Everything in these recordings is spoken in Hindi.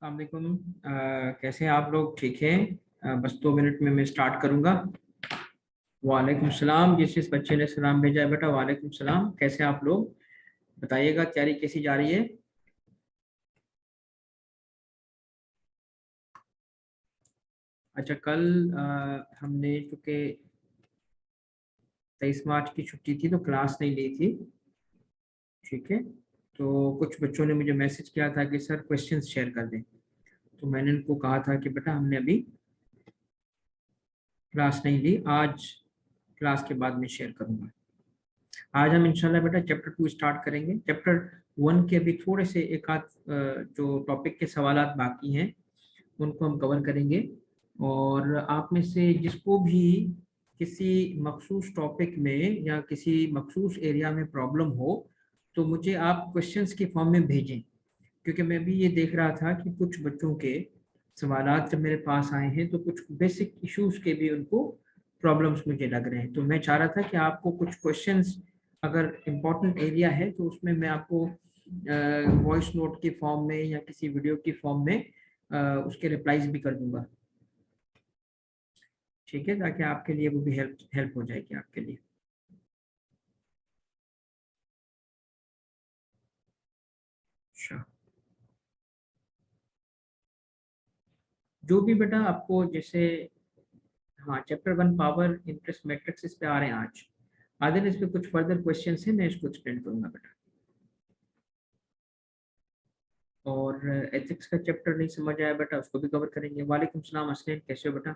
वालेकुम। कैसे हैं आप लोग? ठीक हैं? बस 2 मिनट में मैं स्टार्ट करूंगा। वालेकुम सलाम। जिस बच्चे ने सलाम भेजा है बेटा, वालेकुम सलाम। कैसे हैं आप लोग? बताइएगा, तैयारी कैसी जा रही है? अच्छा, कल हमने चूंकि 23 मार्च की छुट्टी थी तो क्लास नहीं ली थी। ठीक है। तो कुछ बच्चों ने मुझे मैसेज किया था कि सर क्वेश्चंस शेयर कर दें। तो मैंने उनको कहा था कि बेटा हमने अभी क्लास नहीं ली, आज क्लास के बाद में शेयर करूंगा। आज हम इंशाल्लाह बेटा चैप्टर 2 स्टार्ट करेंगे। चैप्टर 1 के अभी थोड़े से एक आध जो टॉपिक के सवालात बाकी हैं उनको हम कवर करेंगे। और आप में से जिसको भी किसी मखसूस टॉपिक में या किसी मखसूस एरिया में प्रॉब्लम हो तो मुझे आप क्वेश्चंस के फॉर्म में भेजें। क्योंकि मैं भी ये देख रहा था कि कुछ बच्चों के सवालात जब मेरे पास आए हैं तो कुछ बेसिक इश्यूज के भी उनको प्रॉब्लम्स मुझे लग रहे हैं। तो मैं चाह रहा था कि आपको कुछ क्वेश्चंस, अगर इम्पोर्टेंट एरिया है तो उसमें मैं आपको वॉइस नोट के फॉर्म में या किसी वीडियो की फॉर्म में उसके रिप्लाईज भी कर दूंगा। ठीक है, ताकि आपके लिए वो भी हेल्प हेल्प हो जाएगी आपके लिए। अच्छा, जो भी बेटा आपको जैसे, हाँ, चैप्टर 1 पावर इंटरेस्ट मैट्रिक्स इस पे आ रहे हैं आज। अदर इस पे कुछ फर्दर क्वेश्चन है, मैं इसको एक्सप्लेन करूंगा बेटा। और एथिक्स का चैप्टर नहीं समझ आया बेटा, उसको भी कवर करेंगे। वालेकुम सलाम असलैन, कैसे हो बेटा?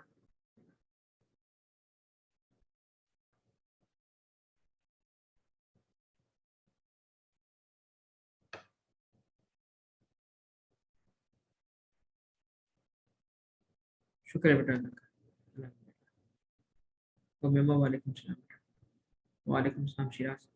शुक्र है बेटा अल्लाह का। तो मेमा वालेकुम सलाम बेटा। वालेकुम सलाम शिराज।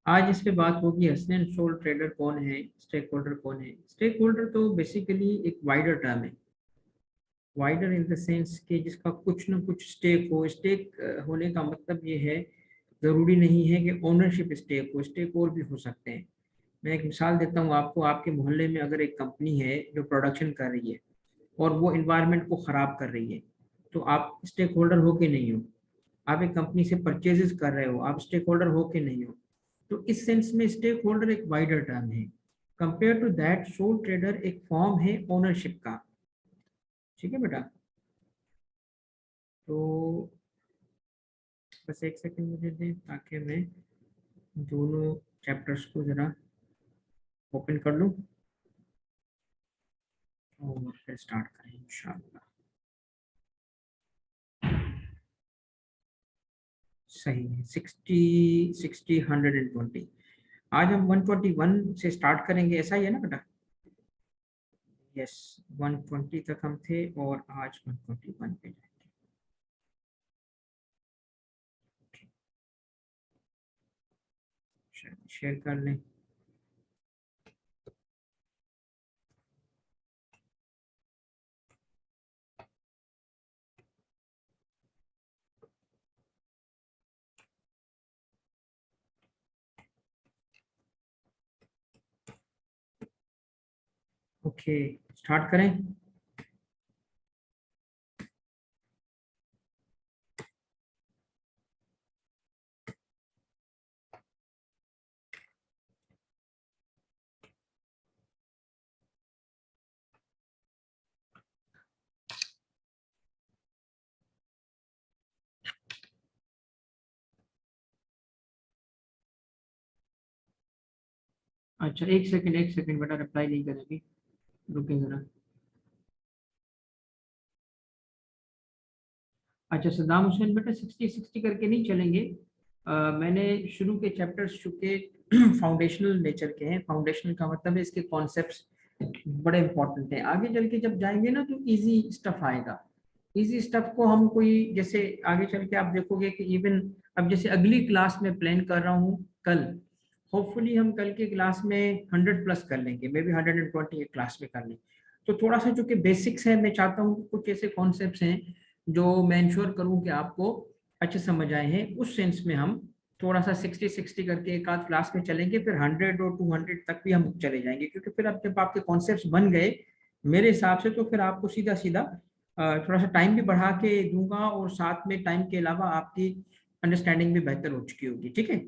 आज इस पे बात होगी हसनैन, सोल ट्रेडर कौन है, स्टेक होल्डर कौन है। स्टेक होल्डर तो बेसिकली एक वाइडर टर्म है। वाइडर इन द सेंस कि जिसका कुछ ना कुछ स्टेक हो। स्टेक होने का मतलब ये है, ज़रूरी नहीं है कि ओनरशिप स्टेक हो, स्टेक और भी हो सकते हैं। मैं एक मिसाल देता हूँ आपको। आपके मोहल्ले में अगर एक कंपनी है जो प्रोडक्शन कर रही है और वो इन्वायरमेंट को ख़राब कर रही है, तो आप स्टेक होल्डर हो के नहीं हो। आप एक कंपनी से परचेजेस कर रहे हो, आप स्टेक होल्डर हो के नहीं हो। तो इस सेंस में स्टेक होल्डर एक वाइडर टर्म है। Compare to that, sole trader एक फॉर्म है ओनरशिप का। ठीक है बेटा। तो बस एक सेकंड मुझे दें ताकि मैं दोनों चैप्टर्स को ज़रा ओपन कर लूँ और फिर स्टार्ट करें इंशाल्लाह। सही है। 60, 60, 120। आज हम 121 से स्टार्ट करेंगे, ऐसा ही है ना बेटा? यस। 120 तक हम थे और आज 121 पे जाएंगे। शेयर कर लें। ओके, स्टार्ट करें। अच्छा एक सेकंड बेटा, रिप्लाई नहीं करेगी, रुके जरा। अच्छा सद्दाम हुसैन बेटा 60-60 करके नहीं चलेंगे। मैंने शुरू के चैप्टर्स चूंकि फाउंडेशनल नेचर के हैं, फाउंडेशनल का मतलब है इसके कॉन्सेप्ट्स बड़े इंपॉर्टेंट हैं, आगे चल के जब जाएंगे ना तो इजी स्टफ आएगा। इजी स्टफ को हम कोई जैसे आगे चल के आप देखोगे कि इवन अब जैसे अगली क्लास में प्लान कर रहा हूँ कल, होपफुली हम कल के क्लास में 100+ कर लेंगे, मे बी 120 एक क्लास में कर लें। तो थोड़ा सा जो कि बेसिक्स है, मैं चाहता हूँ कुछ ऐसे कॉन्सेप्ट्स हैं जो मैं इंश्योर करूँ कि आपको अच्छे समझ आए हैं, उस सेंस में हम थोड़ा सा 60-60 करके एक आध क्लास में चलेंगे, फिर 100 और 200 तक भी हम चले जाएंगे, क्योंकि फिर अब जब आपके कॉन्सेप्ट्स बन गए मेरे हिसाब से, तो फिर आपको सीधा सीधा थोड़ा सा टाइम भी बढ़ा के दूंगा, और साथ में टाइम के अलावा आपकी अंडरस्टैंडिंग भी बेहतर हो चुकी होगी। ठीक है,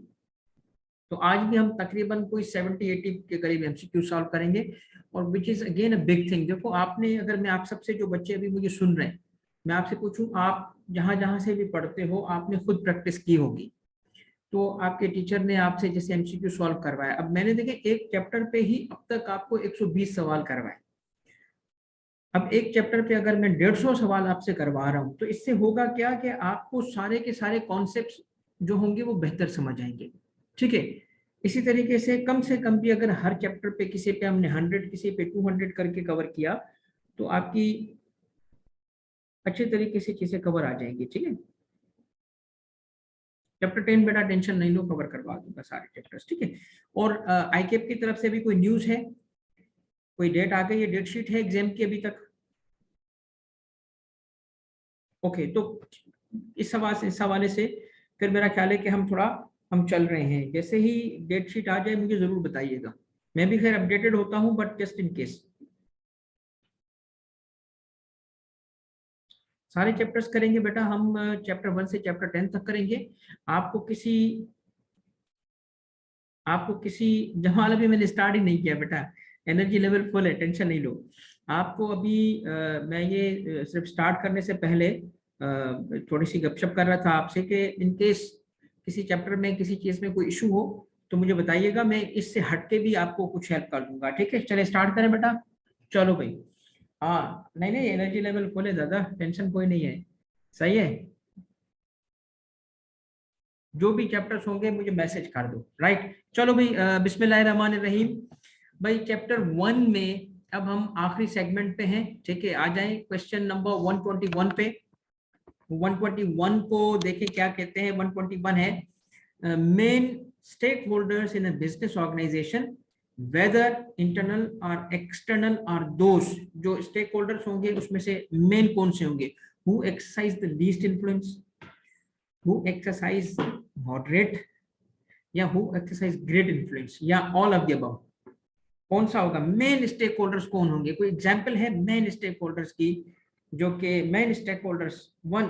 तो आज भी हम तकरीबन कोई 70-80 के करीब एमसीक्यू सॉल्व करेंगे, और which is again a big thing. देखो आपने, अगर मैं आप सबसे, जो बच्चे अभी मुझे सुन रहे हैं, मैं आपसे पूछूं, आप जहां जहां से भी पढ़ते हो आपने खुद प्रैक्टिस की होगी, तो आपके टीचर ने आपसे जैसे एमसीक्यू सॉल्व करवाया, अब मैंने देखे एक चैप्टर पे ही अब तक आपको 120 सवाल करवाए, अब एक चैप्टर पे अगर मैं 150 सवाल आपसे करवा रहा हूं, तो इससे होगा क्या कि आपको सारे के सारे कॉन्सेप्ट्स जो होंगे वो बेहतर समझ आएंगे। ठीक है, इसी तरीके से कम भी अगर हर चैप्टर पे किसी पे हमने 100, किसी पे 200 करके कवर किया, तो आपकी अच्छे तरीके से चीजें कवर आ जाएंगी। ठीक है, चैप्टर 10 बेटा टेंशन नहीं लो, कवर करवा दूंगा सारे चैप्टर्स। ठीक है, और आईकेप की तरफ से भी कोई न्यूज है, कोई डेट आ गई है, डेट शीट है एग्जाम की अभी तक? ओके, तो इस हवाले से फिर मेरा ख्याल है कि हम चल रहे हैं, जैसे ही डेट शीट आ जाए मुझे जरूर बताइएगा, मैं भी खैर अपडेटेड होता हूं, बट जस्ट इन केस। सारे चैप्टर्स करेंगे बेटा हम, चैप्टर 1 से चैप्टर 10 तक करेंगे। आपको किसी आपको किसी जमाल, अभी मैंने स्टार्ट ही नहीं किया बेटा, एनर्जी लेवल फुल है, टेंशन नहीं लो। आपको अभी मैं ये सिर्फ स्टार्ट करने से पहले थोड़ी सी गपशप कर रहा था आपसे कि इन केस किसी चैप्टर में किसी चीज में कोई इशू हो तो मुझे बताइएगा, मैं इससे हट के भी आपको कुछ हेल्प कर दूंगा। ठीक है, चले स्टार्ट करें बेटा। चलो भाई, हाँ नहीं नहीं, एनर्जी लेवल फुल है दादा, टेंशन कोई नहीं है। सही है, जो भी चैप्टर्स होंगे मुझे मैसेज कर दो। राइट, चलो भाई, बिस्मिल्लाहिर्रहमानिर्रहीम। भाई चैप्टर 1 में अब हम आखिरी सेगमेंट पे हैं। ठीक है, आ जाएं क्वेश्चन नंबर 121 पे। 121 को देखें क्या कहते हैं। 121 है main stake holders in a business organisation, whether internal और एक्सटर्नल, और दोस्त जो स्टेक होल्डर्स होंगे उसमें से मेन कौन से होंगे, who exercise the least influence, who exercise moderate, या हु एक्सरसाइज ग्रेट इन्फ्लुएंस, या ऑल ऑफ द अबव। कौन सा होगा, मेन स्टेक होल्डर्स कौन होंगे, कोई एग्जाम्पल है मेन स्टेक होल्डर्स की, जो कि मेन स्टेक होल्डर्स वन।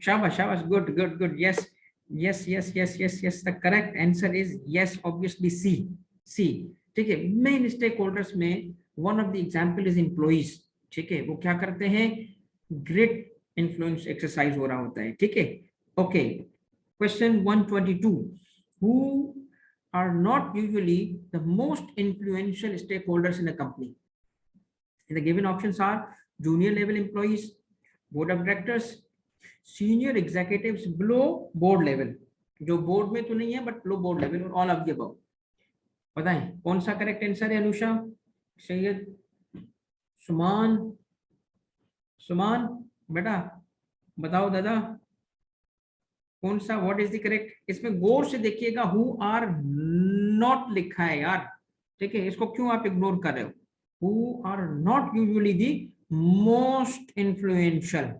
शाबाश शाबाश, good good good, yes yes yes yes yes yes, the correct answer is yes, obviously C, C. ठीक है, मेन स्टेक होल्डर्स में one of the example is employees. ठीक है, वो क्या करते हैं, ग्रेट इन्फ्लुएंस एक्सरसाइज हो रहा होता है। ठीक है, okay. Question 122, who are not usually the most influential stakeholders in a company. And the given options are junior level employees, board of directors, senior executives below board level, जो बोर्ड में तो नहीं है बट लो बोर्ड लेवल, और ऑल ऑफ द अबव। बताएं कौन सा करेक्ट आंसर है। अनुषा, सैयद, सुमान, सुमान बेटा बताओ दादा, कौन सा, व्हाट इज द करेक्ट। इसमें गौर से देखिएगा, हु आर नॉट लिखा है यार। ठीक है, इसको क्यों आप इग्नोर कर रहे हो। Who are not usually the most influential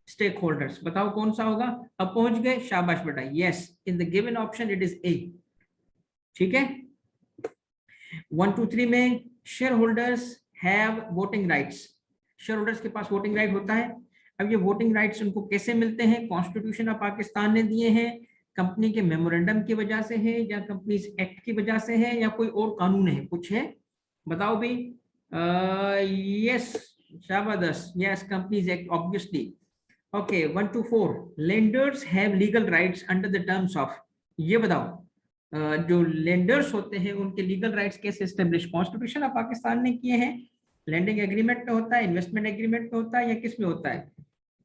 stake holders, बताओ कौन सा होगा। अब पहुंच गए, शाबाश बेटा, yes, in the given option it is A. ठीक है, 123 में share holders have voting rights, share holders के पास वोटिंग राइट होता है। अब ये वोटिंग राइट्स उनको कैसे मिलते हैं, कॉन्स्टिट्यूशन ऑफ पाकिस्तान ने दिए हैं, कंपनी के मेमोरेंडम की वजह से है, या कंपनीज एक्ट की वजह से है, या कोई और कानून है, कुछ है, बताओ भी। यस, शाबाश, yes, companies act obviously. Okay, 124, lenders have legal rights under the terms of, ये बताओ। जो लेंडर्स होते हैं उनके लीगल राइट्स कैसे एस्टेब्लिश कॉन्स्टिट्यूशन ऑफ पाकिस्तान ने किए हैं, लैंडिंग एग्रीमेंट में होता है, इन्वेस्टमेंट एग्रीमेंट में होता है, या किस में होता है?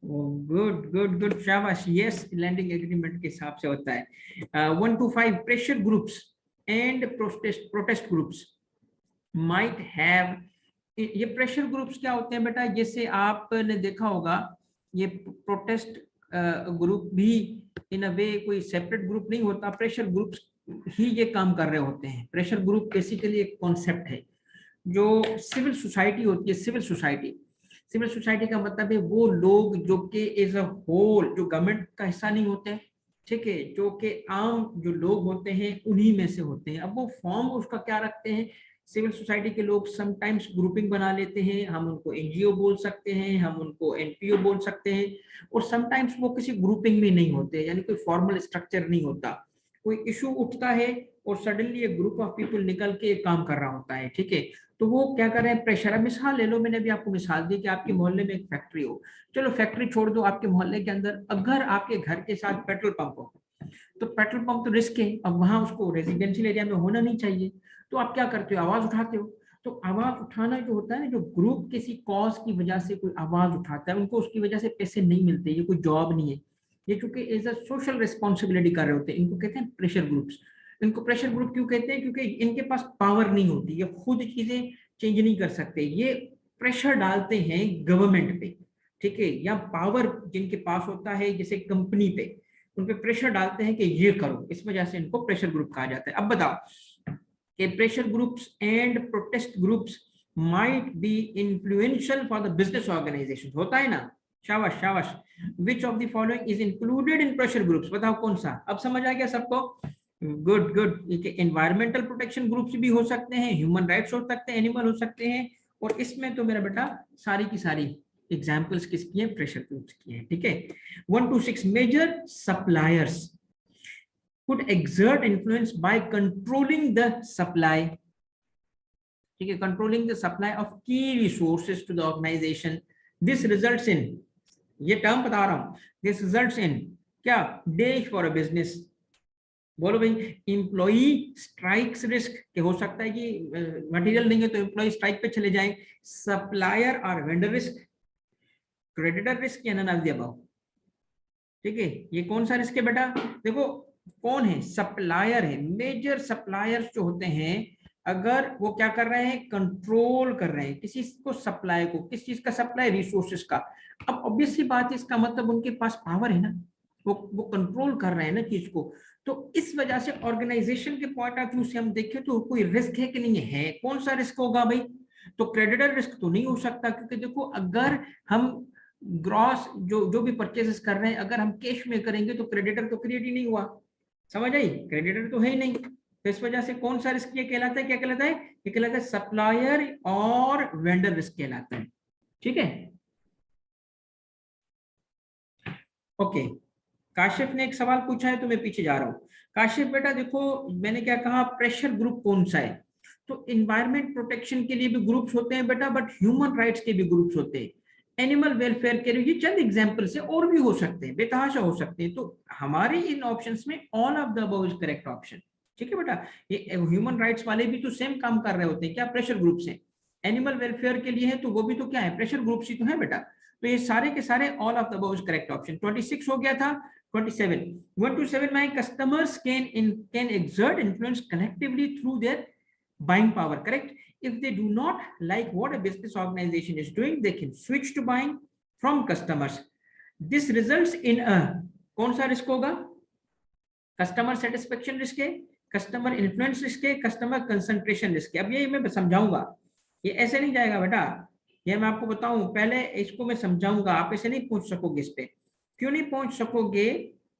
गुड गुड गुड, शाबाश, यस, लैंडिंग एग्रीमेंट के हिसाब से होता है। 1 to 5 pressure groups and protest groups might have, ये प्रेशर ग्रुप्स क्या होते हैं बेटा? जैसे आपने देखा होगा ये प्रोटेस्ट ग्रुप भी इन अ वे कोई सेपरेट ग्रुप नहीं होता, प्रेशर ग्रुप्स ही ये काम कर रहे होते हैं। प्रेशर ग्रुप बेसिकली एक कॉन्सेप्ट है जो सिविल सोसाइटी होती है। सिविल सोसाइटी का मतलब है वो लोग जो कि एज अ होल, जो गवर्नमेंट का हिस्सा नहीं होते, ठीक है, जो कि आम जो लोग होते हैं उन्हीं में से होते हैं। अब वो फॉर्म उसका क्या रखते हैं, सिविल सोसाइटी के लोग समटाइम्स ग्रुपिंग बना लेते हैं, हम उनको एनजीओ बोल सकते हैं, हम उनको एनपीओ बोल सकते हैं, और समटाइम्स वो किसी ग्रुपिंग में नहीं होते, यानी कोई फॉर्मल स्ट्रक्चर नहीं होता। कोई इशू उठता है और सडनली एक ग्रुप ऑफ पीपल निकल के एक काम कर रहा होता है, ठीक है, तो वो क्या कर रहे हैं, प्रेशर। मिसाल ले लो, मैंने भी आपको मिसाल दी कि आपके मोहल्ले में एक फैक्ट्री हो, चलो फैक्ट्री छोड़ दो, आपके मोहल्ले के अंदर अगर आपके घर के साथ पेट्रोल पंप हो, तो पेट्रोल पंप तो रिस्क है, अब वहां उसको रेजिडेंशियल एरिया में होना नहीं चाहिए, तो आप क्या करते हो, आवाज उठाते हो। तो आवाज उठाना जो होता है ना, जो ग्रुप किसी कॉज की वजह से कोई आवाज उठाता है, उनको उसकी वजह से पैसे नहीं मिलते, ये कोई जॉब नहीं है, ये चूंकि एज अ सोशल रिस्पॉन्सिबिलिटी कर रहे होते हैं, इनको कहते हैं प्रेशर ग्रुप्स। इनको प्रेशर ग्रुप क्यों कहते हैं? क्योंकि इनके पास पावर नहीं होती, ये खुद चीजें चेंज नहीं कर सकते, ये प्रेशर डालते हैं गवर्नमेंट पे, ठीक है, या पावर जिनके पास होता है जैसे कंपनी पे, उन पे प्रेशर डालते हैं कि ये करो, इस वजह से इनको प्रेशर ग्रुप कहा जाता है। अब बताओ कि pressure groups and protest groups might be influential for the business organisation, होता है ना, शाबाश शाबाश। Which of the following is included in pressure groups, बताओ कौन सा? अब समझ आ गया सबको? Good good. Environmental protection groups भी हो सकते हैं, ह्यूमन राइट्स हो सकते हैं, एनिमल हो सकते हैं, और इसमें तो मेरा बेटा सारी की सारी एग्जाम्पल्स किसकी है? प्रेशर ग्रुप्स की है, ठीक है। 1 to 6 major suppliers could exert influence by controlling the supply, ठीक है, controlling the supply of key resources to the organization. This results in, ये टर्म बता रहा हूं, this results in क्या? days for a business, बोलो भाई, इंप्लॉई स्ट्राइक्स रिस्क, के हो सकता है कि मटेरियल नहीं है तो एम्प्लॉई स्ट्राइक पे चले जाएं, सप्लायर और वेंडर रिस्क, क्रेडिटर रिस्क, या नन ऑफ द अबव, ठीक है। ये कौन सा रिस्क है बेटा? देखो कौन है? सप्लायर है। मेजर सप्लायर्स जो होते हैं, अगर वो क्या कर रहे हैं, कंट्रोल कर रहे हैं किसी को, सप्लाई को, किस चीज का सप्लाई? रिसोर्सेज का। अब ऑब्वियस सी बात है, इसका मतलब उनके पास पावर है ना, वो कंट्रोल कर रहे हैं ना चीज को। तो इस वजह से ऑर्गेनाइजेशन के पॉइंट ऑफ व्यू से हम देखें तो कोई रिस्क है कि नहीं है? कौन सा रिस्क होगा भाई? तो क्रेडिटर रिस्क तो नहीं हो सकता, क्योंकि देखो अगर हम ग्रॉस जो भी परचेसेस कर रहे हैं अगर हम कैश में करेंगे तो क्रेडिटर तो क्रिएट ही नहीं हुआ, समझ आई? क्रेडिटर तो है ही नहीं, तो इस वजह से कौन सा रिस्क ये कहलाता है? क्या कहलाता है? ये कहलाता है सप्लायर और वेंडर रिस्क कहलाता है, ठीक है। ओके, काशिफ ने एक सवाल पूछा है तो मैं पीछे जा रहा हूं। काशिफ बेटा देखो, मैंने क्या कहा, प्रेशर ग्रुप कौन सा है? तो इन्वायरमेंट प्रोटेक्शन के लिए भी ग्रुप्स होते हैं बेटा, बट ह्यूमन राइट्स के भी ग्रुप्स होते हैं, एनिमल वेलफेयर के लिए, ये चंद एग्जांपल से और भी हो सकते हैं, बेतहाशा हो सकते हैं। तो हमारे इन ऑप्शंस में all of the above is correct option, ठीक है बेटा। ये ह्यूमन राइट्स वाले भी तो सेम काम कर रहे होते हैं, क्या? प्रेशर ग्रुप से। एनिमल वेलफेयर के लिए है तो वो भी तो क्या है? प्रेशर ग्रुप ही तो है बेटा। तो ये सारे के सारे all of the above is correct option. 26 हो गया था। 27, 1 to 7, my customers can exert influence collectively through their buying power, correct? If they do not like what a business organization is doing, they can switch to buying from customers. This results in a, कौन सा रिस्क होगा? कस्टमर सेटिस्फेक्शन रिस्क है, कस्टमर इन्फ्लुएंस रिस्क है, कस्टमर कंसंट्रेशन रिस्क है। अब ये मैं समझाऊंगा, ये ऐसे नहीं जाएगा बेटा, ये मैं आपको बताऊं, पहले इसको मैं समझाऊंगा, आप ऐसे नहीं पहुंच सकोगे इस पे। क्यों नहीं पहुंच सकोगे?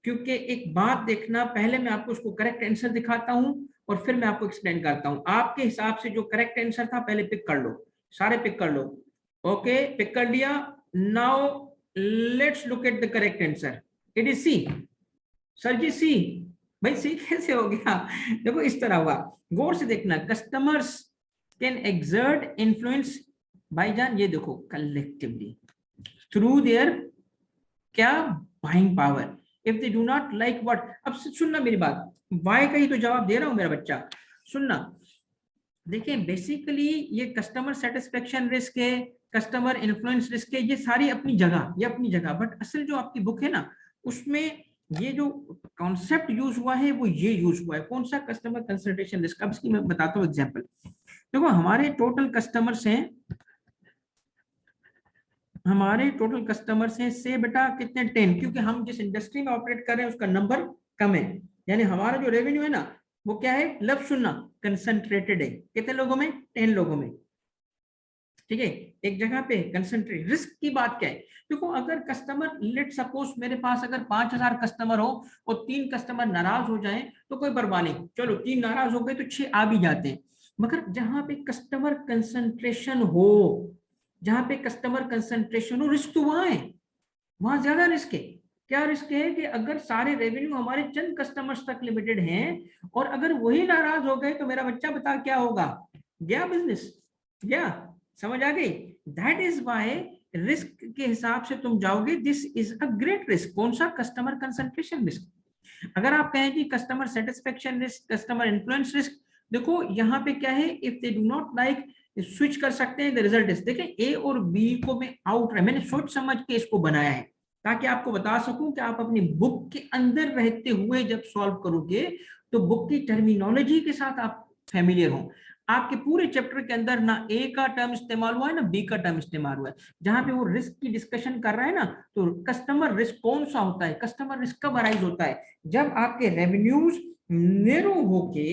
क्योंकि एक बात देखना, पहले मैं आपको उसको करेक्ट आंसर दिखाता हूं और फिर मैं आपको एक्सप्लेन करता हूं। आपके हिसाब से जो करेक्ट आंसर था पहले पिक कर लो, सारे पिक कर लो। ओके, पिक कर लिया। Now let's look at the correct answer. It is C. Sir ji C? भाई सी कैसे हो गया? देखो इस तरह हुआ, गौर से देखना। कस्टमर्स कैन एक्सर्ट इन्फ्लुएंस, भाईजान ये देखो, कलेक्टिवली थ्रू देयर क्या? Buying power. If they do not like what, अब सुनना मेरी बात, वाई का ही तो जवाब दे रहा हूं मेरा बच्चा, सुनना। देखिए बेसिकली ये कस्टमर सेटिस्फेक्शन रिस्क है, कस्टमर इन्फ्लुएंस रिस्क है, ये सारी अपनी जगह, ये अपनी जगह, बट असल जो आपकी बुक है ना उसमें ये जो कॉन्सेप्ट यूज हुआ है वो ये यूज हुआ है, कौन सा, कस्टमर कंसल्टेशन रिस्क। अब इसकी मैं बताता हूँ एग्जांपल। देखो हमारे टोटल कस्टमर्स हैं, हमारे टोटल कस्टमर्स हैं से बेटा कितने 10, क्योंकि हम जिस इंडस्ट्री में ऑपरेट कर रहे हैं उसका नंबर कम है, यानी हमारा जो रेवेन्यू है ना वो क्या है, लफ्ज सुनना, कंसंट्रेटेड है, कितने लोगों में, 10 लोगों में, ठीक है, एक जगह पे कंसंट्रेट। रिस्क की बात क्या है, देखो अगर कस्टमर, लेट सपोज मेरे पास अगर 5000 कस्टमर हो और 3 कस्टमर नाराज हो जाएं तो कोई परवाह नहीं, चलो 3 नाराज हो गए तो 6 आ भी जाते हैं, मगर जहां पे कस्टमर कंसंट्रेशन हो, जहां पे कस्टमर कंसंट्रेशन हो, रिस्क तो वहां है, वहां ज्यादा रिस्क है। क्या रिस्क है कि अगर सारे रेवेन्यू हमारे चंद कस्टमर्स तक लिमिटेड हैं और अगर वही नाराज हो गए तो मेरा बच्चा बता क्या होगा, गया बिजनेस, गया, समझ आ गई। दैट इज वाई रिस्क के हिसाब से तुम जाओगे, this is a great risk, कौन सा, कस्टमर कंसंट्रेशन रिस्क। अगर आप कहें कि customer satisfaction risk, customer influence risk, देखो यहाँ पे क्या है, if they do not like, switch कर सकते हैं, द रिजल्ट इज, देखें ए और बी को मैं आउट रहा, मैंने सोच समझ के इसको बनाया है ताकि आपको बता सकूं कि आप अपनी बुक के अंदर रहते हुए जब सॉल्व करोगे तो बुक की टर्मिनोलॉजी के साथ आप फैमिलियर हो। आपके पूरे चैप्टर के अंदर ना ए का टर्म इस्तेमाल हुआ है ना बी का टर्म इस्तेमाल हुआ है, जहां पे वो रिस्क की डिस्कशन कर रहा है ना, तो कस्टमर रिस्क कौन सा होता है, कस्टमर रिस्क कब अराइज होता है, जब आपके रेवेन्यूज नेरो होके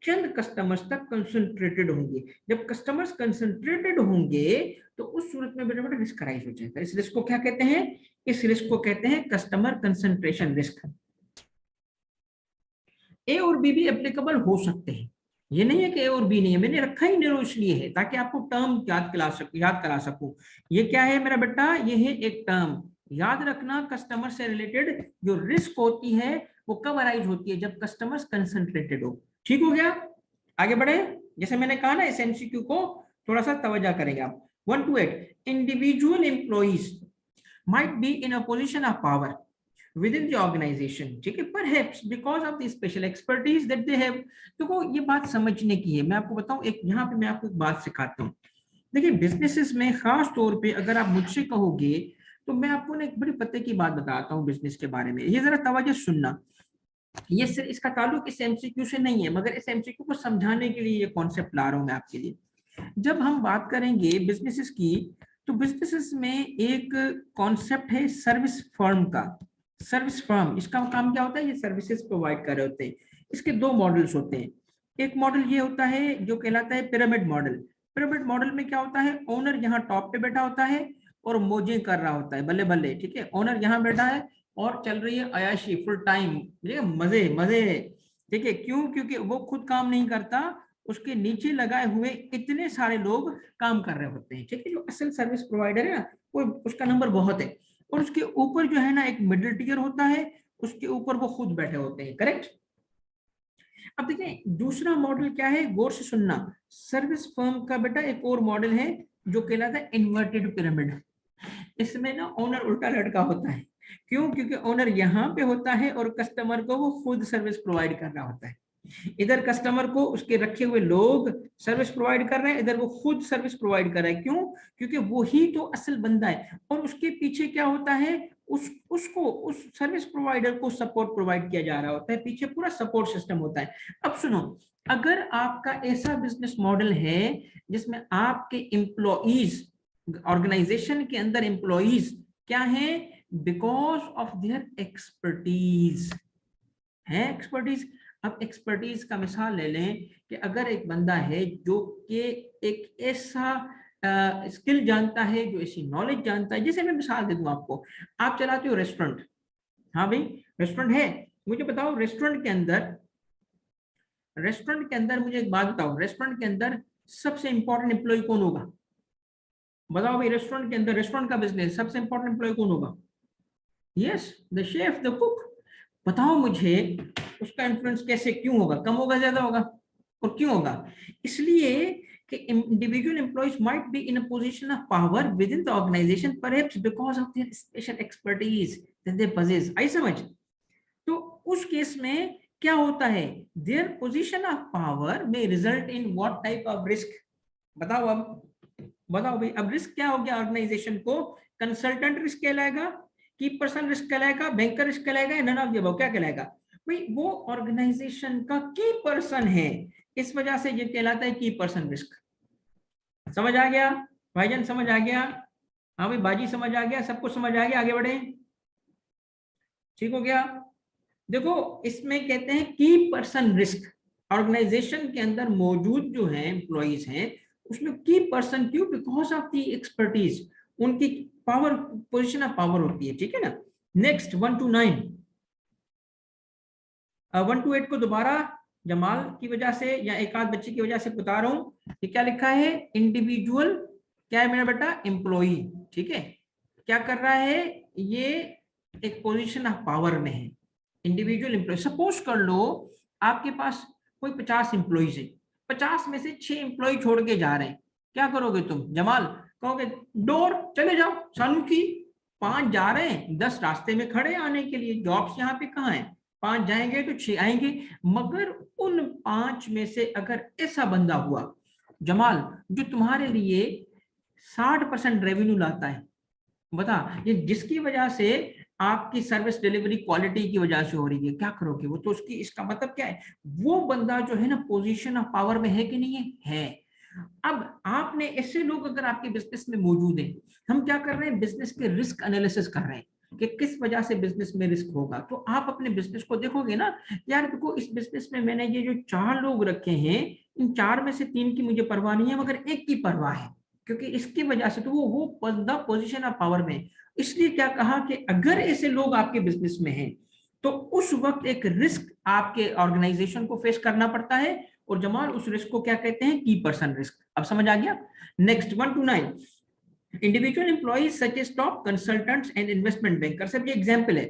चंद कस्टमर्स तक कंसंट्रेटेड होंगे। जब कस्टमर्स कंसंट्रेटेड होंगे तो उस सूरत में बेटा बेटा रिस्क अराइज हो जाएगा। इस रिस्क को क्या कहते हैं, इस रिस्क को कहते हैं कस्टमर कंसंट्रेशन रिस्क। ए और बी भी एप्लीकेबल हो सकते हैं, ये नहीं है कि ए और बी नहीं है, मैंने रखा ही नेरो इसलिए है ताकि आपको टर्म याद करा सकूं। ये क्या है मेरा बेटा, ये है एक टर्म, याद रखना, कस्टमर से रिलेटेड जो रिस्क होती है वो कब अराइज होती है, जब कस्टमर्स कंसंट्रेटेड हो। ठीक हो गया, आगे बढ़े। जैसे मैंने कहा ना, इस एमसीक्यू को थोड़ा सा तवज्जो करेंगे आप। 1 to 8 individual employees might be in a position of power within the organization, ठीक है, perhaps because of the special expertise that they have। देखो ये बात समझने की है, मैं आपको बताऊं, एक यहाँ पे मैं आपको एक बात सिखाता हूँ। देखिए बिजनेसेस में खास तौर पे अगर आप मुझसे कहोगे तो मैं आपको ना एक बड़ी पते की बात बताता हूँ बिजनेस के बारे में, ये जरा तवज्जो सुनना। ये सिर्फ इसका ताल्लुक इस एमसीक्यू से नहीं है, मगर इस एमसीक्यू को समझाने के लिए ये कॉन्सेप्ट ला रहा हूं मैं आपके लिए। जब हम बात करेंगे बिजनेसेस की, तो बिजनेसेस में एक कॉन्सेप्ट है सर्विस फर्म का। सर्विस फर्म, इसका काम क्या होता है, ये सर्विसेज प्रोवाइड कर रहे होते हैं। इसके 2 मॉडल्स होते हैं। एक मॉडल ये होता है जो कहलाता है पिरामिड मॉडल। पिरामिड मॉडल में क्या होता है, ओनर यहाँ टॉप पे बैठा होता है और मौजें कर रहा होता है, बल्ले बल्ले, ठीक है, ओनर यहाँ बैठा है और चल रही है अयाशी फुल टाइम, ठीक है, मजे मजे, ठीक है, क्यों, क्योंकि वो खुद काम नहीं करता, उसके नीचे लगाए हुए इतने सारे लोग काम कर रहे होते हैं, ठीक है। जो असल सर्विस प्रोवाइडर है ना वो, उसका नंबर बहुत है, और उसके ऊपर जो है ना एक मिडिल टियर होता है, उसके ऊपर वो खुद बैठे होते हैं, करेक्ट। अब देखिए दूसरा मॉडल क्या है, गौर से सुनना। सर्विस फर्म का बेटा एक और मॉडल है जो कहलाता है इन्वर्टेड पिरामिड। इसमें ना ओनर उल्टा लटका होता है, क्यों, क्योंकि ओनर यहाँ पे होता है और कस्टमर को वो खुद सर्विस प्रोवाइड कर रहा होता है। इधर कस्टमर को उसके रखे हुए लोग सर्विस प्रोवाइड कर रहे हैं, इधर वो खुद सर्विस प्रोवाइड कर रहा है, क्यों, क्योंकि वो ही तो असल बंदा है। और उसके पीछे क्या होता है, उस सर्विस प्रोवाइडर को सपोर्ट प्रोवाइड किया जा रहा होता है, पीछे पूरा सपोर्ट सिस्टम होता है। अब सुनो, अगर आपका ऐसा बिजनेस मॉडल है जिसमें आपके एम्प्लॉइज, ऑर्गेनाइजेशन के अंदर एम्प्लॉइज क्या है, बिकॉज ऑफ देयर एक्सपर्टीज है, एक्सपर्टीज। अब एक्सपर्टीज का मिसाल ले लें कि अगर एक बंदा है जो कि एक ऐसा स्किल जानता है, जो ऐसी नॉलेज जानता है, जैसे मैं मिसाल दे दूं आपको, आप चलाते हो रेस्टोरेंट, हाँ भाई रेस्टोरेंट है, मुझे बताओ रेस्टोरेंट के अंदर मुझे एक बात बताओ, रेस्टोरेंट के अंदर सबसे इंपॉर्टेंट एम्प्लॉय कौन होगा, बताओ भाई, रेस्टोरेंट के अंदर, रेस्टोरेंट का बिजनेस, सबसे इंपॉर्टेंट एम्प्लॉय कौन होगा, yes, the chef, the cook. बताओ मुझे उसका इन्फ्लुएंस कैसे, क्यों होगा, कम होगा, ज्यादा होगा, और क्यों होगा, इसलिए कि individual employees might be in a position of power with in the organisation, perhaps because of their special expertise that they possess। आई समझ, तो उस केस में क्या होता है, देयर पोजीशन ऑफ पावर में result in what type of risk. बताओ अब, बताओ भाई, अब रिस्क क्या हो गया ऑर्गेनाइजेशन को, कंसल्टेंट रिस्क कहलाएगा, की पर्सन रिस्क कहलाएगा, बैंकर रिस्क कहलाएगा, या नन ऑफ द अबव क्या कहलाएगा? भाई वो ऑर्गेनाइजेशन का की पर्सन है, इस वजह से ये कहलाता है की पर्सन रिस्क। समझ आ गया भाईजान, समझ आ गया? हाँ भाई बाजी समझ आ गया, सबको समझ आ गया, आगे बढ़े, ठीक हो गया? देखो इसमें कहते हैं की पर्सन रिस्क, ऑर्गेनाइजेशन के अंदर मौजूद जो है एम्प्लॉइज हैं उसमें की पर्सन, क्यों? बिकॉज ऑफ दी एक्सपर्टीज, उनकी पावर, पोजीशन ऑफ पावर होती है, ठीक है ना। नेक्स्ट 1 to 9, 1 to 8 को दोबारा जमाल की वजह से या एक आध बच्चे की वजह से बता रहा हूं। ये क्या लिखा है, इंडिविजुअल, क्या है मेरा बेटा, एम्प्लॉई, ठीक है। क्या कर रहा है ये, एक पोजीशन ऑफ पावर में है, इंडिविजुअल एम्प्लॉय। सपोज कर लो आपके पास कोई 50 एम्प्लॉइज है, 50 में से 6 एम्प्लॉय छोड़ के जा रहे हैं, क्या करोगे तुम जमाल? कहोगे डोर चले जाओ सानू की, 5 जा रहे हैं, 10 रास्ते में खड़े आने के लिए, जॉब्स यहाँ पे कहाँ है, 5 जाएंगे तो 6 आएंगे। मगर उन 5 में से अगर ऐसा बंदा हुआ जमाल जो तुम्हारे लिए 60% रेवेन्यू लाता है, बता, ये जिसकी वजह से आपकी सर्विस डिलीवरी क्वालिटी की वजह से हो रही है, क्या करोगे? वो तो उसकी, इसका मतलब क्या है, वो बंदा जो है ना पोजीशन ऑफ पावर में है कि नहीं है? है। अब आपने ऐसे लोग अगर आपके बिजनेस में मौजूद हैं, हम क्या कर रहे हैं, बिजनेस के रिस्क एनालिसिस कर रहे हैं कि किस वजह से बिजनेस में रिस्क होगा। तो आप अपने बिजनेस को देखोगे ना, यार देखो इस बिजनेस में मैंने ये जो 4 लोग रखे हैं, इन 4 में से 3 की मुझे परवाह नहीं है मगर एक की परवाह है, क्योंकि इसकी वजह से तो वो बंदा पोजीशन ऑफ पावर में। इसलिए क्या कहा कि अगर ऐसे लोग आपके बिजनेस में हैं तो उस वक्त एक रिस्क आपके ऑर्गेनाइजेशन को फेस करना पड़ता है, और जमाल उस रिस्क को क्या कहते हैं, की पर्सन रिस्क। अब समझ आ गया? Next 1 to 9, individual employees such as top consultants and investment banker. सब ये एग्जाम्पल है,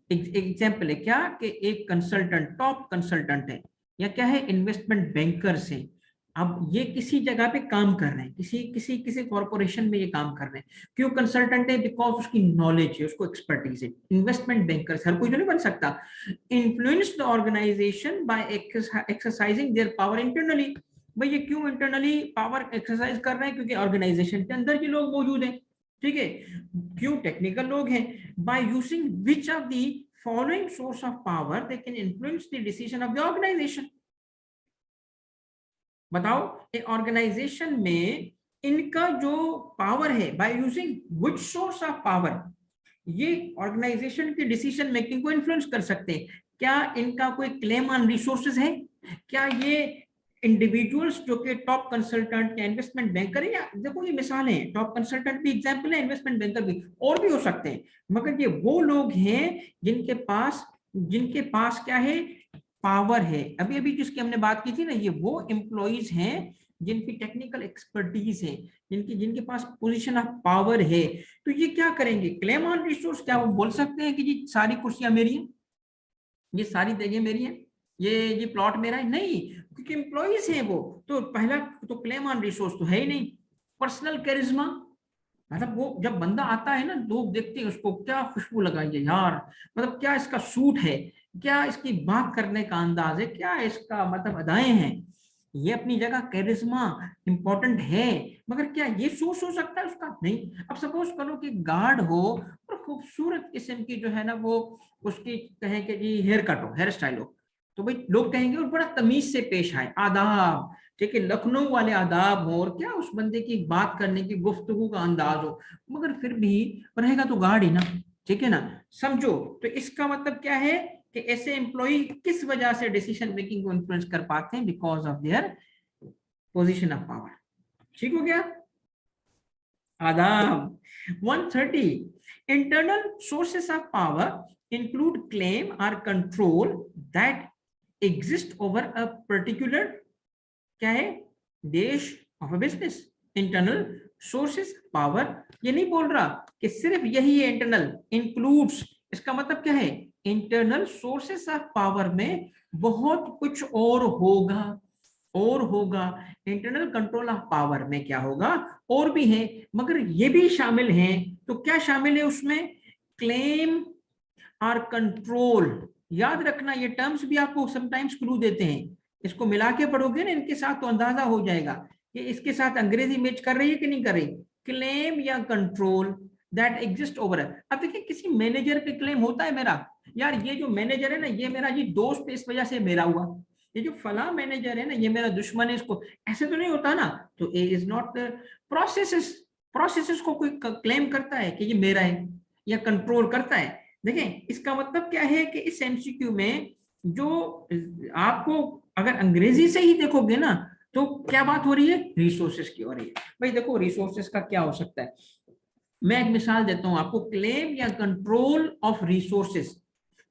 एग्जाम्पल है क्या कि एक कंसल्टेंट टॉप कंसल्टेंट है या क्या है, इन्वेस्टमेंट बैंकर्स है। अब ये किसी जगह पे काम कर रहे हैं, किसी किसी किसी कॉर्पोरेशन में ये काम कर रहे हैं, क्यों कंसल्टेंट है? बिकॉज उसकी नॉलेज है, उसको एक्सपर्टीज है। इन्वेस्टमेंट बैंकर्स हर कोई तो नहीं बन सकता। Influence the organisation by exercising their power internally. भाई ये क्यों इंटरनली पावर एक्सरसाइज कर रहे हैं? क्योंकि ऑर्गेनाइजेशन के अंदर के लोग मौजूद हैं, ठीक है। क्यों? टेक्निकल लोग हैं। By using which of the following source of power they can influence the decision of the organisation. बताओ एक ऑर्गेनाइजेशन में इनका जो पावर है, by using which source of power, ये ऑर्गेनाइजेशन की डिसीजन मेकिंग को इन्फ्लुएंस कर सकते हैं। क्या इनका कोई क्लेम ऑन रिसोर्सेज है? क्या ये इंडिविजुअल्स जो कि टॉप कंसल्टेंट या इन्वेस्टमेंट बैंकर है, या देखो ये मिसालें हैं, टॉप कंसल्टेंट भी एग्जांपल है, इन्वेस्टमेंट बैंकर भी, और भी हो सकते हैं, मगर ये वो लोग हैं जिनके पास क्या है, पावर है। अभी अभी जिसकी हमने बात की थी ना, ये वो एम्प्लॉइज हैं जिनकी टेक्निकल एक्सपर्टीज है, जिनकी जिनके पास पोजीशन ऑफ पावर है। तो ये क्या करेंगे, क्लेम ऑन रिसोर्स। क्या वो बोल सकते हैं कि जी सारी कुर्सियां मेरी हैं, ये सारी जगह मेरी है, ये प्लॉट मेरा है? नहीं, क्योंकि एम्प्लॉइज हैं वो। तो पहला तो क्लेम ऑन रिसोर्स तो है ही नहीं। पर्सनल कैरिज्मा, मतलब वो जब बंदा आता है ना, लोग देखते हैं उसको, क्या खुशबू लगाई है यार, मतलब क्या इसका सूट है, क्या इसकी बात करने का अंदाज है, क्या इसका मतलब अदाएं हैं, ये अपनी जगह कैरिज्मा इंपॉर्टेंट है। मगर क्या ये सोच हो सकता है उसका? नहीं। अब सपोज करो कि गार्ड हो और खूबसूरत किस्म की जो है ना वो उसकी कहें कि जी हेयर कट हो, हेयर स्टाइल हो, तो भाई लोग कहेंगे और बड़ा तमीज से पेश आए, आदाब, ठीक है, लखनऊ वाले आदाब हो, और क्या उस बंदे की बात करने की गुफ्तगू का अंदाज हो, मगर फिर भी रहेगा तो गार्ड ही ना, ठीक है ना। समझो, तो इसका मतलब क्या है कि ऐसे एम्प्लॉय किस वजह से डिसीजन मेकिंग को इन्फ्लुएंस कर पाते हैं, because of their position of power. ठीक हो गया? आदाब 130, internal sources of power include claim और control that exist over a particular, क्या है, देश of a business. Internal sources power, ये नहीं बोल रहा कि सिर्फ यही है इंटरनल, इंक्लूड्स, इसका मतलब क्या है, इंटरनल सोर्सेस ऑफ पावर में बहुत कुछ और होगा, और होगा। इंटरनल कंट्रोल ऑफ पावर में क्या होगा, और भी है, मगर ये भी शामिल हैं। तो क्या शामिल है उसमें, क्लेम और कंट्रोल, याद रखना ये टर्म्स भी आपको समटाइम्स क्लू देते हैं, इसको मिला के पढ़ोगे ना इनके साथ तो अंदाजा हो जाएगा कि इसके साथ अंग्रेजी मैच कर रही है कि नहीं कर रही। क्लेम या कंट्रोल दैट एग्जिस्ट ओवर। अब देखिए किसी मैनेजर पे क्लेम होता है मेरा, यार ये जो मैनेजर है ना ये मेरा जी दोस्त है, इस वजह से मेरा हुआ, ये जो फला मैनेजर है ना ये मेरा दुश्मन है, इसको ऐसे तो नहीं होता ना। तो ए इज नॉट प्रोसेसेस, प्रोसेसेस को कोई क्लेम करता है कि ये मेरा है या कंट्रोल करता है। देखें इसका मतलब क्या है कि इस एमसीक्यू में जो आपको अगर अंग्रेजी से ही देखोगे ना तो क्या बात हो रही है, रिसोर्सेस की हो रही है। भाई देखो रिसोर्सेस का क्या हो सकता है, मैं एक मिसाल देता हूं आपको, क्लेम या control of resources,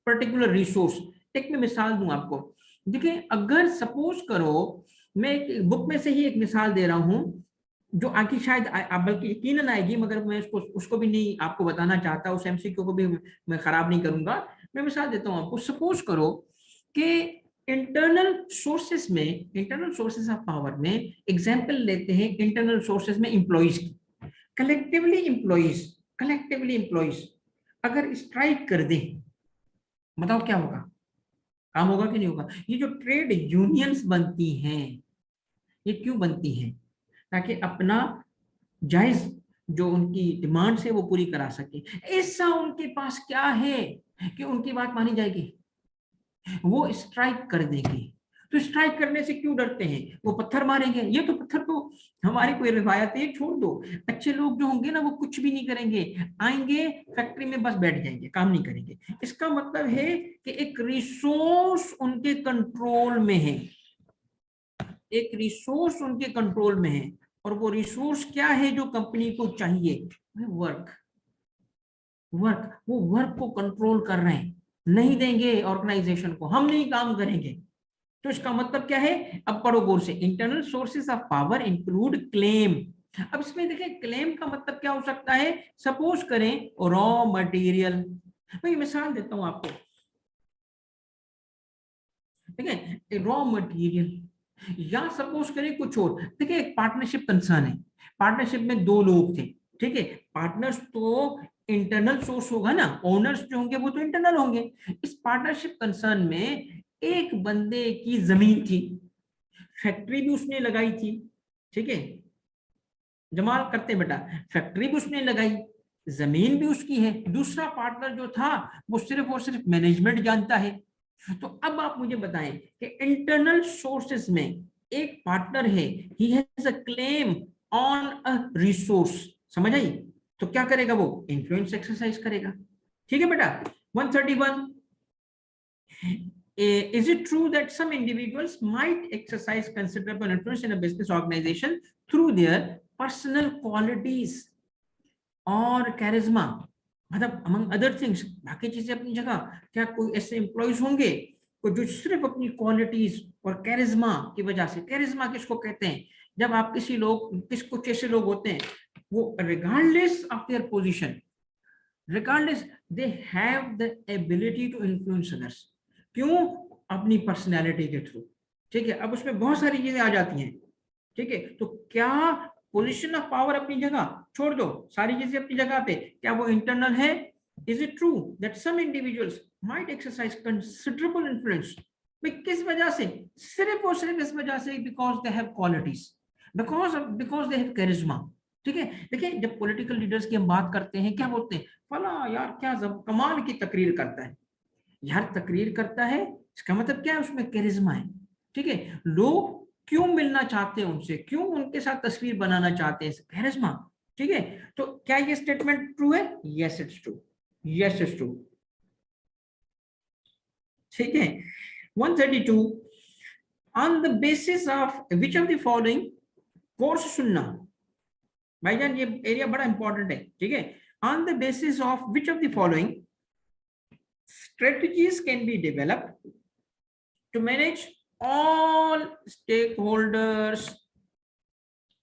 particular resource. एक मैं मिसाल दूं आपको, देखिए अगर सपोज करो, मैं एक बुक में से ही एक मिसाल दे रहा हूं जो आगे शायद बल्कि यकीनन आएगी, मगर मैं उसको भी नहीं आपको बताना चाहता, उस एमसीक्यू को भी मैं खराब नहीं करूंगा। मैं मिसाल देता हूं आपको, सपोज करो कि इंटरनल सोर्सेस में, इंटरनल सोर्सेस ऑफ पावर में एग्जांपल लेते हैं, इंटरनल सोर्सेस में इंप्लॉइज की, कलेक्टिवली इंप्लॉइज अगर स्ट्राइक कर दे, बताओ क्या होगा, काम होगा कि नहीं होगा। ये जो ट्रेड यूनियंस बनती हैं ये क्यों बनती हैं, ताकि अपना जायज जो उनकी डिमांड्स है वो पूरी करा सके। ऐसा उनके पास क्या है कि उनकी बात मानी जाएगी, वो स्ट्राइक कर देंगे। तो स्ट्राइक करने से क्यों डरते हैं, वो पत्थर मारेंगे, ये तो पत्थर तो हमारी कोई रिवायत है, छोड़ दो। अच्छे लोग जो होंगे ना वो कुछ भी नहीं करेंगे, आएंगे फैक्ट्री में बस बैठ जाएंगे, काम नहीं करेंगे। इसका मतलब है कि एक रिसोर्स उनके कंट्रोल में है, एक रिसोर्स उनके कंट्रोल में है, और वो रिसोर्स क्या है जो कंपनी को चाहिए, वर्क। वो वर्क को कंट्रोल कर रहे हैं, नहीं देंगे ऑर्गेनाइजेशन को, हम नहीं काम करेंगे। तो इसका मतलब क्या है, अब पढ़ो गौर से, internal sources of power include claim. अब इसमें देखिए क्लेम का मतलब क्या हो सकता है, सपोज करें रॉ मटेरियल, मैं मिसाल देता हूं आपको, ठीक है, रॉ मटेरियल, या सपोज करें कुछ और। देखिए एक पार्टनरशिप कंसर्न है, पार्टनरशिप में दो लोग थे, ठीक है, पार्टनर्स तो इंटरनल सोर्स होगा ना, ओनर्स जो होंगे वो तो इंटरनल होंगे। इस पार्टनरशिप कंसर्न में एक बंदे की जमीन थी, फैक्ट्री भी उसने लगाई थी, ठीक है, जमाल करते बेटा, फैक्ट्री भी उसने लगाई, जमीन भी उसकी है। दूसरा पार्टनर जो था वो सिर्फ और सिर्फ मैनेजमेंट जानता है। तो अब आप मुझे बताएं कि इंटरनल सोर्सेस में एक पार्टनर है, he has a claim on a resource, समझ आई, तो क्या करेगा वो, इन्फ्लुएंस एक्सरसाइज करेगा। ठीक है बेटा। 131, is it true that some individuals might exercise considerable influence in a business organization through their personal qualities और कैरिज्मा, मतलब अमंग अदर थिंग्स, बाकी चीजें अपनी जगह, क्या कोई ऐसे एम्प्लॉयज होंगे जो सिर्फ अपनी क्वालिटीज और कैरिज्मा की वजह से, कैरिज्मा किसको कहते हैं, जब आप किसी लोग, कुछ ऐसे लोग होते हैं वो regardless of their position, regardless they have the ability to influence others, क्यों, अपनी पर्सनैलिटी के थ्रू। ठीक है, अब उसमें बहुत सारी चीजें आ जाती हैं, ठीक है, तो क्या पोजीशन ऑफ पावर अपनी जगह, छोड़ दो सारी चीजें अपनी जगह पे, क्या वो इंटरनल है, is it true that some individuals might exercise considerable influence, किस वजह से, सिर्फ और सिर्फ इस वजह से, because they have qualities, because they have charisma. ठीक है, देखिए जब पॉलिटिकल लीडर्स की हम बात करते हैं क्या बोलते हैं, फला यार क्या कमाल की तकरीर करता है, यार तकरीर करता है इसका मतलब क्या है, उसमें कैरिज्मा है। ठीक है, लोग क्यों मिलना चाहते हैं उनसे, क्यों उनके साथ तस्वीर बनाना चाहते हैं, कैरिज्मा। ठीक है, तो क्या ये स्टेटमेंट ट्रू है, yes it's true, yes it's true. ठीक है, 132, on the basis of which of the following, course सुनना भाईजान, ये एरिया बड़ा इंपॉर्टेंट है। ठीक है, on the basis of which of the following strategies can be developed to manage all stakeholders,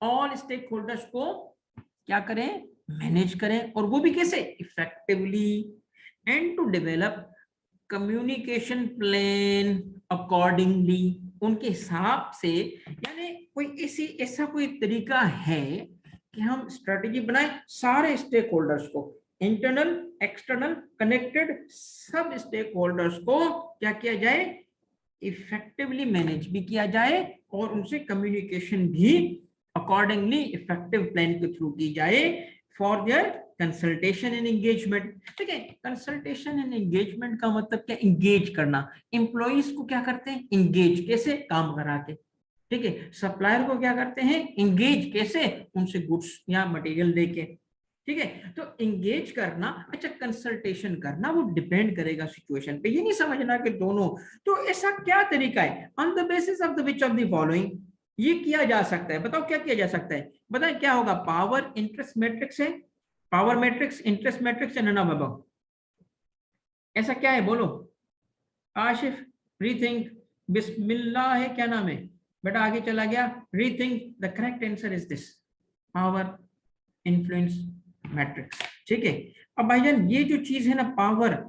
all stakeholders को क्या करें, मैनेज करें, और वो भी कैसे, effectively, and to develop communication plan accordingly, उनके हिसाब से, यानी कोई ऐसा कोई तरीका है कि हम स्ट्रेटेजी बनाए सारे स्टेक होल्डर्स को, इंटरनल एक्सटर्नल कनेक्टेड सब स्टेक होल्डर्स को क्या किया जाए, इफेक्टिवली मैनेज भी किया जाए और उनसे कम्युनिकेशन भी अकॉर्डिंगली इफेक्टिव प्लान के थ्रू की जाए for their consultation and engagement. ठीक है, कंसल्टेशन एंड एंगेजमेंट का मतलब क्या, एंगेज करना। एम्प्लॉइज को क्या करते हैं, एंगेज, कैसे, काम करा के। ठीक है, सप्लायर को क्या करते हैं, एंगेज, कैसे, उनसे गुड्स या मटेरियल लेके। ठीक है, तो एंगेज करना, अच्छा कंसल्टेशन करना, वो डिपेंड करेगा सिचुएशन पे। ये नहीं समझना कि दोनों। तो ऐसा क्या तरीका है, on the basis of the which of the following ये किया जा सकता है, बताओ क्या किया जा सकता है, बताएं क्या होगा। पावर इंटरेस्ट मैट्रिक्स है, power matrix, interest matrix, and none of above. ऐसा क्या है बोलो। आशिफ, रीथिंक, बिस्मिल्लाह है, क्या नाम है बेटा, आगे चला गया। Rethink, the correct answer is this, power influence matrix. ठीक है, अब भाईजान ये जो चीज है ना, पावर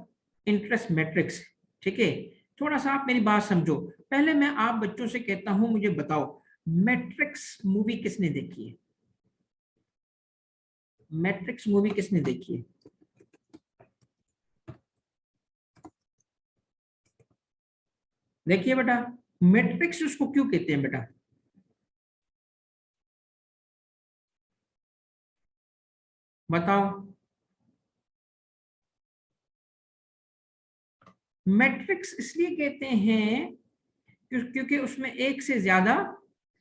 इंटरेस्ट मैट्रिक्स, ठीक है, थोड़ा सा आप मेरी बात समझो। पहले मैं आप बच्चों से कहता हूं, मुझे बताओ मैट्रिक्स मूवी किसने देखी है, मैट्रिक्स मूवी किसने देखी है। देखिए बेटा, मैट्रिक्स उसको क्यों कहते हैं बेटा, बताओ। मैट्रिक्स इसलिए कहते हैं क्योंकि उसमें एक से ज्यादा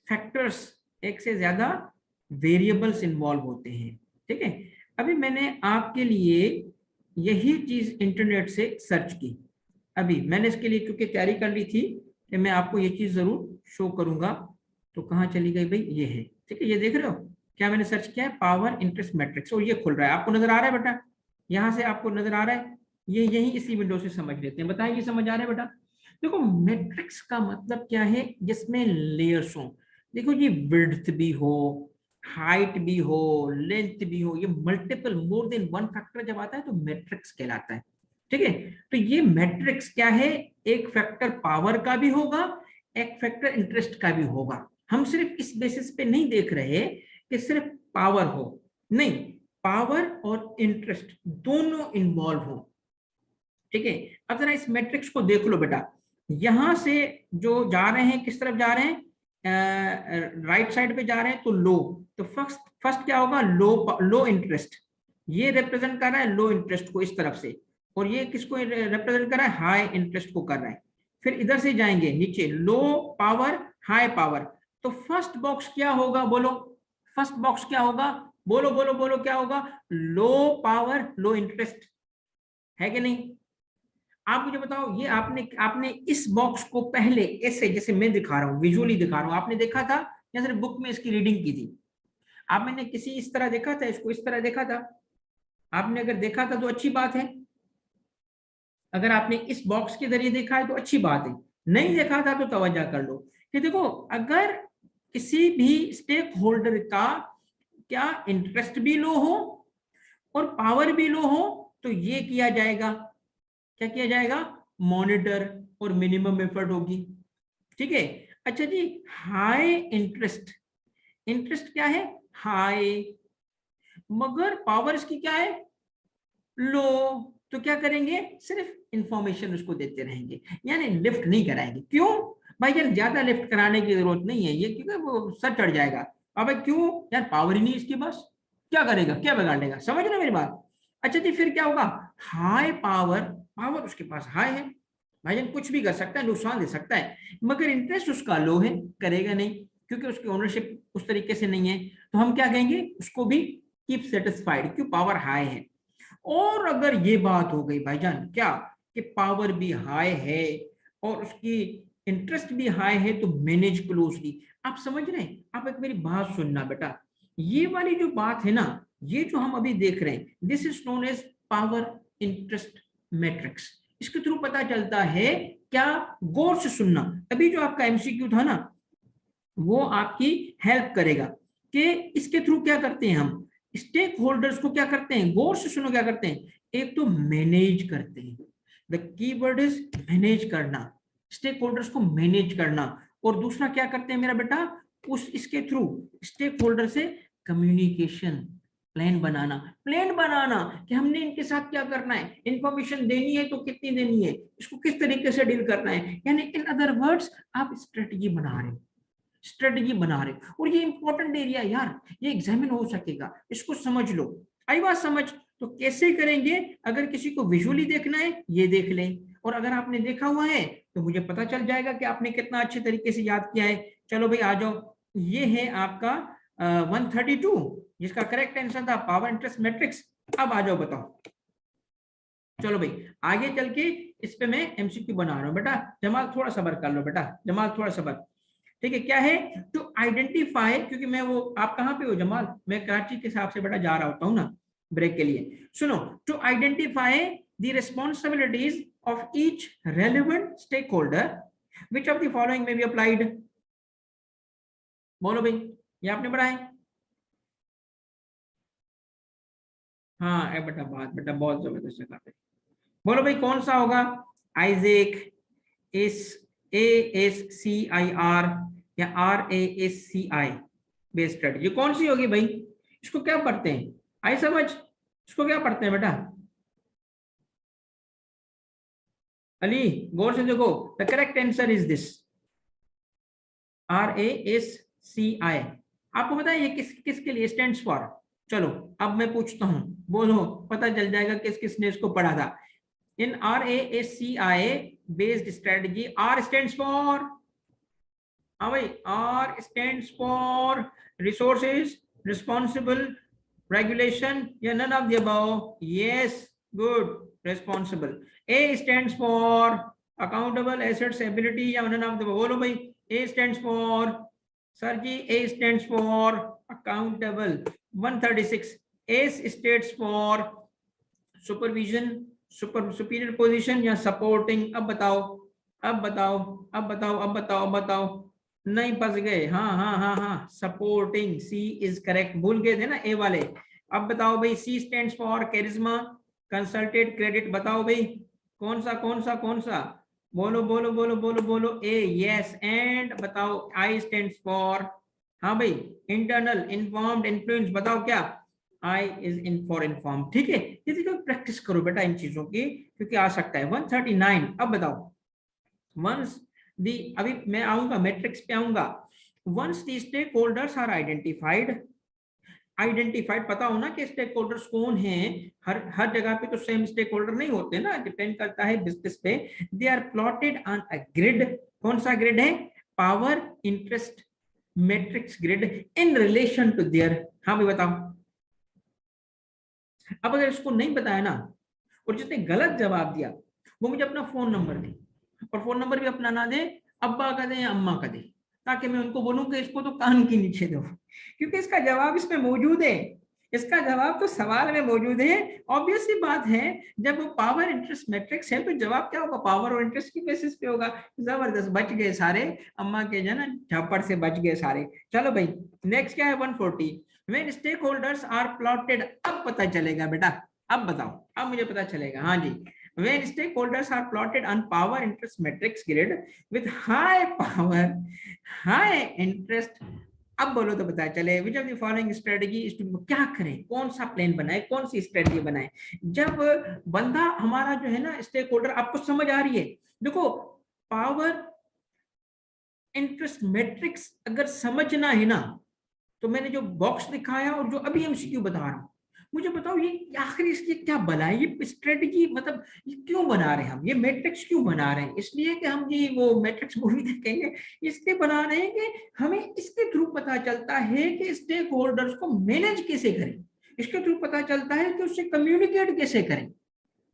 फैक्टर्स, एक से ज्यादा वेरिएबल्स इन्वॉल्व होते हैं। ठीक है, अभी मैंने आपके लिए यही चीज इंटरनेट से सर्च की। अभी मैंने इसके लिए क्योंकि तैयारी कर ली थी कि मैं आपको ये चीज जरूर शो करूंगा। तो कहाँ चली गई भाई, ये है। ठीक है, ये देख रहे हो क्या मैंने सर्च किया है, पावर इंटरेस्ट मैट्रिक्स, और ये खुल रहा है, आपको नजर आ रहा है बेटा, यहाँ से आपको नजर आ रहा है, ये यही इसी विंडो से समझ लेते हैं। बताएं, ये समझ आ रहा है बेटा। देखो मैट्रिक्स का मतलब क्या है, जिसमें लेयर्स हो। देखो ये विड्थ भी हो, हाइट भी हो, लेंथ भी हो, ये multiple more than one factor जब आता है तो मैट्रिक्स कहलाता है। ठीक है, तो ये मैट्रिक्स क्या है, एक फैक्टर पावर का भी होगा, एक फैक्टर इंटरेस्ट का भी होगा। हम सिर्फ इस बेसिस पे नहीं देख रहे कि सिर्फ पावर हो, नहीं, पावर और इंटरेस्ट दोनों इन्वॉल्व हो। ठीक है, अब जरा इस मैट्रिक्स को देख लो बेटा, यहां से जो जा रहे हैं किस तरफ जा रहे हैं, राइट साइड पे जा रहे हैं तो लो, तो फर्स्ट फर्स्ट क्या होगा, लो, लो इंटरेस्ट, ये रिप्रेजेंट कर रहा है लो इंटरेस्ट को इस तरफ से, और ये किसको रिप्रेजेंट कर रहा है, हाई इंटरेस्ट को कर रहा है। फिर इधर से जाएंगे नीचे, लो पावर, हाई पावर, तो फर्स्ट बॉक्स क्या होगा बोलो, फर्स्ट बॉक्स क्या होगा, बोलो बोलो बोलो क्या होगा, लो पावर लो इंटरेस्ट, है कि नहीं। आप मुझे बताओ, ये आपने आपने इस बॉक्स को पहले ऐसे जैसे मैं दिखा रहा हूं, विजुअली दिखा रहा हूं, आपने देखा था या सिर्फ बुक में इसकी रीडिंग की थी। आपने किसी इस तरह देखा था, इसको इस तरह देखा था। आपने अगर देखा था तो अच्छी बात है, अगर आपने इस बॉक्स के जरिए देखा है तो अच्छी बात है, नहीं देखा था तो तवज्जो कर लो कि देखो, अगर किसी भी स्टेक होल्डर का क्या इंटरेस्ट भी लो हो और पावर भी लो हो, तो ये किया जाएगा, क्या किया जाएगा, मॉनिटर और मिनिमम एफर्ट होगी। ठीक है, अच्छा जी, हाई इंटरेस्ट, इंटरेस्ट क्या है, हाई, मगर पावर इसकी क्या है, लो, तो क्या करेंगे, सिर्फ इंफॉर्मेशन उसको देते रहेंगे, यानी लिफ्ट नहीं कराएंगे। क्यों भाई यार, ज्यादा लिफ्ट कराने की जरूरत नहीं है, ये क्योंकि वो सर चढ़ जाएगा। अब क्यों यार, पावर ही नहीं इसकी, बस क्या करेगा, क्या बिगाड़ लेगा, समझ रहे मेरी बात। अच्छा जी, फिर क्या होगा, हाई पावर, पावर उसके पास हाई है, भाईजान कुछ भी कर सकता है, नुकसान दे सकता है, मगर इंटरेस्ट उसका लो है, करेगा नहीं, क्योंकि उसकी ओनरशिप उस तरीके से नहीं है। तो हम क्या कहेंगे, उसको भी कीप सेटिस्फाइड, क्यों, पावर हाई है। और अगर ये बात हो गई भाईजान क्या, कि पावर भी हाई है और उसकी इंटरेस्ट भी हाई है, तो मैनेज क्लोजली। आप समझ रहे हैं, आप एक मेरी बात सुनना बेटा, ये वाली जो बात है ना, ये जो हम अभी देख रहे हैं, this is known as power interest matrix. इसके थ्रू पता चलता है क्या, गौर से सुनना, अभी जो आपका एमसीक्यू था ना, वो आपकी हेल्प करेगा कि इसके थ्रू क्या करते हैं हम, स्टेक होल्डर्स को क्या करते हैं, गौर से सुनो क्या करते हैं, एक तो मैनेज करते हैं, द कीवर्ड इज मैनेज करना, स्टेक होल्डर्स को मैनेज करना, और दूसरा क्या करते हैं मेरा बेटा, उस इसके थ्रू स्टेक होल्डर से कम्युनिकेशन, प्लान बनाना, प्लान बनाना कि हमने इनके साथ क्या करना है, इंफॉर्मेशन देनी है तो कितनी देनी है, इसको किस तरीके से डील करना है, यानी इन अदर वर्ड्स आप स्ट्रेटजी बना रहे हो, स्ट्रेटजी बना रहे हो। और ये इंपॉर्टेंट एरिया यार, ये एग्जामिन हो सकेगा, इसको समझ लो। आई बात समझ? तो कैसे करेंगे, अगर किसी को विजुअली देखना है ये देख लें, और अगर आपने देखा हुआ है तो मुझे पता चल जाएगा कि आपने कितना अच्छे तरीके से याद किया है। चलो भाई आ जाओ, ये है आपका 132, जिसका करेक्ट आंसर था पावर इंटरेस्ट मैट्रिक्स। अब आ जाओ बताओ। चलो भाई आगे चल के इस पे मैं एमसीक्यू बना रहा हूं बेटा, जमाल थोड़ा सबर कर लो बेटा, जमाल थोड़ा सबर। ठीक है, क्या है, टू आइडेंटिफाई, क्योंकि मैं वो, आप कहाँ पे हो जमाल, मैं कराची के हिसाब से बेटा जा रहा होता हूँ ना ब्रेक के लिए। सुनो, to identify the responsibilities of each relevant stake holder, which of the following में बी अप्लाइड। बोलो भाई, ये आपने पढ़ा है? हाँ ए बेटा, बात बेटा बहुत जबरदस्त जगह पे। बोलो भाई कौन सा होगा, आइजेक, S A S C I R, या R A S C I based strategy, कौन सी होगी भाई? इसको क्या पढ़ते हैं, आई समझ, इसको क्या पढ़ते हैं बेटा? अली गौर से देखो, the correct answer is this, R A S C I. आपको पता है ये किस किसके लिए स्टैंड्स फॉर? चलो अब मैं पूछता हूं, बोलो, पता चल जाएगा किस किसने इसको पढ़ा था। In R A S C I based strategy, R stands for, हाँ भाई, R stands for resources, responsible, regulation, या none of the above? Yes, good, responsible. A stands for accountable, assets, ability, या नन ऑफ द अबव? बोलो भाई, A stands for, sir ji A stands for accountable. 136, S stands for supervision, superior position, या सपोर्टिंग? अब बताओ, अब बताओ, अब बताओ, अब बताओ, अब बताओ, नहीं फंस गए? हाँ हाँ हाँ हाँ, सपोर्टिंग, सी इज करेक्ट, भूल गए थे ना ए वाले। अब बताओ भाई, C stands for charisma, consulted credit, बताओ भाई कौन सा कौन सा कौन सा? बोलो बोलो बोलो बोलो बोलो, ए, यस, एंड बताओ आई स्टैंड्स फॉर, हाँ भाई, इंटरनल इन्फॉर्म्ड इन्फ्लुएंस, बताओ क्या? I is in for inform. ठीक है, ये देखो प्रैक्टिस करो बेटा इन चीजों की, क्योंकि आ सकता है। 139, अब बताओ, वंस दी, अभी मैं आऊंगा मैट्रिक्स पे आऊंगा। Once the stake holders are identified, identified पता होना कि स्टेक होल्डर्स कौन हैं, हर हर जगह पे तो सेम स्टेक होल्डर नहीं होते ना, डिपेंड करता है बिजनेस पे। They are plotted on a grid, कौन सा ग्रिड है? Power interest matrix grid, in relation to their, हाँ भाई बताओ। अब अगर इसको नहीं बताया ना, और जिसने गलत जवाब दिया वो मुझे अपना फोन नंबर दे, और फोन नंबर भी अपना ना दे, अब्बा का दे या अम्मा का दे, ताकि मैं उनको बोलूं कि इसको तो कान के नीचे दो, क्योंकि इसका जवाब इसमें मौजूद है, इसका जवाब तो सवाल में मौजूद है। ऑब्वियस सी बात है, जब वो पावर इंटरेस्ट मैट्रिक्स है तो जवाब क्या होगा, पावर और इंटरेस्ट की बेसिस पे होगा। जबरदस्त, बच गए सारे, अम्मा के जो ना झप्पड़ से बच गए सारे। चलो भाई नेक्स्ट क्या है, 140, when stake holders are plotted, अब पता चलेगा बेटा, अब बताओ, अब मुझे पता चलेगा, हाँ जी। When stakeholders are plotted on power interest matrix grid with high power, high interest, अब बोलो तो पता चले, which of the following strategy is to, क्या करें, कौन सा प्लान बनाए, कौन सी स्ट्रेटजी बनाए। जब बंदा हमारा जो है ना स्टेक होल्डर, आपको समझ आ रही है? देखो, पावर इंटरेस्ट मैट्रिक्स अगर समझना है ना, तो मैंने जो बॉक्स दिखाया और जो अभी एमसीक्यू बता रहा हूँ, मुझे बताओ ये आखिर इसकी क्या भला है, ये स्ट्रेटजी, मतलब ये क्यों बना रहे हैं हम, ये मैट्रिक्स क्यों बना रहे हैं? इसलिए कि हम जी वो मैट्रिक्स मूवी देखेंगे, इसलिए बना रहे हैं कि हमें इसके थ्रू पता चलता है कि स्टेक होल्डर्स को मैनेज कैसे करें, इसके थ्रू पता चलता है कि उससे कम्युनिकेट कैसे करें,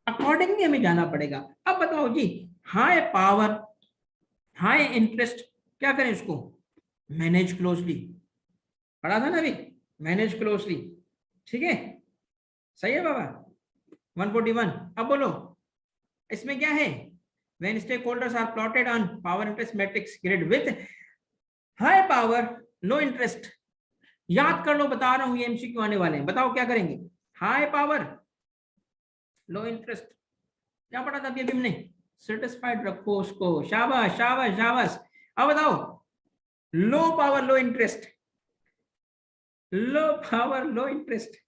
अकॉर्डिंगली हमें जाना पड़ेगा। अब बताओ जी, हाई पावर हाई इंटरेस्ट, क्या करें इसको? मैनेज क्लोजली, पढ़ा था ना अभी, मैनेज क्लोजली, ठीक है, सही है बाबा। 141, अब बोलो इसमें क्या है, when stakeholders are plotted on power interest matrix grid with high power low interest, याद कर लो, बता रहा हूं ये एमसीक्यू आने वाले हैं, बताओ क्या करेंगे? हाई पावर लो इंटरेस्ट, क्या पढ़ा था अभी अभी हमने, सेटिस्फाइड रखो उसको, शाबाश शाबाश शाबाश। अब बताओ, लो पावर लो इंटरेस्ट, लो पावर लो इंटरेस्ट,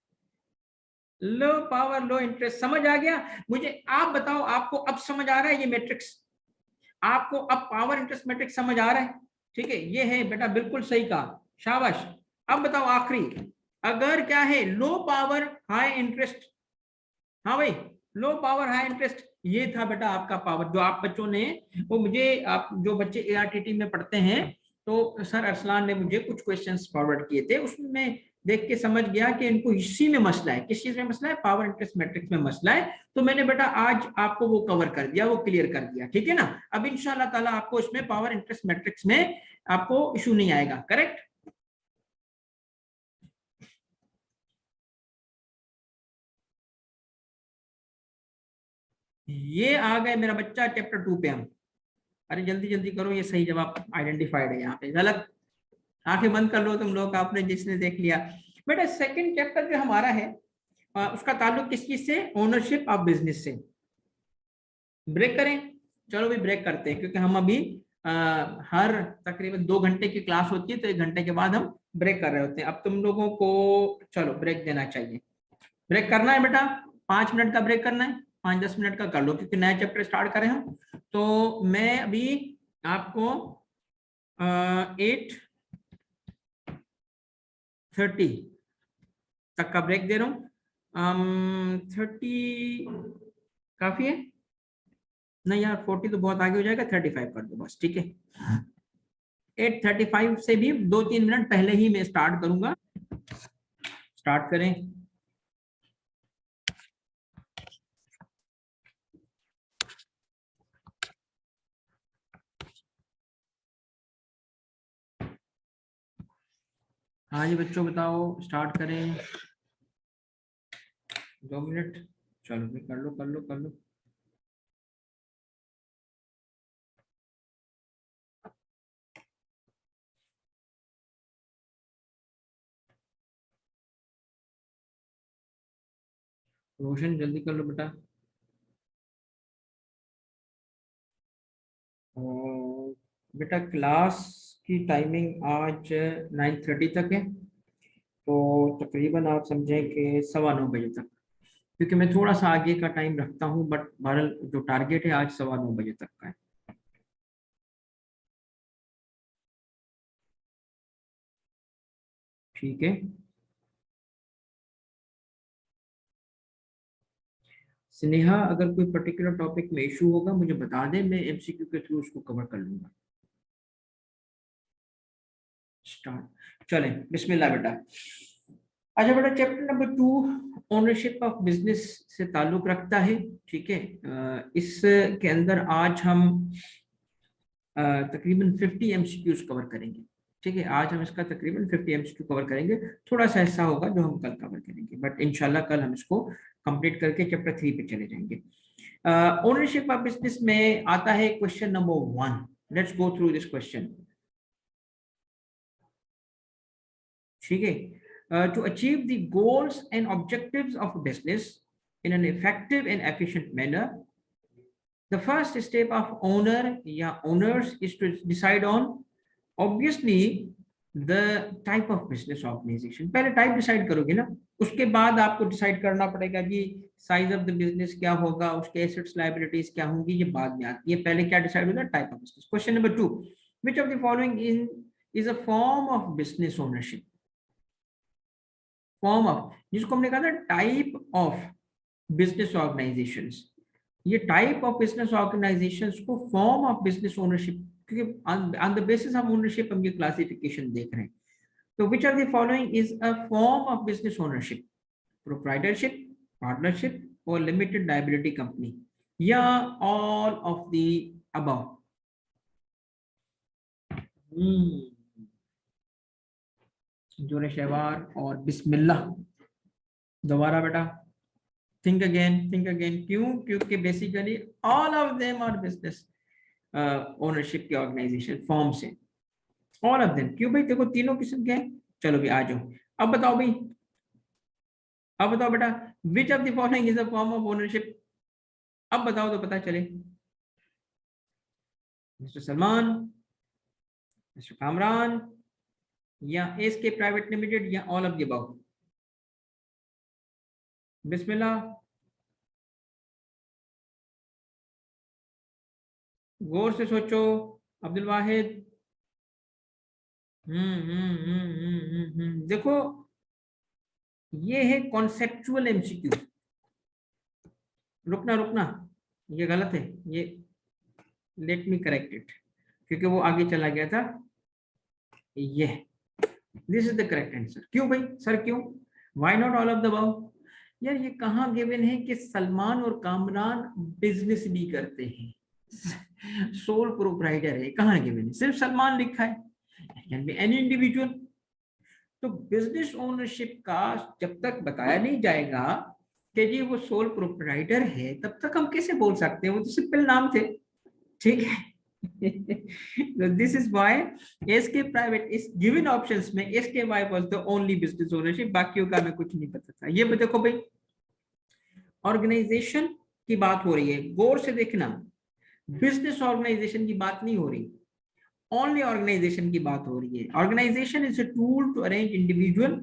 लो पावर लो इंटरेस्ट, समझ आ गया मुझे? आप बताओ, आपको अब समझ आ रहा है ये मैट्रिक्स? आपको अब पावर इंटरेस्ट मैट्रिक्स समझ आ रहा है? ठीक है, ये है बेटा, बिल्कुल सही कहा, शाबाश। अब बताओ आखिरी, अगर क्या है, लो पावर हाई इंटरेस्ट, हाँ भाई, लो पावर हाई इंटरेस्ट, ये था बेटा आपका पावर, जो आप बच्चों ने, वो मुझे, आप जो बच्चे एआरटीटी में पढ़ते हैं, तो सर अरसलान ने मुझे कुछ क्वेश्चंस फॉरवर्ड किए थे, उसमें मैं देख के समझ गया कि इनको इसी में मसला है। किस चीज में मसला है? पावर इंटरेस्ट मैट्रिक्स में मसला है। तो मैंने बेटा आज आपको वो कवर कर दिया, वो क्लियर कर दिया, ठीक है ना? अब इंशाल्लाह ताला आपको इसमें पावर इंटरेस्ट मैट्रिक्स में आपको इशू नहीं आएगा, करेक्ट? ये आ गए मेरा बच्चा चैप्टर 2 पे हम। अरे जल्दी जल्दी करो, ये सही जवाब आइडेंटिफाइड है, यहाँ पे गलत। आंखें बंद कर लो तुम लोग, आपने जिसने देख लिया। बेटा सेकंड चैप्टर जो हमारा है, उसका ताल्लुक किस चीज से? ओनरशिप ऑफ बिजनेस से। ब्रेक करें? चलो भी ब्रेक करते हैं, क्योंकि हम अभी आ, हर तकरीबन 2 घंटे की क्लास होती है, तो 1 घंटे के बाद हम ब्रेक कर रहे होते हैं। अब तुम लोगों को चलो ब्रेक देना चाहिए। ब्रेक करना है बेटा, 5 मिनट का ब्रेक करना है, 5-10 मिनट का कर लो, क्योंकि नया चैप्टर स्टार्ट करें हम। तो मैं अभी आपको 8:30 तक का ब्रेक दे रहा हूँ। 30 काफी है? नहीं यार, 40 तो बहुत आगे हो जाएगा, 35 कर दो बस, ठीक है? 8:35 से भी 2-3 मिनट पहले ही मैं स्टार्ट करूंगा। स्टार्ट करें। हाँ जी बच्चों, बताओ, स्टार्ट करें। 2 मिनट, चलो भी कर लो कर लो कर लो। रोशन जल्दी कर लो बेटा। और बेटा क्लास की टाइमिंग आज 9:30 तक है, तो तकरीबन आप समझें कि 9:15 बजे तक, क्योंकि मैं थोड़ा सा आगे का टाइम रखता हूँ, बट बहरहाल जो टारगेट है आज 9:15 बजे तक का है। ठीक है। स्नेहा, अगर कोई पर्टिकुलर टॉपिक में इशू होगा मुझे बता दे, मैं एमसीक्यू के थ्रू उसको कवर कर लूंगा। स्टार्ट, चलें, बिस्मिल्लाह बेटा। अच्छा बेटा, chapter number 2 ownership of business से ताल्लुक रखता है, ठीक है? इसके अंदर आज हम तकरीबन 50 एमसीक्यूज कवर करेंगे, ठीक है? आज हम इसका तकरीबन 50 एमसीक्यू कवर करेंगे। थोड़ा सा ऐसा होगा जो हम कल कवर करेंगे, बट इंशाल्लाह कल हम इसको कंप्लीट करके चैप्टर 3 पे चले जाएंगे। ओनरशिप ऑफ बिजनेस में आता है question number 1। Let's go through this question, ठीक है? To achieve the goals and objectives of business in an effective and efficient manner, the first step of owner या owners is to decide on obviously the type of business organization। पहले टाइप डिसाइड करोगे ना, उसके बाद आपको डिसाइड करना पड़ेगा कि साइज ऑफ द बिजनेस क्या होगा, उसके एसेट्स लायबिलिटीज क्या होंगी, ये बाद में आती है। पहले क्या डिसाइड होता है? Type of business. Question number 2, which of the following in is a form of business ownership? Form of, जिसको हमने कहा था टाइप ऑफ बिजनेस ऑर्गेनाइजेशंस, ये टाइप ऑफ बिजनेस ऑर्गेनाइजेशंस को फॉर्म ऑफ बिजनेस ओनरशिप, क्योंकि on the basis of ownership हम ये क्लासिफिकेशन देख रहे हैं। तो which are the following is a form of business ownership? Proprietorship, partnership और लिमिटेड लायबिलिटी कंपनी, या ऑल ऑफ द अबव? जोरे शहवार और बिस्मिल्लाह। दोबारा बेटा, थिंक अगेन, थिंक अगेन। क्यों? क्योंकि basically all of them are business ownership के ऑर्गेनाइजेशन फॉर्म से, ऑल ऑफ देम। क्यों भाई? देखो तीनों किस्म के हैं। चलो भी आ जाओ। अब बताओ भाई, अब बताओ बेटा, विच of the following is a form of ownership? अब बताओ तो पता चले। मिस्टर सलमान, मिस्टर कामरान, या एस के प्राइवेट लिमिटेड, या ऑल ऑफ द अबव? बिस्मिल्लाह, गौर से सोचो। अब्दुल वाहिद। देखो, ये है कॉन्सेप्चुअल एमसीक्यू। रुकना रुकना, ये गलत है ये, लेट मी करेक्ट इट, क्योंकि वो आगे चला गया था। ये this is the correct answer. क्यों भाई सर, क्यों? Why not all of the above? यार ये कहाँ गिवन है कि सलमान और कामरान बिजनेस भी करते हैं? सोल प्रोप्राइटर है, कहाँ गिवन है? सिर्फ सलमान लिखा है, कैन बी एनी इंडिविजुअल। तो बिजनेस ओनरशिप का जब तक बताया नहीं जाएगा कि जी वो सोल प्रोप्राइटर है, तब तक हम कैसे बोल सकते हैं? वो तो सिंपल नाम थे, ठीक है। This is why SK private इस गिवन ऑप्शंस में SK Y was the only business ownership, बाकियों का हमें कुछ नहीं पता था। ये देखो भाई, ऑर्गेनाइजेशन की बात हो रही है, गौर से देखना, बिजनेस ऑर्गेनाइजेशन की बात नहीं हो रही, ओनली ऑर्गेनाइजेशन की बात हो रही है। Organization is a tool to arrange individual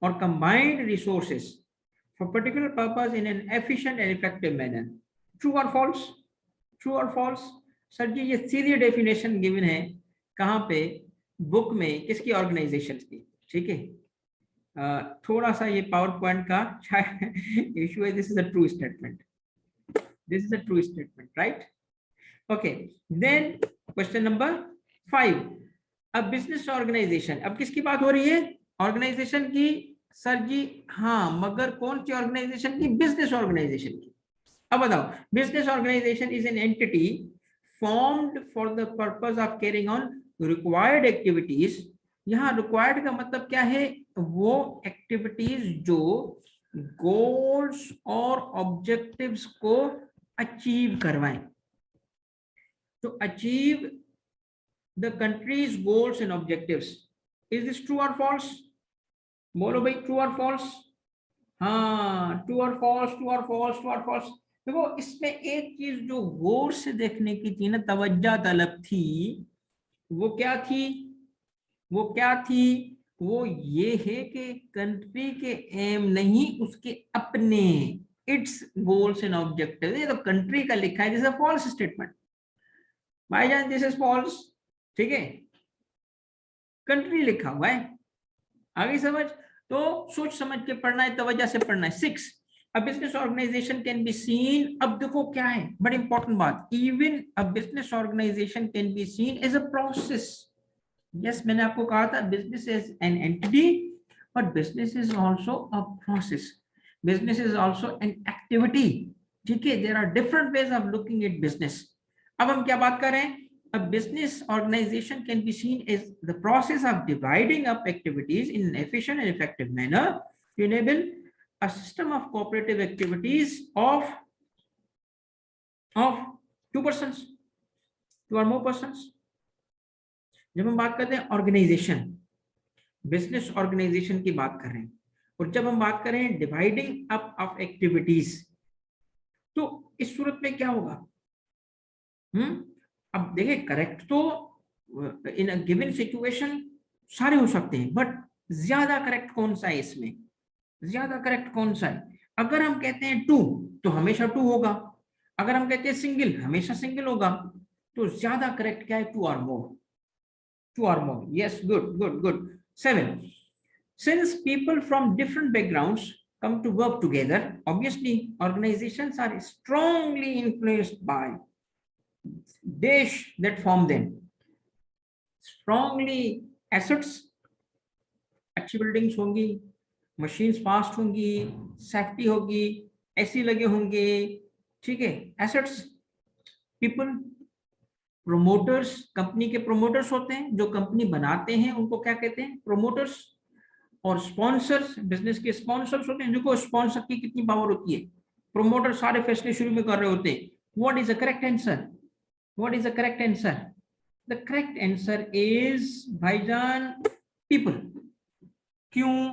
और combined resources for particular purpose in an efficient and effective manner. True और फॉल्स? ट्रू और फॉल्स? सर जी ये सीधी डेफिनेशन गिवन है, कहाँ पे? बुक में, किसकी? ऑर्गेनाइजेशन की, ठीक है। थोड़ा सा ये पावर पॉइंट का इशू है। This is a true statement, this is a true statement, right? Okay, then question number 5। अब बिजनेस ऑर्गेनाइजेशन, अब किसकी बात हो रही है? ऑर्गेनाइजेशन की। सर जी हाँ, मगर कौन सी ऑर्गेनाइजेशन की? बिजनेस ऑर्गेनाइजेशन की। अब बताओ, business organisation is an entity formed for the purpose of carrying on required activities। यहाँ required का मतलब क्या है? वो एक्टिविटीज जो गोल्स और ऑब्जेक्टिव्स को अचीव करवाएं। तो achieve the countries goals and objectives. Is this true और फॉल्स? बोलो भाई, ट्रू और फॉल्स? हाँ, ट्रू और फॉल्स, ट्रू और फॉल्स, ट्रू और फॉल्स। देखो इसमें एक चीज जो गौर से देखने की थी ना, तवज्जो तलब थी, वो क्या थी? वो क्या थी? वो ये है कि कंट्री के एम नहीं, उसके अपने, इट्स गोल्स एंड ऑब्जेक्टिव। ये तो कंट्री का लिखा है, दिस इज फॉल्स स्टेटमेंट भाईजान, दिस इज फॉल्स, ठीक है। कंट्री लिखा हुआ है, आगे समझ। तो सोच समझ के पढ़ना है, तवज्जो से पढ़ना है। 6, a business organization can be seen। अब देखो क्या है, बड़ी इंपॉर्टेंट बात, even a business organization can be seen as a process। Yes, मैंने आपको कहा था business is an entity, but business is also a process, business is also an activity, ठीक है। There are different ways of looking at business. अब हम क्या बात कर रहे हैं? A business organization can be seen as the process of dividing up activities in an efficient and effective manner to enable a system of cooperative activities of two persons, two or more persons। जब हम बात करते हैं ऑर्गेनाइजेशन, बिजनेस ऑर्गेनाइजेशन की बात कर रहे हैं, और जब हम बात करें डिवाइडिंग अप ऑफ एक्टिविटीज, तो इस सूरत में क्या होगा? अब देखिए, करेक्ट तो इन अ गिवन सिचुएशन सारे हो सकते हैं, बट ज्यादा करेक्ट कौन सा है इसमें? ज्यादा करेक्ट कौन सा है? अगर हम कहते हैं टू, तो हमेशा टू होगा। अगर हम कहते हैं सिंगल, हमेशा सिंगल होगा। तो ज्यादा करेक्ट क्या है? टू और मोर, टू और more. Yes, good good good. 7, since people from different backgrounds come to work together, obviously organizations are strongly influenced by dash that form them। strongly assets, अच्छी बिल्डिंग्स होंगी, मशीन्स फास्ट होंगी, सेफ्टी होगी, एसी लगे होंगे, ठीक है। एसेट्स, पीपल, प्रोमोटर्स, कंपनी के प्रोमोटर्स होते हैं, जो कंपनी बनाते हैं उनको क्या कहते हैं? प्रोमोटर्स। और स्पॉन्सर्स, बिजनेस के स्पॉन्सर्स होते हैं। देखो स्पॉन्सर की कितनी पावर होती है, प्रोमोटर सारे फैसले शुरू में कर रहे होते हैं। What is the correct answer? What is the correct answer? The correct answer is भाईजान पीपल। क्यों?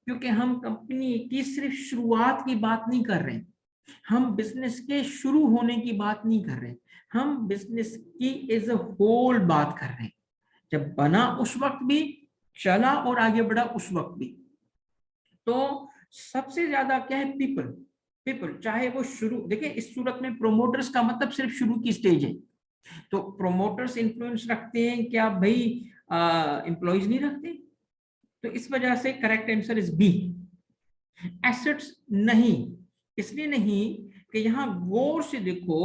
क्योंकि हम कंपनी की सिर्फ शुरुआत की बात नहीं कर रहे हैं, हम बिजनेस के शुरू होने की बात नहीं कर रहे हैं, हम बिजनेस की एज अ होल बात कर रहे हैं। जब बना उस वक्त भी, चला और आगे बढ़ा उस वक्त भी। तो सबसे ज्यादा क्या है, पीपल। पीपल चाहे वो शुरू, देखिए इस सूरत में प्रोमोटर्स का मतलब सिर्फ शुरू की स्टेज है, तो प्रोमोटर्स इन्फ्लुएंस रखते हैं क्या भाई, एम्प्लॉइज नहीं रखते? तो इस वजह से correct answer is B, assets नहीं। इसलिए नहीं कि यहां गौर से देखो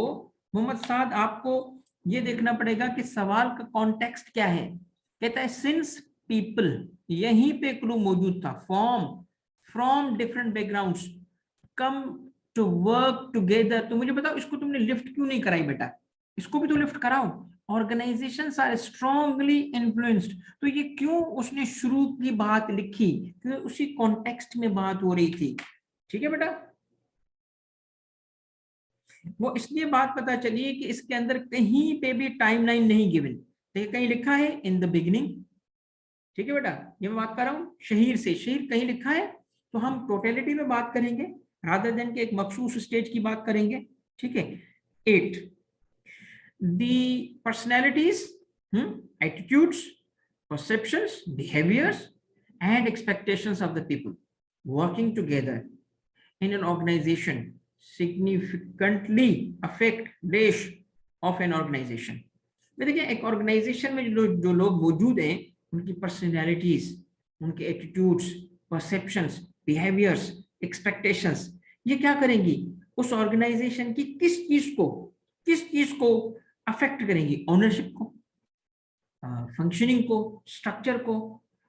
मोहम्मद साद, आपको ये देखना पड़ेगा कि सवाल का कॉन्टेक्स्ट क्या है। कहता है सिंस पीपल, यहीं पे क्लू मौजूद था, form from different backgrounds come to work together. तो मुझे बताओ इसको तुमने लिफ्ट क्यों नहीं कराई बेटा, इसको भी तो लिफ्ट कराओ। ऑर्गेनाइजेशंस आर स्ट्रांगली इन्फ्लुएंस्ड, तो ये क्यों उसने शुरू की बात लिखी, क्योंकि उसी कॉन्टेक्स्ट में बात हो रही थी। ठीक है बेटा, वो इसलिए बात पता चली कि इसके अंदर कहीं पे भी टाइमलाइन नहीं गिवन, देखिए कहीं लिखा है इन द बिगिनिंग। ठीक है बेटा, ये मैं बात कर रहा हूँ शहीर से, शहीर कहीं लिखा है, तो हम टोटलिटी में बात करेंगे रादर देन के एक मखसूस स्टेज की बात करेंगे। ठीक है। 8, the personalities, attitudes, perceptions, behaviors, and expectations of the people working together in an organization significantly affect dash of an organization। देखिए एक ऑर्गेनाइजेशन में जो लोग मौजूद हैं, उनकी पर्सनैलिटीज, उनके एटीट्यूड्स, परसेप्शंस, बिहेवियर्स, एक्सपेक्टेशंस, ये क्या करेंगी, उस ऑर्गेनाइजेशन की किस चीज को अफेक्ट करेंगी, ओनरशिप को, फंक्शनिंग को, स्ट्रक्चर को।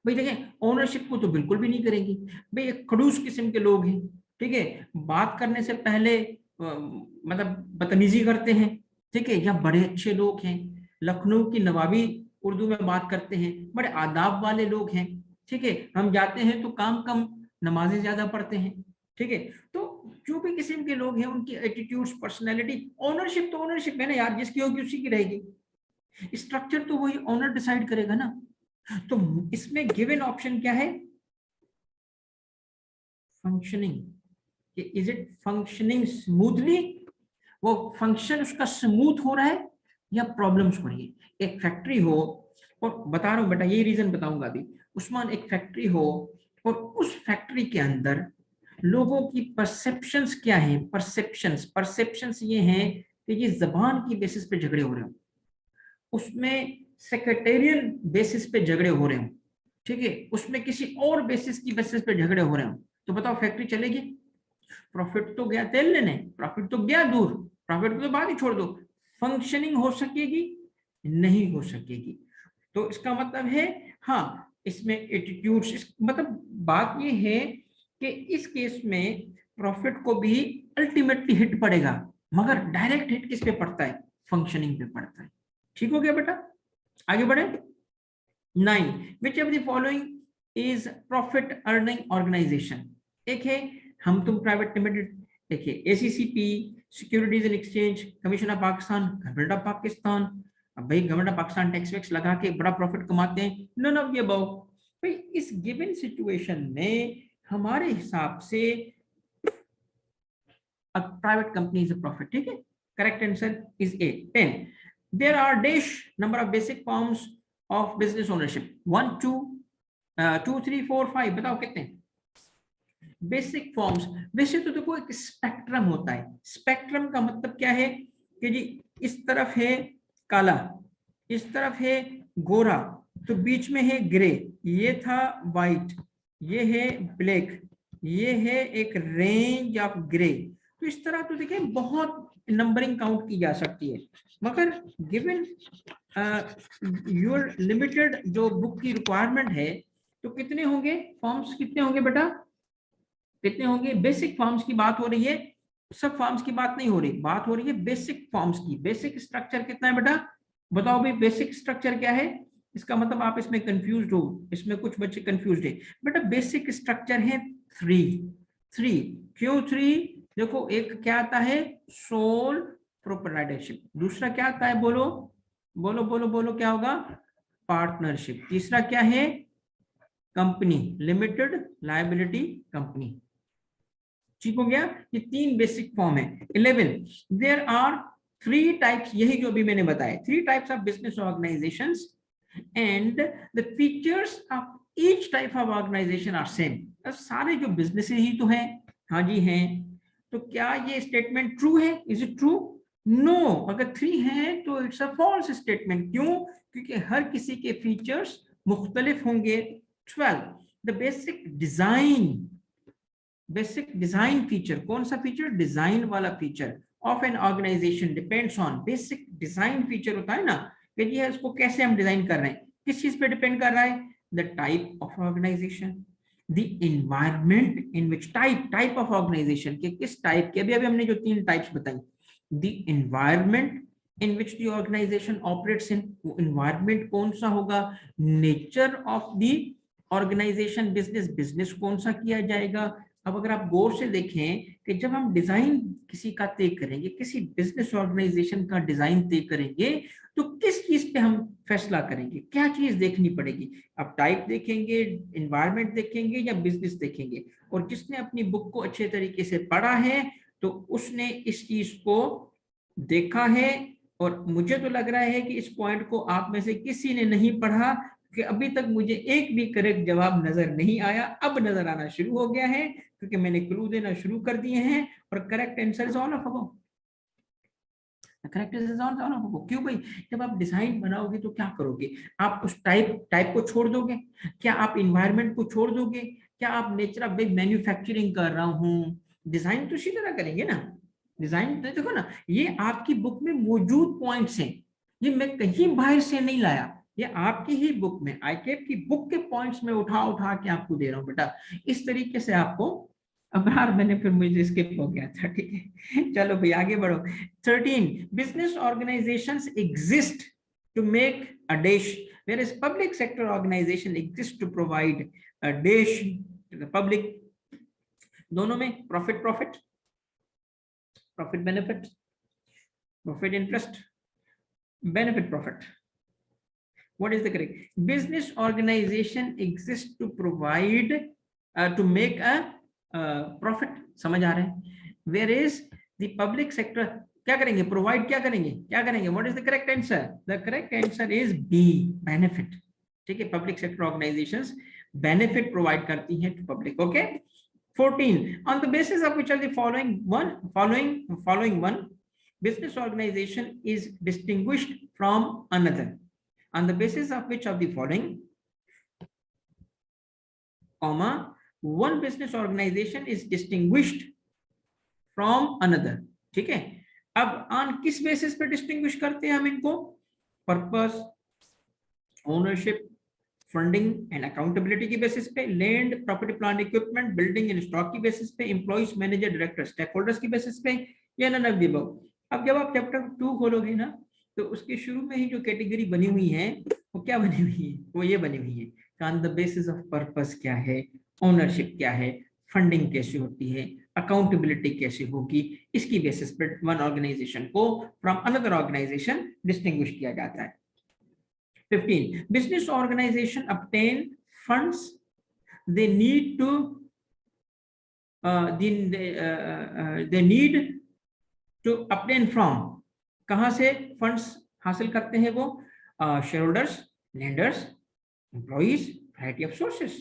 भाई देखें ओनरशिप को तो बिल्कुल भी नहीं करेंगी, भाई एक खड़ूस किस्म के लोग हैं, ठीक है, बात करने से पहले मतलब बदतमीजी करते हैं, ठीक है, या बड़े अच्छे लोग हैं, लखनऊ की नवाबी उर्दू में बात करते हैं, बड़े आदाब वाले लोग हैं, ठीक है, हम जाते हैं तो काम कम नमाजें ज्यादा पढ़ते हैं, ठीक है। तो जो भी किस्म के लोग हैं उनकी एटीट्यूड्स, पर्सनैलिटी, ओनरशिप तो ओनरशिप है ना यार, जिसकी होगी उसी की रहेगी, स्ट्रक्चर तो वही ओनर डिसाइड करेगा ना। तो इसमें गिवन ऑप्शन क्या है, functioning, is it functioning smoothly, वो फंक्शन उसका स्मूथ हो रहा है या प्रॉब्लम्स हो रही है। एक फैक्ट्री हो, और बता रहा हूं बेटा यही रीजन बताऊंगा अभी, उस्मान, एक फैक्ट्री हो और उस फैक्ट्री के अंदर लोगों की परसेप्शंस क्या है, परसेप्शंस ये हैं कि ये जबान की बेसिस पे झगड़े हो रहे हो, उसमें सेक्रेटेरियल बेसिस पे झगड़े हो रहे हो, ठीक है, उसमें किसी और बेसिस पे झगड़े हो रहे हो, तो बताओ फैक्ट्री चलेगी? प्रॉफिट तो गया तेल लेने, प्रॉफिट तो गया दूर, प्रॉफिट को तो बात ही छोड़ दो, फंक्शनिंग हो सकेगी? नहीं हो सकेगी। तो इसका मतलब है हाँ, इसमें एटीट्यूड्स, मतलब बात ये है कि इस केस में प्रॉफिट को भी अल्टीमेटली हिट पड़ेगा, मगर डायरेक्ट हिट किस पे पड़ता है, फंक्शनिंग पे पड़ता है। ठीक हो गया बेटा, आगे बढ़े। 9, which of the following is profit earning organization. एक है हम तुम प्राइवेट लिमिटेड, देखिए SECP, securities and exchange, commission of Pakistan, government of Pakistan. अब भाई गवर्नमेंट ऑफ पाकिस्तान टैक्स वैक्स लगा के बड़ा प्रॉफिट कमाते हैं, नन ऑफ द अबव। भाई इस गिवन सिचुएशन में हमारे हिसाब से a private company is a profit, ठीक है। Correct answer is 8। 10, there are dash number of basic forms of business ownership, 1 2 2 3 4 5, बताओ कितने बेसिक फॉर्म्स। वैसे तो देखो एक स्पेक्ट्रम होता है, स्पेक्ट्रम का मतलब क्या है कि जी इस तरफ है काला, इस तरफ है गोरा, तो बीच में है ग्रे, ये था वाइट, ये है ब्लैक, ये है एक रेंज ऑफ ग्रे। तो इस तरह तो देखिए बहुत नंबरिंग काउंट की जा सकती है, मगर गिवन योर लिमिटेड जो बुक की रिक्वायरमेंट है, तो कितने होंगे फॉर्म्स, कितने होंगे बेटा, कितने होंगे? बेसिक फॉर्म्स की बात हो रही है, सब फॉर्म्स की बात नहीं हो रही, बात हो रही है बेसिक फॉर्म्स की। बेसिक स्ट्रक्चर कितना है बेटा, बताओ भाई बेसिक स्ट्रक्चर क्या है? इसका मतलब आप इसमें कंफ्यूज हो, इसमें कुछ बच्चे कंफ्यूज है बेटा। बेसिक स्ट्रक्चर है 3। क्यों 3? देखो एक क्या आता है, सोल प्रोप्राइटरशिप, दूसरा क्या आता है, बोलो बोलो बोलो बोलो क्या होगा, पार्टनरशिप, तीसरा क्या है, कंपनी, लिमिटेड लायबिलिटी कंपनी। ठीक हो गया, ये 3 बेसिक फॉर्म है। 11, देयर आर 3 टाइप्स, यही जो अभी मैंने बताया, 3 types of business organisations and the features of each type of organisation are same. सारे जो बिजनेसेस ही तो हैं, हाँ जी हैं। तो क्या ये स्टेटमेंट ट्रू है? Is it true? नो। अगर 3 है तो इट्स अ फॉल्स स्टेटमेंट। क्यों? क्योंकि हर किसी के फीचर्स मुख्तलिफ होंगे। 12, द बेसिक डिजाइन फीचर, कौन सा फीचर? डिजाइन वाला feature of an organisation depends on, basic design feature होता है ना कि ये इसको कैसे हम डिजाइन कर रहे हैं, किस चीज पे डिपेंड कर रहा है? The type of organisation, the environment in which, type of organisation के किस टाइप के, अभी हमने जो 3 टाइप्स बताई, the environment in which the organisation operates in, वो इन्वायरमेंट कौन सा होगा? Nature of the organisation, business कौन सा किया जाएगा। अब अगर आप गौर से देखें कि जब हम डिजाइन किसी का तय करेंगे, किसी बिजनेस ऑर्गेनाइजेशन का डिजाइन तय करेंगे, तो किस चीज पे हम फैसला करेंगे, क्या चीज देखनी पड़ेगी? आप टाइप देखेंगे, इन्वायरमेंट देखेंगे या बिजनेस देखेंगे? और जिसने अपनी बुक को अच्छे तरीके से पढ़ा है तो उसने इस चीज को देखा है। और मुझे तो लग रहा है कि इस पॉइंट को आप में से किसी ने नहीं पढ़ा, कि अभी तक मुझे एक भी करेक्ट जवाब नजर नहीं आया। अब नजर आना शुरू हो गया है क्योंकि मैंने क्लू देना शुरू कर दिए हैं। और correct answer is all of above. Correct answer all of above. क्यों भाई? जब आप डिजाइन बनाओगे तो क्या करोगे? आप उस टाइप को छोड़ दोगे? क्या आप इन्वायरमेंट को छोड़ दोगे? क्या आप नेचर, ऑफ भाई मैन्युफैक्चरिंग कर रहा हूँ, डिजाइन तो इसी तरह करेंगे ना। डिजाइन तो देखो ना, ये आपकी बुक में मौजूद पॉइंट्स हैं, ये मैं कहीं बाहर से नहीं लाया, ये आपकी ही बुक में, आईकेप की बुक के पॉइंट्स में उठा के आपको दे रहा हूं बेटा। इस तरीके से आपको, अब यार मैंने फिर मुझे स्किप हो गया था, ठीक है चलो भाई आगे बढ़ो। 13, business organisations exist to make a dish, whereas public sector organization exist to provide a dish to the public। दोनों में profit profit, profit benefit, profit interest, benefit profit, what is the correct? Business organization exists to provide to make a profit, समझ आ रहे हैं? Whereas the public sector क्या करेंगे? प्रोवाइड क्या करेंगे? क्या करेंगे? What is the correct answer? The correct answer is B, benefit. ठीक है, public sector organisations benefit provide करती हैं to public. Okay. 14, on the basis of which are the following one business organization is distinguished from another, on the basis of which of the following, comma, one business organization is distinguished from another। ठीक है, अब ऑन किस बेसिस पे डिस्टिंग्विश करते हैं हम इनको? Purpose, ownership, funding and accountability की बेसिस पे, land, property, plant, equipment, building and stock की बेसिस पे, employees, manager, director, stakeholders की बेसिस पे, या नन ऑफ द अबव। अब जब आप चैप्टर 2 खोलोगे ना तो उसके शुरू में ही जो कैटेगरी बनी हुई है वो क्या बनी हुई है? वो ये बनी हुई है, on the basis of purpose क्या है, ओनरशिप क्या है, फंडिंग कैसे होती है, अकाउंटेबिलिटी कैसे होगी, इसकी बेसिस पर वन ऑर्गेनाइजेशन को फ्रॉम अनदर ऑर्गेनाइजेशन डिस्टिंग्विश किया जाता है। 15, business organization obtain funds they need to they need to obtain from, कहां से फंड्स हासिल करते हैं वो? Share holders, lenders, employees, variety of sources.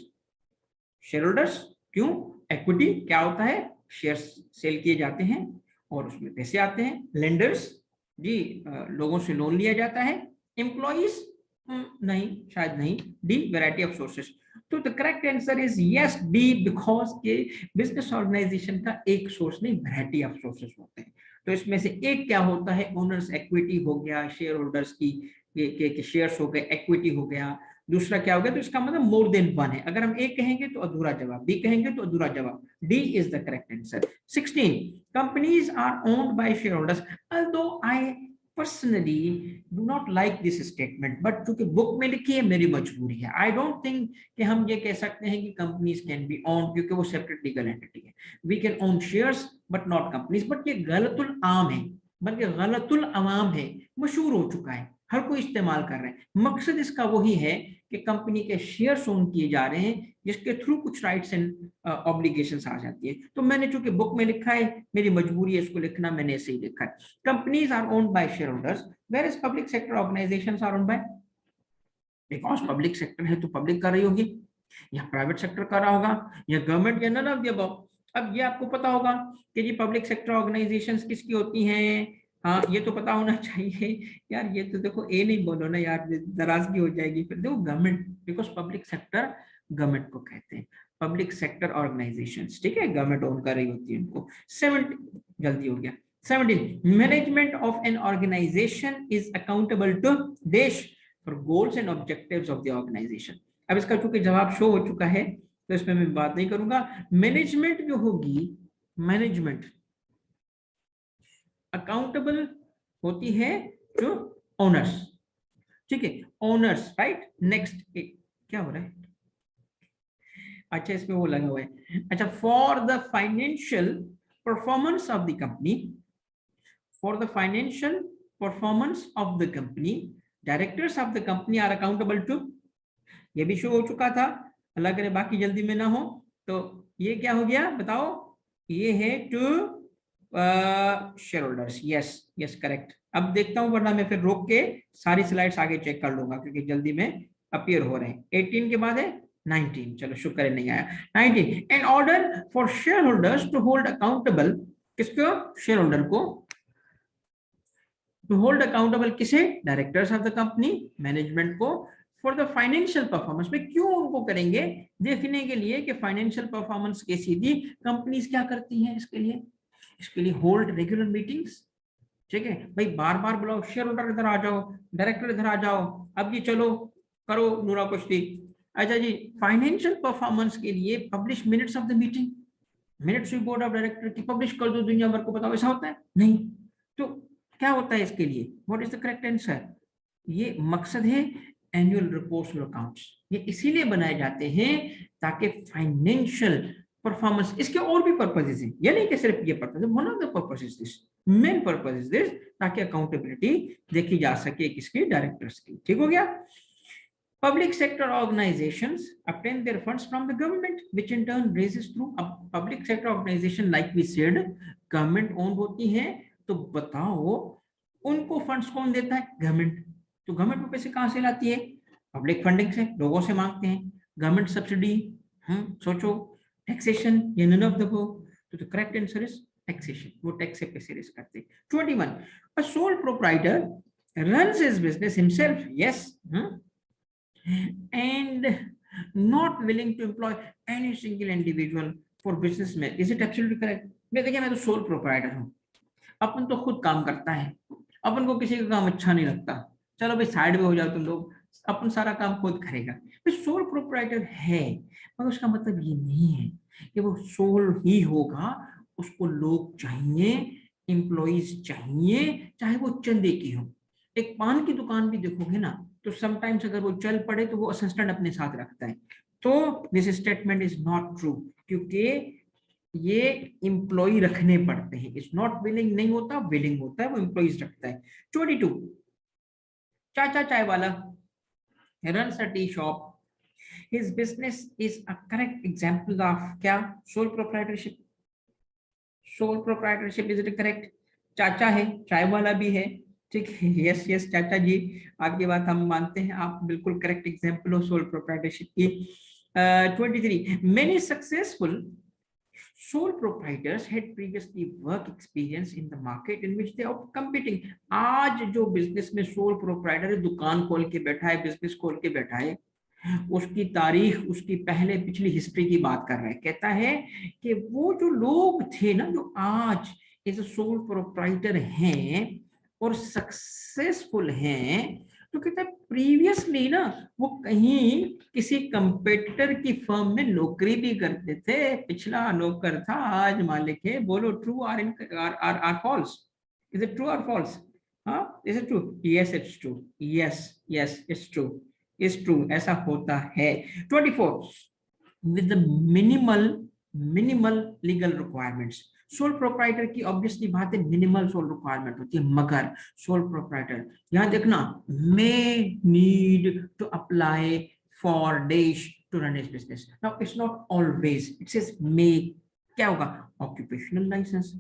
Share holders, क्यों? इक्विटी क्या होता है? शेयर सेल किए जाते हैं और उसमें पैसे आते हैं। लेंडर्स जी, लोगों से लोन लिया जाता है। एम्प्लॉइज नहीं, शायद नहीं। D, variety of sources. तो the correct answer is yes D, because के बिजनेस ऑर्गेनाइजेशन का एक सोर्स नहीं, वैरायटी ऑफ सोर्सेस होते हैं। तो इसमें से एक क्या होता है? ओनर्स इक्विटी हो गया, शेयर होल्डर्स की के शेयर्स हो गए, इक्विटी हो गया। दूसरा क्या हो गया? तो इसका मतलब मोर देन वन है। अगर हम ए कहेंगे तो अधूरा जवाब, बी कहेंगे तो अधूरा जवाब। D is the correct answer. 16, companies are owned by shareholders, although I personally do not like this statement, but चूंकि बुक में लिखी है मेरी मजबूरी है। I don't think कि हम ये कह सकते हैं कि companies can be owned, क्योंकि वो separate legal entity है। We can own shares but not companies, but ये गलतुल आम है, बल्कि गलतुल अवाम है, मशहूर हो चुका है, हर कोई इस्तेमाल कर रहे हैं। मकसद इसका वही है कि कंपनी के शेयर्स ओन किए जा रहे हैं, जिसके थ्रू कुछ राइट्स एंड ऑब्लिगेशंस आ जाती है। तो मैंने चूंकि बुक में लिखा है, मेरी मजबूरी है इसको लिखना, मैंने ऐसे ही लिखा है। Companies are owned by shareholders, whereas public sector organisations are owned by, because public sector है तो पब्लिक कर रही होगी। या प्राइवेट सेक्टर कर रहा होगा या गवर्नमेंट या नन ऑफ द अबव। अब ये आपको पता होगा कि जी पब्लिक सेक्टर ऑर्गेनाइजेशंस किसकी होती हैं, हाँ ये तो पता होना चाहिए। यार ये तो देखो ए नहीं बोलो ना यार, नाराजगी हो जाएगी फिर। देखो government, because public sector government को कहते हैं, पब्लिक सेक्टर ऑर्गेनाइजेशंस, ठीक है, गवर्नमेंट ओन कर रही होती है उनको। 70, जल्दी हो गया। 17, management of an organization is accountable to देश for goals and objectives of the organization. अब इसका चूंकि जवाब शो हो चुका है तो इसमें मैं बात नहीं करूंगा। मैनेजमेंट जो होगी, मैनेजमेंट अकाउंटेबल होती है जो ओनर्स, ठीक है, ओनर्स, राइट। नेक्स्ट क्या हो रहा है, अच्छा इसमें वो लगा हुआ है, अच्छा, for the financial performance of the company, for the financial performance of the company directors of the company are accountable to, ये भी शो हो चुका था, अल्लाह करे बाकी जल्दी में ना हो। तो ये क्या हो गया बताओ, ये है to shareholders, yes yes correct. अब देखता हूं वरना मैं फिर रोक के सारी स्लाइड्स आगे चेक कर लूंगा क्योंकि जल्दी में अपीयर हो रहे हैं। 18 के बाद है 19, चलो शुक्र है नहीं आया। 19, in order for shareholders to hold accountable, किसको, शेयर होल्डर को, टू होल्ड अकाउंटेबल किसे, directors of the company, management को, फॉर द फाइनेंशियल परफॉर्मेंस में, क्यों उनको करेंगे, देखने के लिए कि फाइनेंशियल परफॉर्मेंस के सीधी कंपनीज क्या करती हैं, इसके लिए होल्ड रेगुलर मीटिंग्स, ठीक है भाई, बार बार बुलाओ, शेयर होल्डर इधर आ जाओ, डायरेक्टर इधर आ जाओ, अब ये चलो करो नूरा कुश्ती। अच्छा जी, फाइनेंशियल परफॉर्मेंस के लिए publish minutes of the meeting, minutes board of director की पब्लिश कर दो, दुनिया भर को बताओ, ऐसा होता है नहीं। तो क्या होता है इसके लिए, what is the correct answer, ये मकसद है एनुअल रिपोर्ट्स और अकाउंट्स, ये इसीलिए बनाए जाते हैं ताकि फाइनेंशियल परफॉर्मेंस, इसके और भी पर्पसेस हैं, ये नहीं कि सिर्फ ये पर्पस है, one of the purpose is this, main purpose is this, ताकि अकाउंटेबिलिटी देखी जा सके किसकी, डायरेक्टर्स की, ठीक हो गया। Public sector organizations obtain their funds from the government, which in turn raises through a public sector organization, like we said, government owned होती हैं, तो बताओ उनको फंड्स कौन देता है, गवर्नमेंट। तो गवर्नमेंट वो पैसे कहां से लाती है, पब्लिक फंडिंग से, लोगों से मांगते हैं, गवर्नमेंट सब्सिडी, सोचो, टैक्सेशन, ये नन ऑफ द तो the correct answer is taxation, वो टैक्स से पैसे रेस करते हैं। 21, a sole proprietor runs his business himself, yes, and not willing to employ any single individual for business में, is it absolutely correct। मैं देखिए, मैं तो सोल प्रोप्राइटर हूँ, अपन तो खुद काम करता है, अपन को किसी का काम अच्छा नहीं लगता, चलो भाई साइड में हो जाओ तुम लोग, अपन सारा काम खुद करेगा, भाई सोल प्रोप्राइटर है, मगर उसका मतलब ये नहीं है कि वो सोल ही होगा, उसको लोग चाहिए, एम्प्लॉइज चाहिए, चाहे वो चंदे की हो। एक पान की दुकान भी देखोगे ना, तो समटाइम्स अगर वो चल पड़े तो वो असिस्टेंट अपने साथ रखता है, तो this statement is not true, क्योंकि ये एम्प्लॉय रखने पड़ते हैं, इज नॉट विलिंग नहीं होता, विलिंग होता है, वो एम्प्लॉइज रखता है। 22, चाचा चाय वाला runs a tea shop, his business is a correct example of क्या, sole proprietorship, sole proprietorship, is it correct, चाचा है, चाय वाला भी है, ठीक है, यस यस चाचा जी, आपकी बात हम मानते हैं, आप बिल्कुल करेक्ट एग्जांपल हो सोल प्रोप्राइटरशिप की। 23, many successful sole proprietors had previously work experience in the market in which they are competing। आज जो बिजनेस में सोल प्रोप्राइटर है, दुकान खोल के बैठा है, बिजनेस खोल के बैठा है, उसकी तारीख, उसकी पहले पिछली हिस्ट्री की बात कर रहा है, कहता है कि वो जो लोग थे ना, जो आज एज सोल प्रोप्राइटर हैं और सक्सेसफुल हैं, तो कहता है प्रीवियसली ना वो कहीं किसी कंपेटिटर की फर्म में नौकरी भी करते थे, पिछला नौकर था आज मालिक है। बोलो true or false, is it true और फॉल्स, हाँ is it true, yes it's true, yes yes it's true, is true, ऐसा होता है। 24, with minimal legal requirements, sole proprietor की ऑब्वियसली बात है मिनिमल सोल रिक्वायरमेंट होती है, मगर सोल प्रोप्राइटर, यहां देखना, may need to apply for dash to run his business, now it's not always, it says may, क्या होगा, occupational license,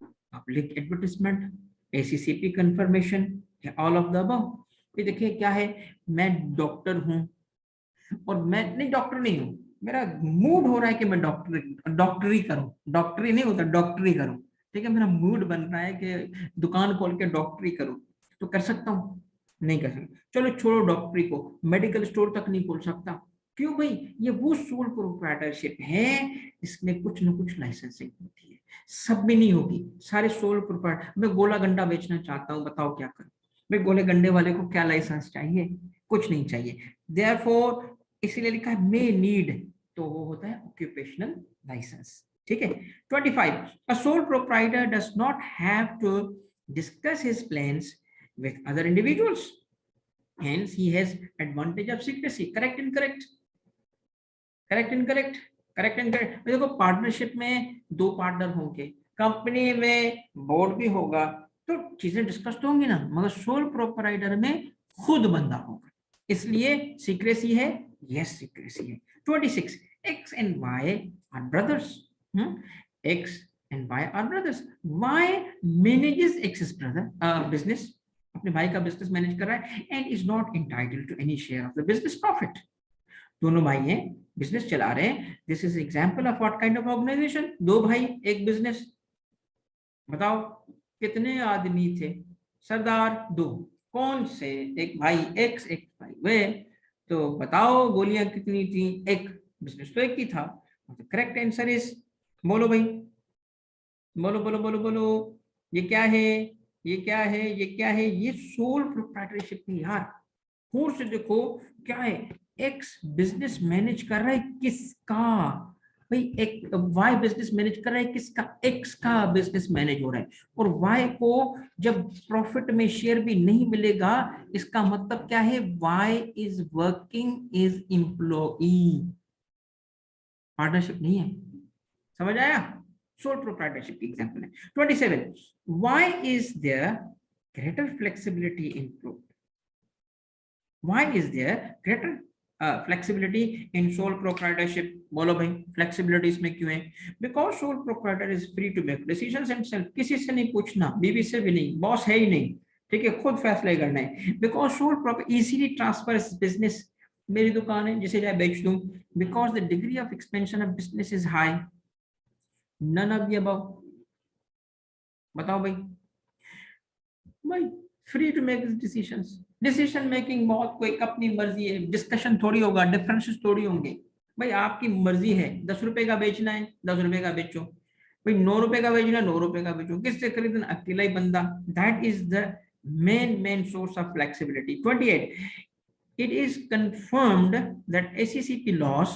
public advertisement, SECP confirmation, all of the above. ये देखिए क्या है, मैं डॉक्टर हूं, और मैं नहीं डॉक्टर नहीं हूँ, मेरा मूड हो रहा है कि मैं डॉक्टरी करूं, डॉक्टरी नहीं होता डॉक्टरी करूं, ठीक है, मेरा मूड बन रहा है कि दुकान खोल के डॉक्टरी करूं, तो कर सकता हूँ? नहीं कर सकता। चलो छोड़ो डॉक्टरी को, मेडिकल स्टोर तक नहीं खोल सकता, क्यों भाई? ये वो सोल प्रोप्राइटरशिप है, इसमें कुछ ना कुछ लाइसेंसिंग होती है, सब में नहीं होगी। सारे सोल प्रोप्राइटर, मैं गोला गंडा बेचना चाहता हूँ, बताओ क्या करूं? भाई गोले गंडे वाले को क्या लाइसेंस चाहिए? कुछ नहीं चाहिए। देयरफॉर इसीलिए लिखा है मे नीड, तो वो होता है ऑक्यूपेशनल लाइसेंस, ठीक है। 25, a sole proprietor does not have to discuss his plans with other individuals, hence he has advantage of secrecy. Correct, incorrect? Correct, incorrect? Correct, incorrect? देखो पार्टनरशिप में दो पार्टनर होंगे, कंपनी में बोर्ड भी होगा, तो चीजें डिस्कस तो होंगी ना, मगर सोल प्रोप्राइटर में खुद बंदा होगा, इसलिए सीक्रेसी है, यस सीक्रेसी है। 26, X and Y are brothers, X and Y are brothers, Y manages X brother business, अपने भाई का बिजनेस मैनेज कर रहा है, and is not entitled to any share of the business profit. दोनों भाई हैं, बिजनेस चला रहे हैं, this is example of what kind of organisation? दो भाई एक बिजनेस, बताओ कितने आदमी थे? सरदार दो, कौन से? एक भाई एक्स, एक भाई वे, तो बताओ गोलियां कितनी थी? एक, बिजनेस तो एक ही था। करेक्ट आंसर इज, बोलो भाई, बोलो बोलो बोलो बोलो, ये क्या है? ये क्या है? ये क्या है? ये सोल प्रोप्राइटरशिप है यार। फोर से देखो क्या है, एक्स बिजनेस मैनेज कर रहा है किसका? भाई एक वाई बिजनेस मैनेज कर रहा है किसका? एक्स का बिजनेस मैनेज हो रहा है, और वाई को जब प्रॉफिट में शेयर भी नहीं मिलेगा, इसका मतलब क्या है? Y is working is employee, partnership नहीं है। समझ आया? सोल प्रोप्राइटरशिप की एग्जांपल है। 27, why is there greater flexibility in pro, why is there greater flexibility in sole proprietorship? बोलो भाई flexibility इसमें क्यों है? Because sole proprietor is free to make decisions himself, किसी से नहीं पूछना, बीवी से भी नहीं, बॉस है ही नहीं, ठीक है, खुद फैसले करना है। Because sole proprietor easily transfers business, मेरी दुकान है जिसे चाहे बेच दूं। Because the degree of expansion of business is high, none of the above। बताओ भाई, भाई free to make decisions, decision making बहुत, कोई अपनी मर्जी है, डिस्कशन थोड़ी होगा, डिफरेंसेस थोड़ी होंगे। भाई आपकी मर्जी है, 10 रुपए का बेचना है 10 रुपए का बेचो, भाई 9 रुपए का बेचना 9 रुपए का बेचो, किससे खरीदना? अकेला ही बंदा। That is the main source of flexibility. 28, it is confirmed that SECP laws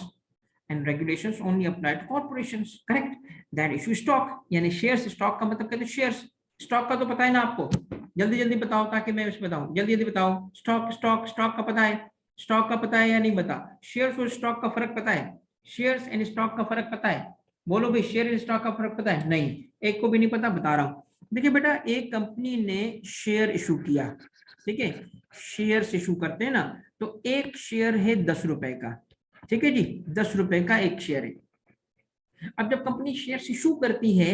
and regulations only apply to corporations, correct? That issue stock, यानी शेयर्स, स्टॉक का मतलब कहते हैं शेयर्स, स्टॉक का तो पता है ना आपको, जल्दी जल्दी बताओ ताकि मैं उसमें बताऊं, जल्दी जल्दी बताओ। स्टॉक स्टॉक स्टॉक का पता है? स्टॉक का पता है या नहीं पता? शेयर्स और स्टॉक का फर्क पता है? शेयर्स एंड स्टॉक का फर्क पता है? बोलो भाई, शेयर एंड स्टॉक का फर्क पता है? नहीं, एक को भी नहीं पता, बता रहा हूं। देखिए बेटा, एक कंपनी ने शेयर इशू किया, ठीक है, शेयर इशू करते हैं ना, तो एक शेयर है 10 रुपए का, ठीक है जी, 10 रुपए का एक शेयर है। अब जब कंपनी शेयर इशू करती है,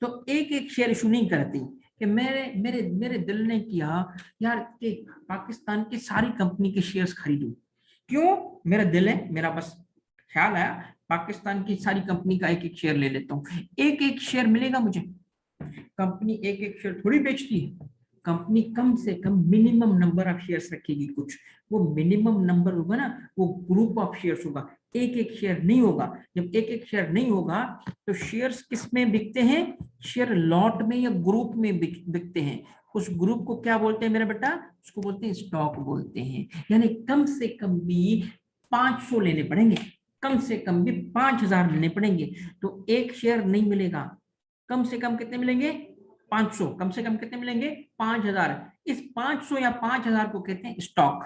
तो एक एक शेयर इशू नहीं करती कि मेरे मेरे मेरे दिल ने किया यार कि पाकिस्तान की सारी कंपनी के शेयर्स खरीदूं। क्यों? मेरा दिल है, मेरा बस ख्याल आया, पाकिस्तान की सारी कंपनी का एक एक शेयर ले लेता हूँ। एक एक शेयर मिलेगा मुझे? कंपनी एक एक शेयर थोड़ी बेचती है, कंपनी कम से कम मिनिमम नंबर ऑफ शेयर्स रखेगी कुछ, वो मिनिमम नंबर होगा ना, वो ग्रुप ऑफ शेयर्स होगा, एक एक शेयर नहीं होगा। जब एक एक शेयर नहीं होगा, तो शेयर्स किस में बिकते हैं? शेयर लॉट में या ग्रुप में बिकते हैं। उस ग्रुप को क्या बोलते हैं मेरा बेटा? उसको बोलते हैं स्टॉक बोलते हैं। यानी कम से कम भी 500 लेने पड़ेंगे, कम से कम भी 5000 लेने पड़ेंगे, तो एक शेयर नहीं मिलेगा। कम से कम कितने मिलेंगे? 500। कम से कम कितने मिलेंगे? 5000। इस 500 या 5000 को कहते हैं स्टॉक।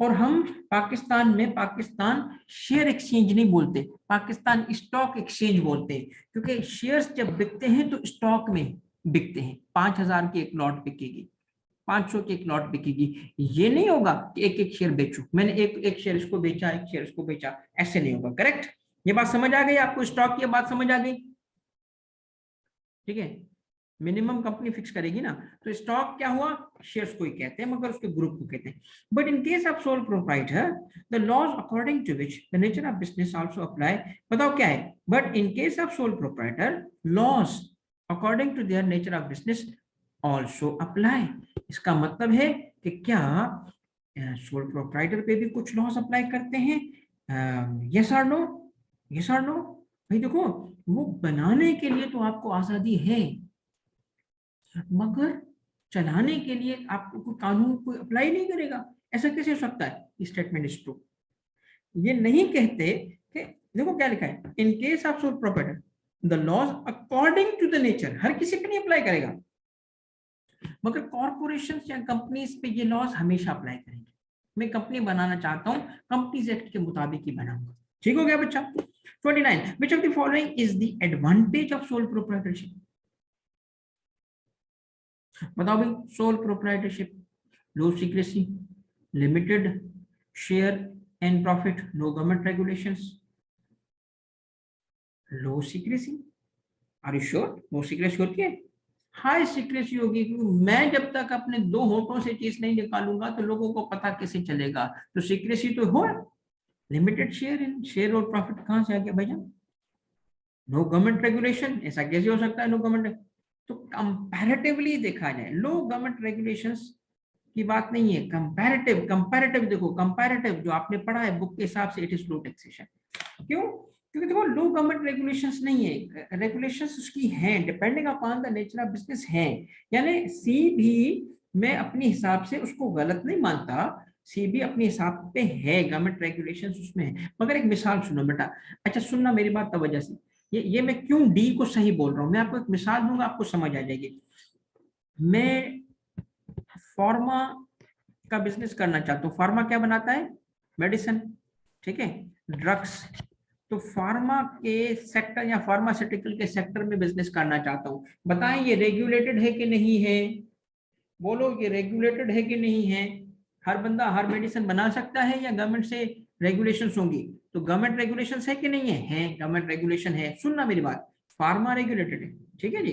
और हम पाकिस्तान में पाकिस्तान शेयर एक्सचेंज नहीं बोलते, पाकिस्तान स्टॉक एक्सचेंज बोलते हैं, क्योंकि शेयर्स जब बिकते हैं तो स्टॉक में बिकते हैं। 5000 की एक लॉट बिकेगी, 500 की एक लॉट बिकेगी। ये नहीं होगा कि एक एक शेयर बेचू, मैंने एक एक शेयर इसको बेचा, एक शेयर इसको बेचा, ऐसे नहीं होगा। करेक्ट? ये बात समझ आ गई आपको? स्टॉक की बात समझ आ गई? ठीक है। मिनिमम कंपनी फिक्स करेगी ना। तो स्टॉक क्या हुआ, शेयर्स को ही कहते हैं मगर उसके ग्रुप को कहते हैं। But in case of sole proprietor the laws according to which the nature of business also apply. बताओ क्या है, but in case of sole proprietor laws according to their nature of business also apply. इसका मतलब है कि क्या सोल प्रोप्राइटर पे भी कुछ लॉस अप्लाई करते हैं? यस और नो, यस और नो। भाई देखो, वो बनाने के लिए तो आपको आजादी है, मगर चलाने के लिए आपको कोई कानून कोई अप्लाई नहीं करेगा। ऐसा कैसे हो सकता है? Statement is true. ये नहीं कहते कि देखो क्या लिखा है, in case of sole proprietor the laws according to the nature, हर किसी पे नहीं अप्लाई करेगा, मगर कॉर्पोरेशन या कंपनीज पे ये लॉज हमेशा अप्लाई करेंगे। मैं कंपनी बनाना चाहता हूं, कंपनीज एक्ट के मुताबिक ही बनाऊंगा। ठीक हो गया बच्चा? 29 which of the following is the advantage of sole proprietorship? बताओ भाई, sole proprietorship, low secrecy, limited share and profit, no government regulations, low secrecy. Are you sure? Low secrecy होती है? हाई सीक्रेसी होगी, क्योंकि मैं जब तक अपने दो होठों से चीज नहीं निकालूंगा तो लोगों को पता कैसे चलेगा? तो सीक्रेसी तो हो। लिमिटेड शेयर इन, शेयर और प्रॉफिट कहां से आ गया भैया? नो गवर्नमेंट रेगुलेशन, ऐसा कैसे हो सकता है नो गवर्नमेंट? तो कंपैरेटिवली देखा जाए, लो गवर्नमेंट रेगुलेशंस की बात नहीं है, कंपैरेटिव, कंपैरेटिव देखो, कंपैरेटिव जो आपने पढ़ा है बुक के हिसाब से इट इज लो टैक्सेशन। क्यों? क्योंकि देखो लो गवर्नमेंट रेगुलेशंस नहीं है, रेगुलेशंस उसकी हैं depending upon the nature of business है। यानी सी भी मैं अपने हिसाब से उसको गलत नहीं मानता, सी भी अपने हिसाब पे है, गवर्नमेंट रेगुलेशंस उसमें है। मगर एक मिसाल सुनो बेटा, अच्छा सुनना मेरी बात तवज्जो से, ये मैं क्यों डी को सही बोल रहा हूँ, मैं आपको एक मिसाल दूंगा, आपको समझ आ जाएगी। मैं फार्मा का बिजनेस करना चाहता हूँ। फार्मा क्या बनाता है? मेडिसिन, ठीक है, ड्रग्स। तो फार्मा के सेक्टर या फार्मास्यूटिकल के सेक्टर में बिजनेस करना चाहता हूँ। बताएं ये रेगुलेटेड है कि नहीं है? बोलो, ये रेगुलेटेड है कि नहीं है? हर बंदा हर मेडिसिन बना सकता है या गवर्नमेंट से रेगुलेशंस होंगी? तो गवर्नमेंट रेगुलेशंस है कि नहीं है? है, गवर्नमेंट रेगुलेशन है। सुनना मेरी बात, फार्मा रेगुलेटेड है, ठीक है जी।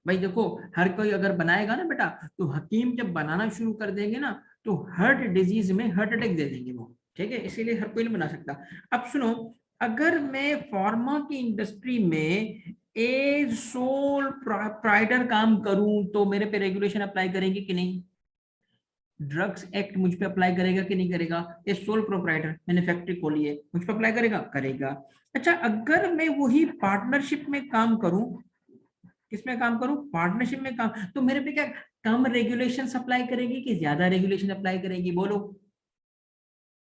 भाई देखो, हर कोई अगर बनाएगा ना बेटा, तो हकीम जब बनाना शुरू कर देंगे ना, तो हार्ट डिजीज में हार्ट अटैक दे देंगे वो, ठीक है, इसीलिए हर कोई नहीं बना सकता। अब सुनो, अगर मैं फार्मा की इंडस्ट्री में एज सोल प्रोप्राइटर काम करूं तो मेरे पे रेगुलेशन अप्लाई करेंगे कि नहीं? ड्रग्स एक्ट मुझ पे अप्लाई करेगा कि नहीं करेगा? ये सोल प्रोप्राइटर, मैंने फैक्ट्री खोली है, मुझ पे अप्लाई करेगा? करेगा। अच्छा, अगर मैं वही पार्टनरशिप में काम करूं, किसमें काम करूं? पार्टनरशिप में काम, तो मेरे पे क्या कम रेगुलेशन अप्लाई करेगी कि ज्यादा रेगुलेशन अप्लाई करेगी? बोलो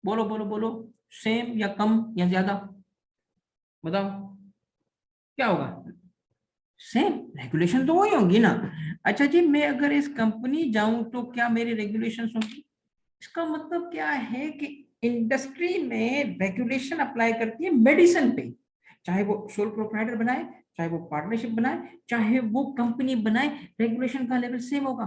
बोलो बोलो बोलो, सेम या कम या ज्यादा? बताओ क्या होगा? सेम रेगुलेशन तो वही होंगी ना। अच्छा जी, मैं अगर इस कंपनी जाऊं तो क्या मेरी रेगुलेशन होंगी? इसका मतलब क्या है कि इंडस्ट्री में रेगुलेशन अप्लाई करती है मेडिसिन पे, चाहे वो सोल प्रोप्राइटर बनाए, चाहे वो पार्टनरशिप बनाए, चाहे वो कंपनी बनाए, रेगुलेशन का लेवल सेम होगा।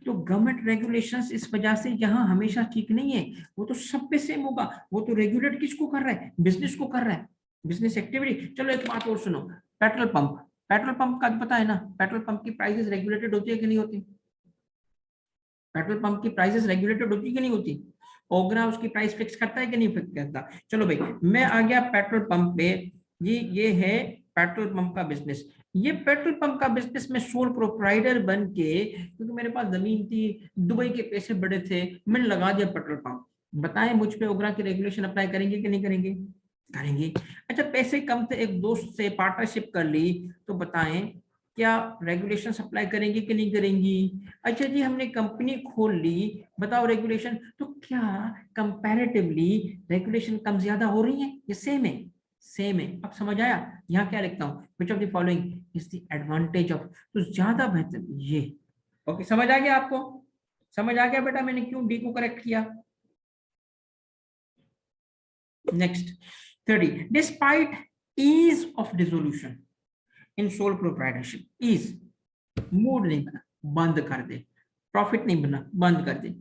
तो गवर्नमेंट रेगुलेशंस इस वजह से यहाँ हमेशा ठीक नहीं है, वो तो सब पे सेम होगा। वो तो रेगुलेट किसको कर रहा है? बिजनेस को कर रहा है, बिजनेस एक्टिविटी। चलो एक बात और सुनो, पेट्रोल पंप, पेट्रोल पंप का पता है ना, पेट्रोल पंप की प्राइसेस रेगुलेटेड होती है कि नहीं होती? पेट्रोल पंप की प्राइसेस रेगुलेटेड होती है कि नहीं होती? ओगरा उसकी प्राइस फिक्स करता है कि नहीं फिक्स करता? चलो भाई, मैं आ गया पेट्रोल पंप पे, ये है पेट्रोल पंप का बिजनेस। ये पेट्रोल पंप का बिजनेस में सोल प्रोप्राइटर बन के, क्योंकि मेरे पास जमीन थी, दुबई के पैसे बड़े थे, मैंने लगा दिया पेट्रोल पंप। बताएं मुझ पे ओगरा की रेगुलेशन अप्लाई करेंगे कि नहीं करेंगे? करेंगे। अच्छा, पैसे कम थे, एक दोस्त से पार्टनरशिप कर ली, तो बताएं क्या रेगुलेशन अप्लाई करेंगी कि नहीं करेंगी? अच्छा जी, हमने कंपनी खोल ली, बताओ रेगुलेशन, तो क्या कंपैरेटिवली रेगुलेशन कम ज्यादा हो रही है? ये सेम है, सेम है। अब समझ आया? यहाँ क्या लिखता हूँ, विच of the following is the advantage of, तो ज्यादा बेहतर ये। ओके, समझ आ गया आपको? समझ आ गया बेटा मैंने क्यों डी को करेक्ट किया? Next 30, despite ease of dissolution in sole proprietorship, ease, mood नहीं बना, बंद कर दे, प्रॉफिट नहीं बना, बंद कर दे,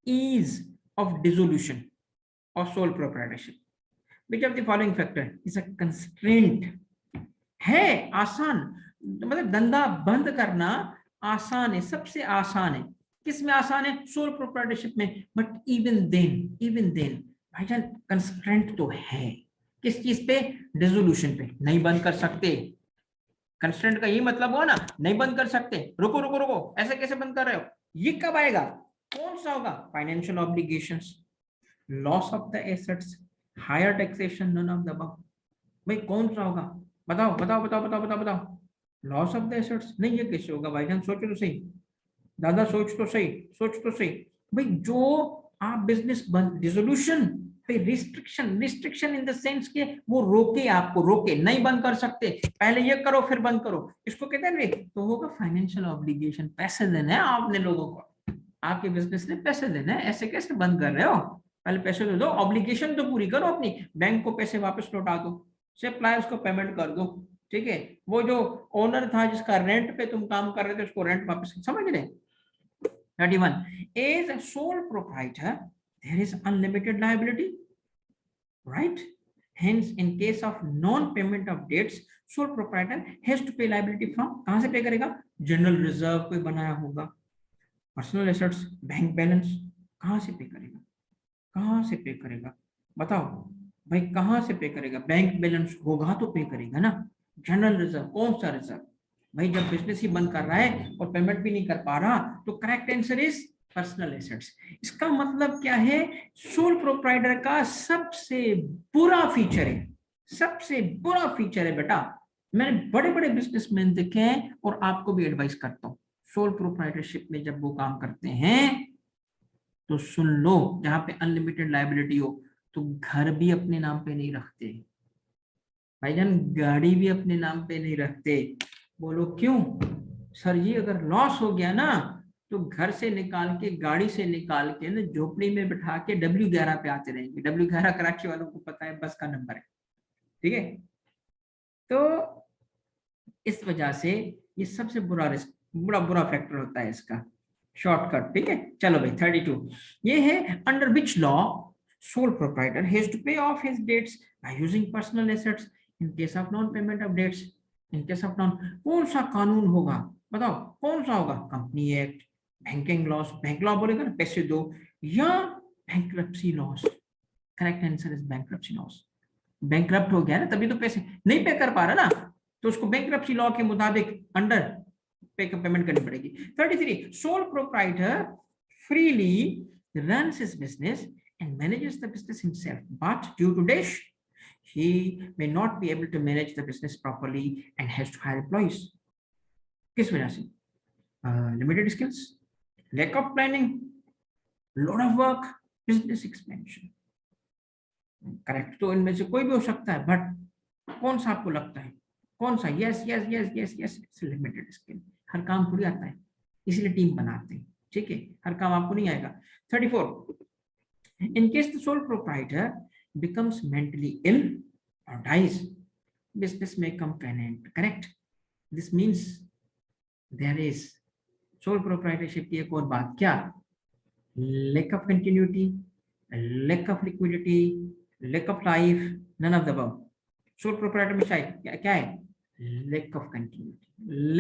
ease of dissolution of sole proprietorship, which of the following factor is a constraint? है आसान, मतलब धंधा बंद करना आसान है, सबसे आसान है। किस में आसान है? सोल प्रोप्राइटरशिप में। बट इवन देन भाईजान कंस्ट्रेंट तो है। किस चीज पे? डिसोल्यूशन पे। नहीं बंद कर सकते। कंस्ट्रेंट का यही मतलब हुआ ना, नहीं बंद कर सकते। रुको रुको रुको, ऐसे कैसे बंद कर रहे हो? ये कब आएगा? कौन सा होगा? Financial obligations, loss of the assets, higher taxation, none of the above. भाई कौन सा होगा? बताओ बताओ बताओ बताओ बताओ बताओ। लॉस ऑफ द एसेट्स नहीं, ये कैसे होगा भाईजान? सोचो तो सही, दादा सोच तो सही, सोच तो सही। भाई जो आप बिजनेस बंद, डिसोल्यूशन पे restriction, restriction in the sense के वो रोके, आपको रोके, नहीं बंद कर सकते, पहले ये करो फिर बंद करो, इसको कहते हैं। तो होगा फाइनेंशियल ऑब्लिगेशन। पैसे देने हैं आपने लोगों को, आपके बिजनेस ने पैसे देने हैं, ऐसे कैसे बंद कर रहे हो? पहले पैसे दे दो, ऑब्लिगेशन तो पूरी करो अपनी, बैंक को पैसे वापस लौटा दो, सप्लायर्स को पेमेंट कर दो, ठीक है? वो जो ओनर था जिसका रेंट पे तुम काम कर रहे थे, उसको रेंट वापस, समझ रहे? 31. As a sole proprietor, there is unlimited liability, right? Hence, in case of non-payment of debts, sole proprietor has to pay liability from, कहाँ से पे करेगा? जनरल रिजर्व कोई बनाया होगा, पर्सनल एसेट्स, बैंक बैलेंस, कहाँ से पे करेगा? कहाँ से पे करेगा? बताओ भाई, कहाँ से पे करेगा? बैंक बैलेंस होगा तो पे करेगा ना। जनरल रिजर्व, कौन सा रिजर्व? भाई जब बिजनेस ही बंद कर रहा है और पेमेंट भी नहीं कर पा रहा, तो correct answer is personal assets. इसका मतलब क्या है? सोल प्रोप्राइटर का सबसे बुरा फीचर है, सबसे बुरा फीचर है बेटा। मैंने बड़े बड़े बिजनेसमैन देखे हैं और आपको भी एडवाइस करता हूँ, सोल प्रोप्राइटरशिप में जब वो काम करते हैं तो सुन लो, जहां पे अनलिमिटेड लायबिलिटी हो, तो घर भी अपने नाम पे नहीं रखते भाईजान, गाड़ी भी अपने नाम पे नहीं रखते। बोलो क्यों? सर जी अगर लॉस हो गया ना, तो घर से निकाल के, गाड़ी से निकाल के ना झोपड़ी में बिठा के W11 पे आते रहेंगे। W11 कराची वालों को पता है, बस का नंबर है, ठीक है? तो इस वजह से ये सबसे बुरा रिस्क, बुरा बुरा फैक्टर होता है इसका। शॉर्टकट, ठीक है? चलो भाई 32 ये है, under which law sole proprietor has to pay off his debts by using personal assets in case of non payment of debts, in case of non। कौन सा कानून होगा? बताओ कौन सा होगा? Company act, banking loss, bank law बोलेगा ना पैसे दो, या bankruptcy loss. Correct answer is bankruptcy loss. Bankrupt हो गया ना, तभी तो पैसे नहीं पे कर पा रहा ना, तो उसको बैंक्रप्सी लॉ के मुताबिक अंडर पेमेंट करनी पड़ेगी। 33 sole proprietor freely runs his business and manages the business himself, but due to dash he may not be able to manage the business properly and has to hire employees। किस वजह से? Limited skills, lack of planning, load of work, business expansion. Correct तो इनमें से कोई भी हो सकता है, बट कौन सा आपको लगता है? कौन सा? Yes yes yes yes yes, limited skill. हर काम थोड़ी आता है, इसलिए टीम बनाते हैं, ठीक है? हर काम आपको नहीं आएगा। 34 in case the sole proprietor becomes mentally ill or dies, business may come to an end। Correct? This means there is sole proprietorship की एक और बात, क्या? lack of continuity, lack of liquidity, lack of life, none of the above। sole proprietor में शायद क्या है? lack of continuity,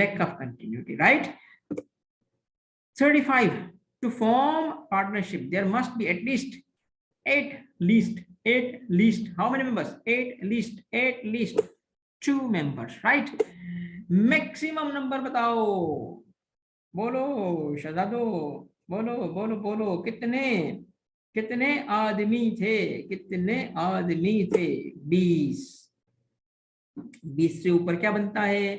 lack of continuity, right? 35 to form partnership there must be at least eight least how many members? Eight least 2 members, right? Maximum number बताओ, बोलो शहजादो, बोलो बोलो बोलो, कितने कितने आदमी थे? कितने आदमी थे? 20। 20 से ऊपर क्या बनता है?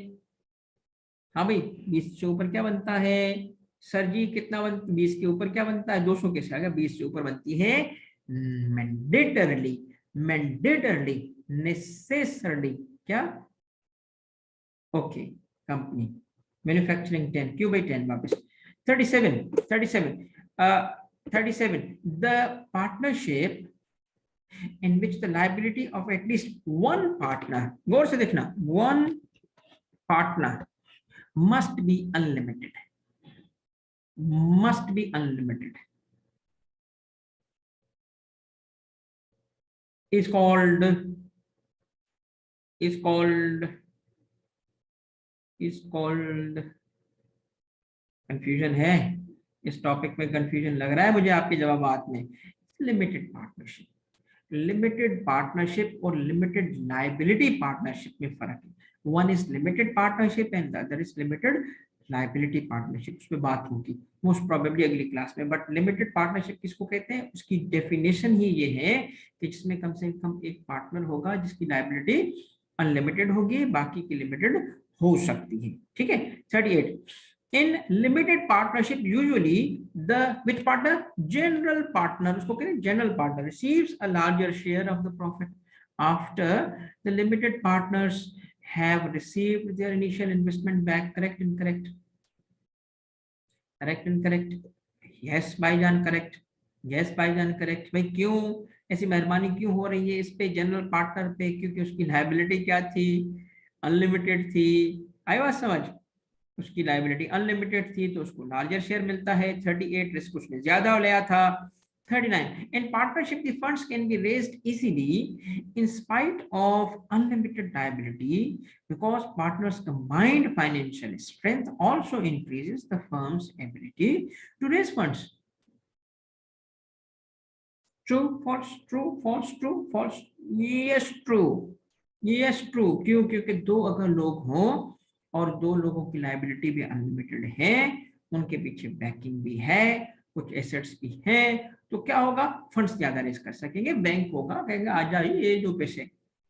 हाँ भाई 20 से ऊपर क्या बनता है? सर जी कितना 20 के ऊपर क्या बनता है? 200 कैसे आ गया? 20 से ऊपर बनती है मैंडेटरली, मैंडेटरली, नेसेसरली, क्या? ओके, कंपनी, मैन्युफैक्चरिंग 10, क्यों भाई 10 वापस। 37 37 37 the partnership in which the liability of at least one partner, गौर से देखना, one partner must be unlimited, must be unlimited, is called is called, confusion है इस टॉपिक में, कंफ्यूजन लग रहा है मुझे आपके जवाबात में। लिमिटेड पार्टनरशिप, लिमिटेड पार्टनरशिप और लिमिटेड लायबिलिटी पार्टनरशिप में फर्क है। One is limited partnership and the other is limited liability partnership. उस पर बात होगी मोस्ट प्रोबेबली अगली क्लास में। बट लिमिटेड पार्टनरशिप किसको कहते हैं, उसकी डेफिनेशन ही ये है कि जिसमें कम से कम एक पार्टनर होगा जिसकी लायबिलिटी अनलिमिटेड होगी, बाकी की लिमिटेड हो सकती है। ठीक है। 38, in limited partnership usually the which partner, general partner, उसको कहते हैं general partner, receives a larger share of the profit after the limited partners have received their initial investment back. Correct, incorrect? Correct, incorrect? Yes भाईजान, correct. Yes भाईजान, correct. भाई क्यों ऐसी मेहरबानी क्यों हो रही है इस पे, जनरल पार्टनर पे? क्योंकि उसकी लायबिलिटी क्या थी, अनलिमिटेड थी। आई बात समझ, उसकी लायबिलिटी अनलिमिटेड थी तो उसको लार्जर शेयर मिलता है। 38, रिस्क उसने ज्यादा लिया था। 39, in partnership the funds can be raised easily in spite of unlimited liability because partners combined financial strength also increases the firm's ability to raise funds. True, false, true, false, true, false? Yes, true. Yes, true. क्यों? क्योंकि दो अगर लोग हों और दो लोगों की लायबिलिटी भी अनलिमिटेड है, उनके पीछे बैकिंग भी है, कुछ एसेट्स भी है, तो क्या होगा, फंड्स ज्यादा रेज कर सकेंगे। बैंक होगा, कहेगा आ जाइए ये जो पैसे,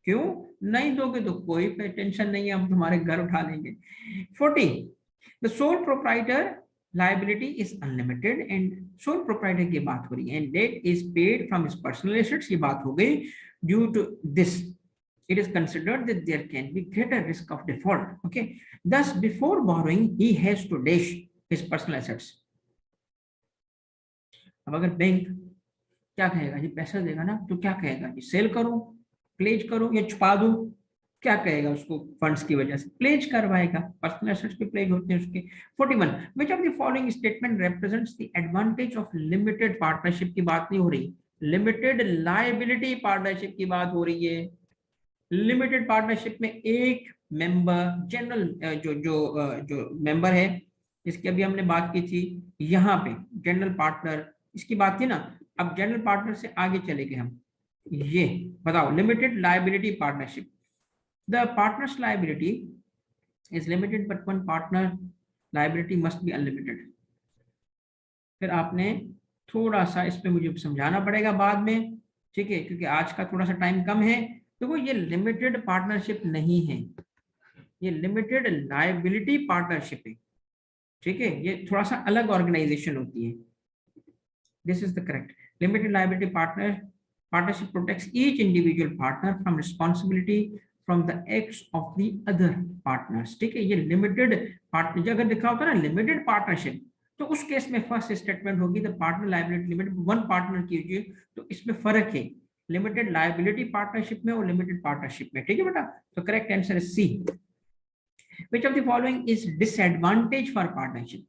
क्यों नहीं दोगे तो कोई टेंशन नहीं है, हम तुम्हारे घर उठा लेंगे। 40, the sole proprietor liability is unlimited and sole proprietor की बात हो रही है, and debt is paid from his personal assets, ये बात हो गई। Due to this it is considered that there can be greater risk of default. Okay, thus before borrowing he has to dash his personal assets. अब अगर बैंक क्या कहेगा जी, पैसा देगा ना तो क्या कहेगा जी, सेल करो, प्लेज करो या छुपा दो, क्या कहेगा उसको, फंड्स की वजह से प्लेज करवाएगा, पर्सनल एसेट्स पे प्लेज होते हैं उसके। 41, which of the following statement represents the advantage of limited partnership की बात नहीं हो रही, लिमिटेड लायबिलिटी पार्टनरशिप की बात हो रही है। लिमिटेड पार्टनरशिप में एक मेंबर, जनरल जो मेंबर है, इसकी अभी हमने बात की थी, यहाँ पे जनरल पार्टनर इसकी बात थी ना। अब जनरल पार्टनर से आगे चले गए हम, ये बताओ limited liability partnership, the partners liability is limited but one partner liability must be unlimited. फिर आपने थोड़ा सा इस पे मुझे समझाना पड़ेगा बाद में, ठीक है, क्योंकि आज का थोड़ा सा टाइम कम है। देखो ये लिमिटेड पार्टनरशिप नहीं है, ये लिमिटेड लायबिलिटी पार्टनरशिप है। ठीक है, ये थोड़ा सा अलग ऑर्गेनाइजेशन होती है। This is the correct, limited liability partnership protects each individual partner from responsibility from the acts of the other partners. ठीक है, ये लिमिटेड पार्टनर अगर लिखा होता है ना लिमिटेड पार्टनरशिप, तो उस केस में फर्स्ट स्टेटमेंट होगी the partner liability limit one partner कीजिए, तो इसमें फर्क है लिमिटेड लायबिलिटी पार्टनरशिप में और लिमिटेड पार्टनरशिप में। ठीक है बेटा, तो correct answer is C. Which of the following is disadvantage for partnership?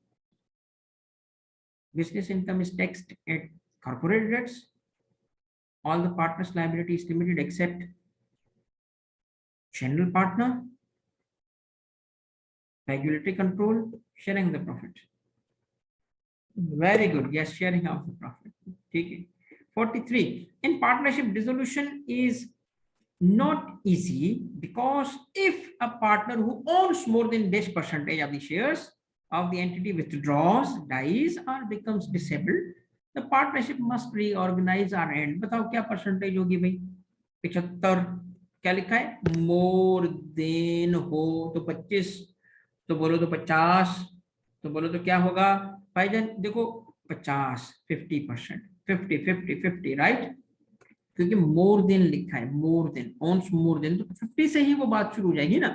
Business income is taxed at corporate rates. All the partners' liability is limited except general partner. Regulatory control, sharing the profit. Very good. Yes, sharing of the profit. Okay. 43. In partnership, dissolution is not easy because if a partner who owns more than this percentage of the shares of the entity withdraws, dies or becomes disabled, the partnership must reorganize or end. बताओ क्या परसेंटेज होगी भाई, 75, क्या लिखा है, मोर देन हो तो 25, तो बोलो तो 50, तो बोलो तो क्या होगा भाईजान, देखो 50, 50%, 50 50 50, राइट, क्योंकि मोर देन लिखा है, मोर देन, ऑन्स मोर देन, तो 50 से ही वो बात शुरू हो जाएगी ना।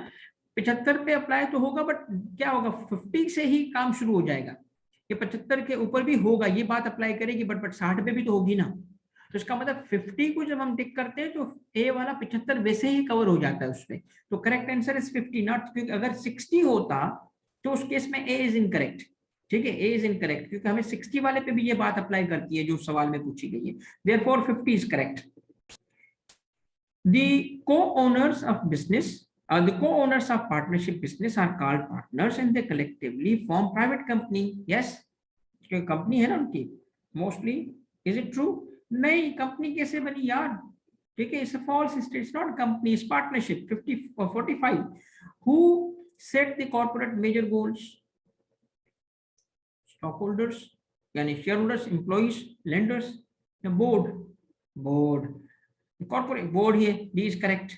75 पे अप्लाई तो होगा बट क्या होगा, 50 से ही काम शुरू हो जाएगा। ये 75 के ऊपर भी होगा, ये बात अप्लाई करेगी, बट 60 पे भी तो होगी ना। तो इसका मतलब 50 को जब हम टिक करते हैं तो ए वाला 75 वैसे ही कवर हो जाता है उसमें। तो करेक्ट आंसर इज 50 नॉट, क्योंकि अगर 60 होता तो उस केस में ए इज इनकरेक्ट। ठीक है, ए इज इनकरेक्ट क्योंकि हमें 60 वाले पे भी ये बात अप्लाई करती है जो सवाल में पूछी गई है। Therefore 50 is correct. The co-owners of business The co-owners of partnership business are called partners and they collectively form private company. Yes, company है ना उनकी मोस्टली. Is it true? नहीं, कंपनी कैसे बनी यार? ठीक है, it's a false state. It's not company, it's partnership. 45. Who set the corporate major goals? Stockholders यानी शेयर होल्डर्स, एम्प्लॉइज, लेंडर्स या board? Board. Corporate board here. B is correct.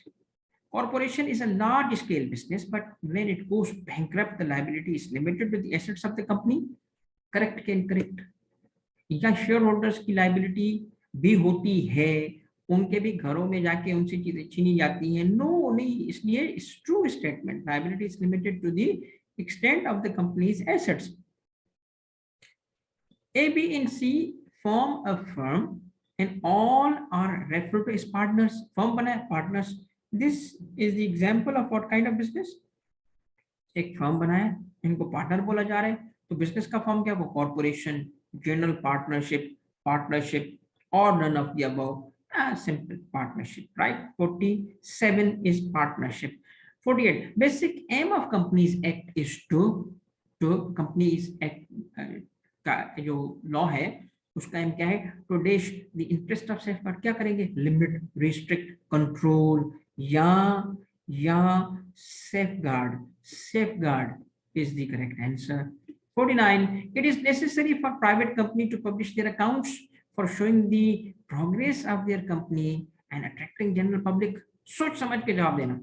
Corporation is a large scale business, but when it goes bankrupt, the liability is limited to the assets of the company. Correct के incorrect? या शेयर होल्डर्स की लाइबिलिटी भी होती है, उनके भी घरों में जाके उनसे चीजें छीनी जाती हैं? नो नहीं, इसलिए it's true statement. Liability is limited to the extent of the company's assets. A, B, and C form a firm and all are referred to as partners. Firm बना है, partners. This is the example of what kind of business? एक फर्म बना है, इनको पार्टनर बोला जा रहा है, तो बिजनेस का फॉर्म क्या? वो कॉर्पोरेशन, जनरल पार्टनरशिप, पार्टनरशिप, और none of the above. Simple partnership, right? 47 is partnership. 48. Basic aim of Companies Act is to Companies Act का जो लॉ है उसका एम क्या है? To dash the interest of safeguard. क्या करेंगे? लिमिट, रिस्ट्रिक्ट, कंट्रोल या safeguard. Safeguard is the correct answer. 49. It is necessary for private company to publish their accounts for showing the progress of their company and attracting general public. सोच समझ के जवाब देना.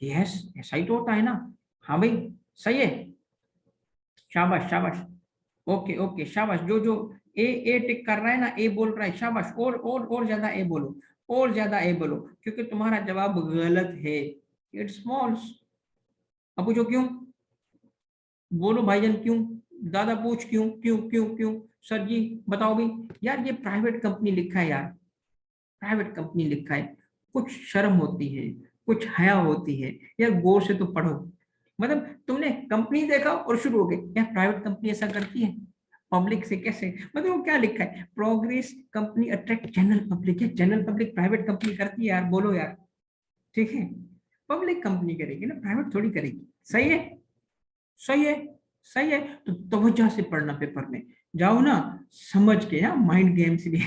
यस, ऐसा ही तो होता है ना. हाँ भाई, सही है. शाबाश शाबाश. ओके ओके, शाबाश. जो जो ए टिक कर रहा है ना, ए बोल रहा है, शाबाश. और ज्यादा ए बोलो, और ज्यादा ए बोलो, क्योंकि तुम्हारा जवाब गलत है. It's false. अब पूछो क्यों? बोलो भाईजान क्यों? दादा पूछ क्यों क्यों क्यों क्यों? सर जी बताओ भी. यार ये प्राइवेट कंपनी लिखा है यार, प्राइवेट कंपनी लिखा है, कुछ शर्म होती है, कुछ हया होती है यार. गौर से तो पढ़ो. मतलब तुमने कंपनी देखा और शुरू हो गए यार प्राइवेट कंपनी ऐसा करती है पब्लिक से कैसे? मतलब वो क्या लिखा है? Progress company attract general public. है जनरल पब्लिक प्राइवेट कंपनी करती है यार? बोलो यार. ठीक है, पब्लिक कंपनी करेगी ना, प्राइवेट थोड़ी करेगी. सही है, सही है, सही है. तो तवज्जो से पढ़ना पेपर में, जाओ ना समझ के. यहाँ माइंड गेम्स भी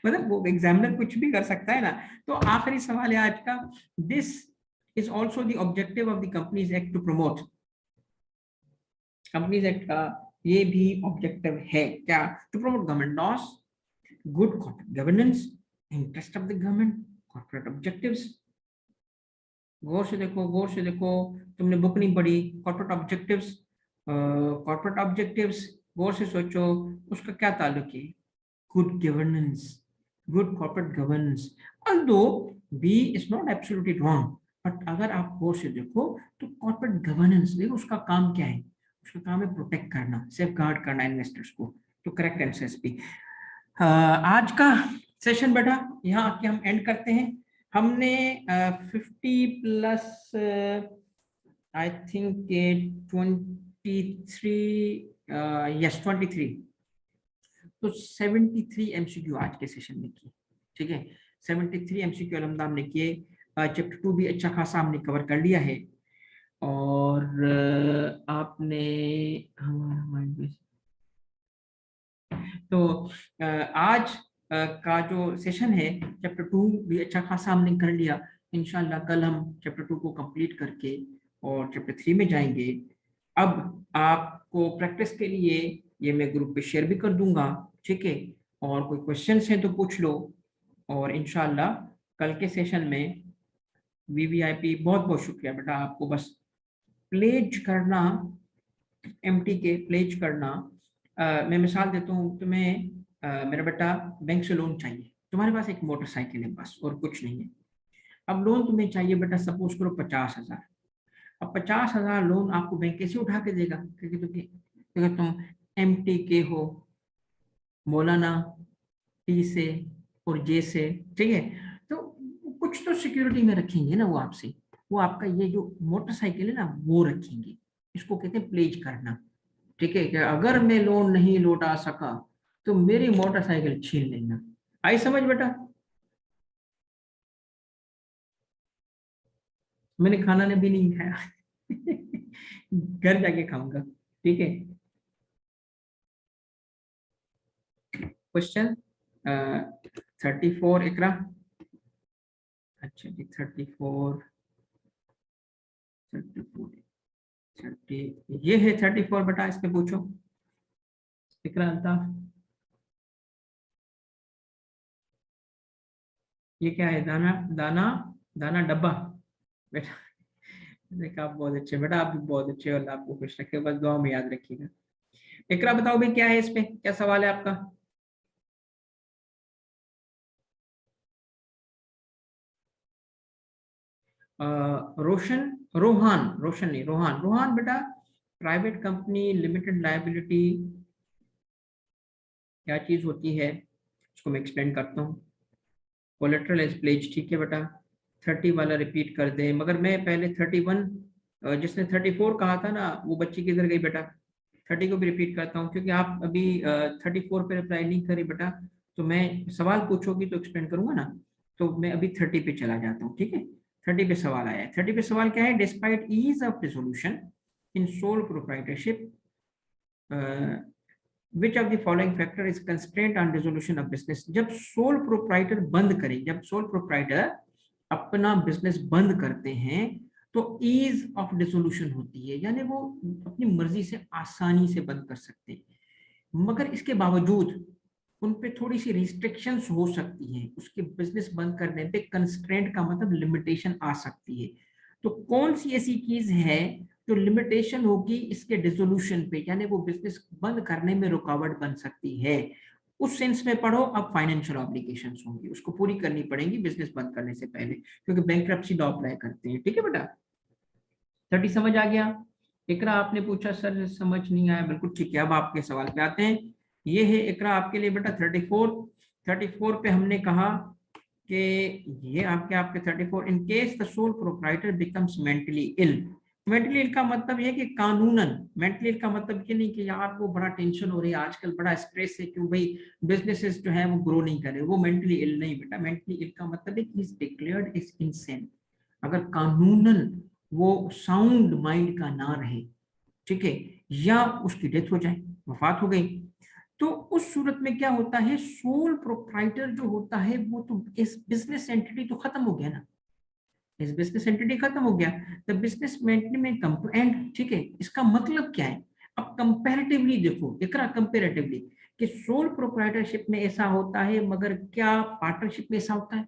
मतलब वो एग्जामिनर कुछ भी कर सकता है ना. तो आखिरी सवाल है आज का. This is also the objective of the companies act to promote. Companies act का ये भी ऑब्जेक्टिव है क्या? To promote government laws, good corporate governance, interest of the government, corporate objectives. गौर से देखो, गौर से देखो. तुमने बुक नहीं पढ़ी. कॉर्पोरेट ऑब्जेक्टिव्स, कॉर्पोरेट ऑब्जेक्टिव्स, गौर से सोचो उसका क्या ताल्लुक है? Good governance, good corporate governance. Although B is not absolutely wrong, but अगर आप गौर से देखो तो कॉर्पोरेट गवर्नेंस देखो उसका काम क्या है? उसका काम है प्रोटेक्ट करना, सेफ गार्ड करना इन्वेस्टर्स को. तो करेक्ट आंसर इज बी. आज का सेशन बेटा यहाँ आके हम एंड करते हैं. हमने 50 प्लस आई थिंक 23, यस 23, तो 73 एमसीक्यू आज के सेशन में किए. ठीक है, 73 एमसीक्यू अलहमदा हमने किए. चैप्टर 2 भी अच्छा खासा हमने कवर कर लिया है. और आपने हमारा माइंड तो आज का जो सेशन है चैप्टर 2 भी अच्छा खासा हमने कर लिया. इंशाल्लाह कल हम चैप्टर 2 को कंप्लीट करके और चैप्टर 3 में जाएंगे. अब आपको प्रैक्टिस के लिए ये मैं ग्रुप पे शेयर भी कर दूंगा. ठीक है, और कोई क्वेश्चंस हैं तो पूछ लो. और इंशाल्लाह कल के सेशन में वीवीआईपी. बहुत बहुत शुक्रिया बेटा. आपको बस प्लेज करना, एमटी के प्लेज करना. मैं मिसाल देता हूँ तुम्हें. मेरा बेटा बैंक से लोन चाहिए, तुम्हारे पास एक मोटरसाइकिल है बस और कुछ नहीं है. अब लोन तुम्हें चाहिए बेटा, सपोज करो 50,000. अब 50,000 लोन आपको बैंक कैसे उठा के देगा? क्योंकि तुम एमटी के हो, मौलाना टी से और जे से. ठीक है, तो कुछ तो सिक्योरिटी में रखेंगे ना वो आपसे. वो आपका ये जो मोटरसाइकिल है ना वो रखेंगे. इसको कहते हैं प्लेज करना. ठीक है, कि अगर मैं लोन नहीं लौटा सका तो मेरी मोटरसाइकिल छीन लेना. आई समझ बेटा? मैंने खाना ने भी नहीं खाया। घर जाके खाऊंगा। ठीक है। क्वेश्चन 34 इकरा। अच्छा जी 34, 34, 30, ये है 34 बटा, इस पे पूछो इकरा अल्ताफ। ये क्या है? दाना दाना दाना डब्बा। बेटा देखा, आप बहुत अच्छे बेटा, आप भी बहुत अच्छे, और आपको खुश रखे, बस दुआ में याद रखिएगा। इकरा बताओ भाई, क्या है इस पे, क्या सवाल है आपका? रोशन, रोहान, रोशन नहीं, रोहान, रोहान बेटा, प्राइवेट कंपनी लिमिटेड लायबिलिटी क्या चीज होती है, इसको मैं एक्सप्लेन करता हूँ। कोलेट्रल एज प्लेज, ठीक है बेटा। 30 वाला रिपीट कर दे, मगर मैं पहले 31, जिसने 34 कहा था ना, वो बच्ची किधर गई बेटा? 30 को भी रिपीट करता हूँ, क्योंकि आप अभी 34 पे रिप्लाई नहीं करी बेटा, तो मैं सवाल पूछोगी तो एक्सप्लेन करूंगा ना, तो मैं अभी 30 पे चला जाता हूँ, ठीक है। 30 पे सवाल आया है। 30 पे सवाल क्या है? Despite ease of resolution in sole proprietorship, which of the following factor is constraint on resolution of business. जब सोल प्रोप्राइटर बंद करें, जब सोल प्रोप्राइटर अपना बिजनेस बंद करते हैं, तो ईज ऑफ डिसोल्यूशन होती है, यानी वो अपनी मर्जी से आसानी से बंद कर सकते हैं। मगर इसके बावजूद उन पे थोड़ी सी रिस्ट्रिक्शंस हो सकती हैं, उसके बिजनेस बंद करने पे कंस्ट्रेंट का मतलब लिमिटेशन आ सकती है। तो कौन सी ऐसी चीज है जो लिमिटेशन होगी इसके डिसोल्यूशन पे, यानी वो बिजनेस बंद करने में रुकावट बन सकती है? उस सेंस में पढ़ो। अब फाइनेंशियल ऑब्लिगेशंस होंगी, उसको पूरी करनी पड़ेंगी बिजनेस बंद करने से पहले, क्योंकि बैंक्रप्सी लॉ अप्लाई करते हैं, ठीक है बेटा। 30 समझ आ गया? इकरा आपने पूछा सर समझ नहीं आया, बिल्कुल ठीक है। अब आपके सवाल पे आते हैं। ये है इकरा आपके लिए बेटा 34। 34 पे हमने कहा कि ये आपके आपके 34, in case the sole proprietor becomes mentally ill. Mentally ill का मतलब ये है कि कानूनन, मेंटली इल का मतलब ये नहीं कि यार वो बड़ा टेंशन हो रही है आजकल, बड़ा स्ट्रेस है, क्यों भाई बिजनेसेस जो है वो ग्रो नहीं कर रहे, वो मेंटली इल नहीं बेटा। मेंटली इल का मतलब है कि इज डिक्लेयर्ड इज इनसेन, अगर कानूनन वो साउंड माइंड का ना रहे, ठीक है, या उसकी डेथ हो जाए, वफात हो गई, तो उस सूरत में क्या होता है, सोल प्रोप्राइटर जो होता है वो तो इस बिजनेस एंटिटी तो खत्म हो गया ना, इस बिजनेस एंटिटी खत्म हो गया, द बिजनेस एंटिटी में एंड, ठीक है। इसका मतलब क्या है? अब कंपैरेटिवली देखो, इकरा कंपैरेटिवली, कि सोल प्रोप्राइटरशिप में ऐसा होता है, मगर क्या पार्टनरशिप में ऐसा होता है,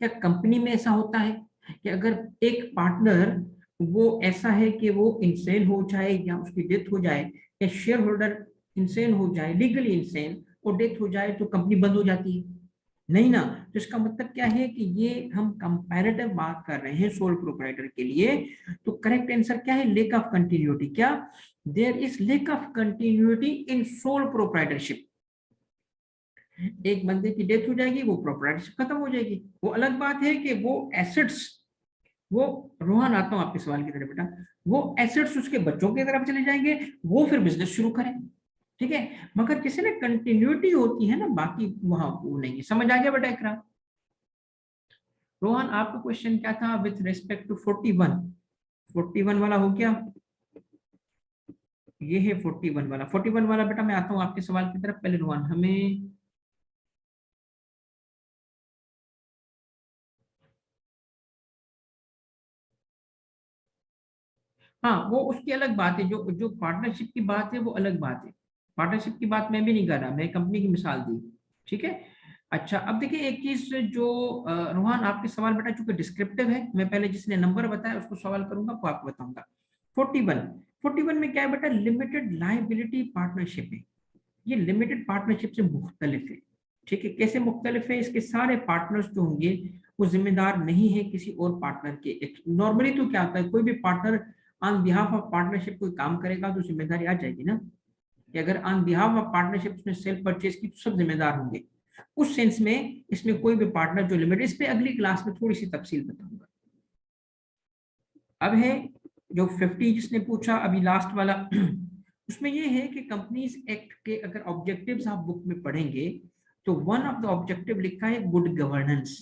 क्या कंपनी में ऐसा होता है कि अगर एक पार्टनर वो ऐसा है कि वो इंसेन हो जाए या उसकी डेथ हो जाए, या शेयर होल्डर इंसेन हो जाए, लीगली इंसेन, और डेथ हो जाए, तो कंपनी बंद हो जाती है? नहीं ना। तो इसका मतलब क्या है कि ये हम कंपैरेटिव बात कर रहे हैं सोल प्रोप्राइटर के लिए। तो करेक्ट आंसर क्या है? Lack of continuity. क्या? There is lack of continuity in sole proprietorship. एक बंदे की डेथ हो जाएगी, वो प्रोप्राइटरशिप खत्म हो जाएगी। वो अलग बात है कि वो एसेट्स, वो, रोहन आता हूं आपके सवाल की तरफ बेटा, वो एसेट्स उसके बच्चों की तरफ चले जाएंगे, वो फिर बिजनेस शुरू करें, ठीक है। मगर किसी ने कंटिन्यूटी होती है ना, बाकी वहां वो नहीं है। समझ आ गया बेटा इकराम? रोहन आपका क्वेश्चन क्या था विथ रिस्पेक्ट टू 41? 41 वाला हो गया। ये है 41 वाला। 41 वाला बेटा मैं आता हूँ आपके सवाल की तरफ। पहले रोहन हमें, हाँ वो उसकी अलग बात है, जो जो पार्टनरशिप की बात है वो अलग बात है। पार्टनरशिप की बात मैं भी नहीं कर रहा, मैं कंपनी की मिसाल दी, ठीक है। अच्छा अब देखिए एक चीज जो रोहन आपके सवाल बेटा चूंकि डिस्क्रिप्टिव है, मैं पहले जिसने नंबर बताया उसको सवाल करूंगा, वो आपको बताऊंगा। 41, 41 में क्या है बेटा? लिमिटेड लाइबिलिटी पार्टनरशिप है। ये लिमिटेड पार्टनरशिप से मुख्तलिफ है, ठीक है। कैसे मुख्तलिफ है? इसके सारे पार्टनर्स जो होंगे वो जिम्मेदार नहीं है किसी और पार्टनर के। नॉर्मली तो क्या होता है, कोई भी partner on behalf of partnership कोई काम करेगा तो जिम्मेदारी आ जाएगी ना, कि अगर ऑन बिहाफ ऑफ पार्टनरशिप उसने सेल परचेज की तो सब जिम्मेदार होंगे। उस सेंस में इसमें कोई भी पार्टनर जो लिमिटेड, इस पे अगली क्लास में थोड़ी सी तफसील बताऊंगा। अब है जो 50 जिसने पूछा अभी लास्ट वाला, उसमें ये है कि कंपनीज एक्ट के अगर ऑब्जेक्टिव्स आप बुक में पढ़ेंगे, तो वन ऑफ द ऑब्जेक्टिव लिखा है गुड गवर्नेंस।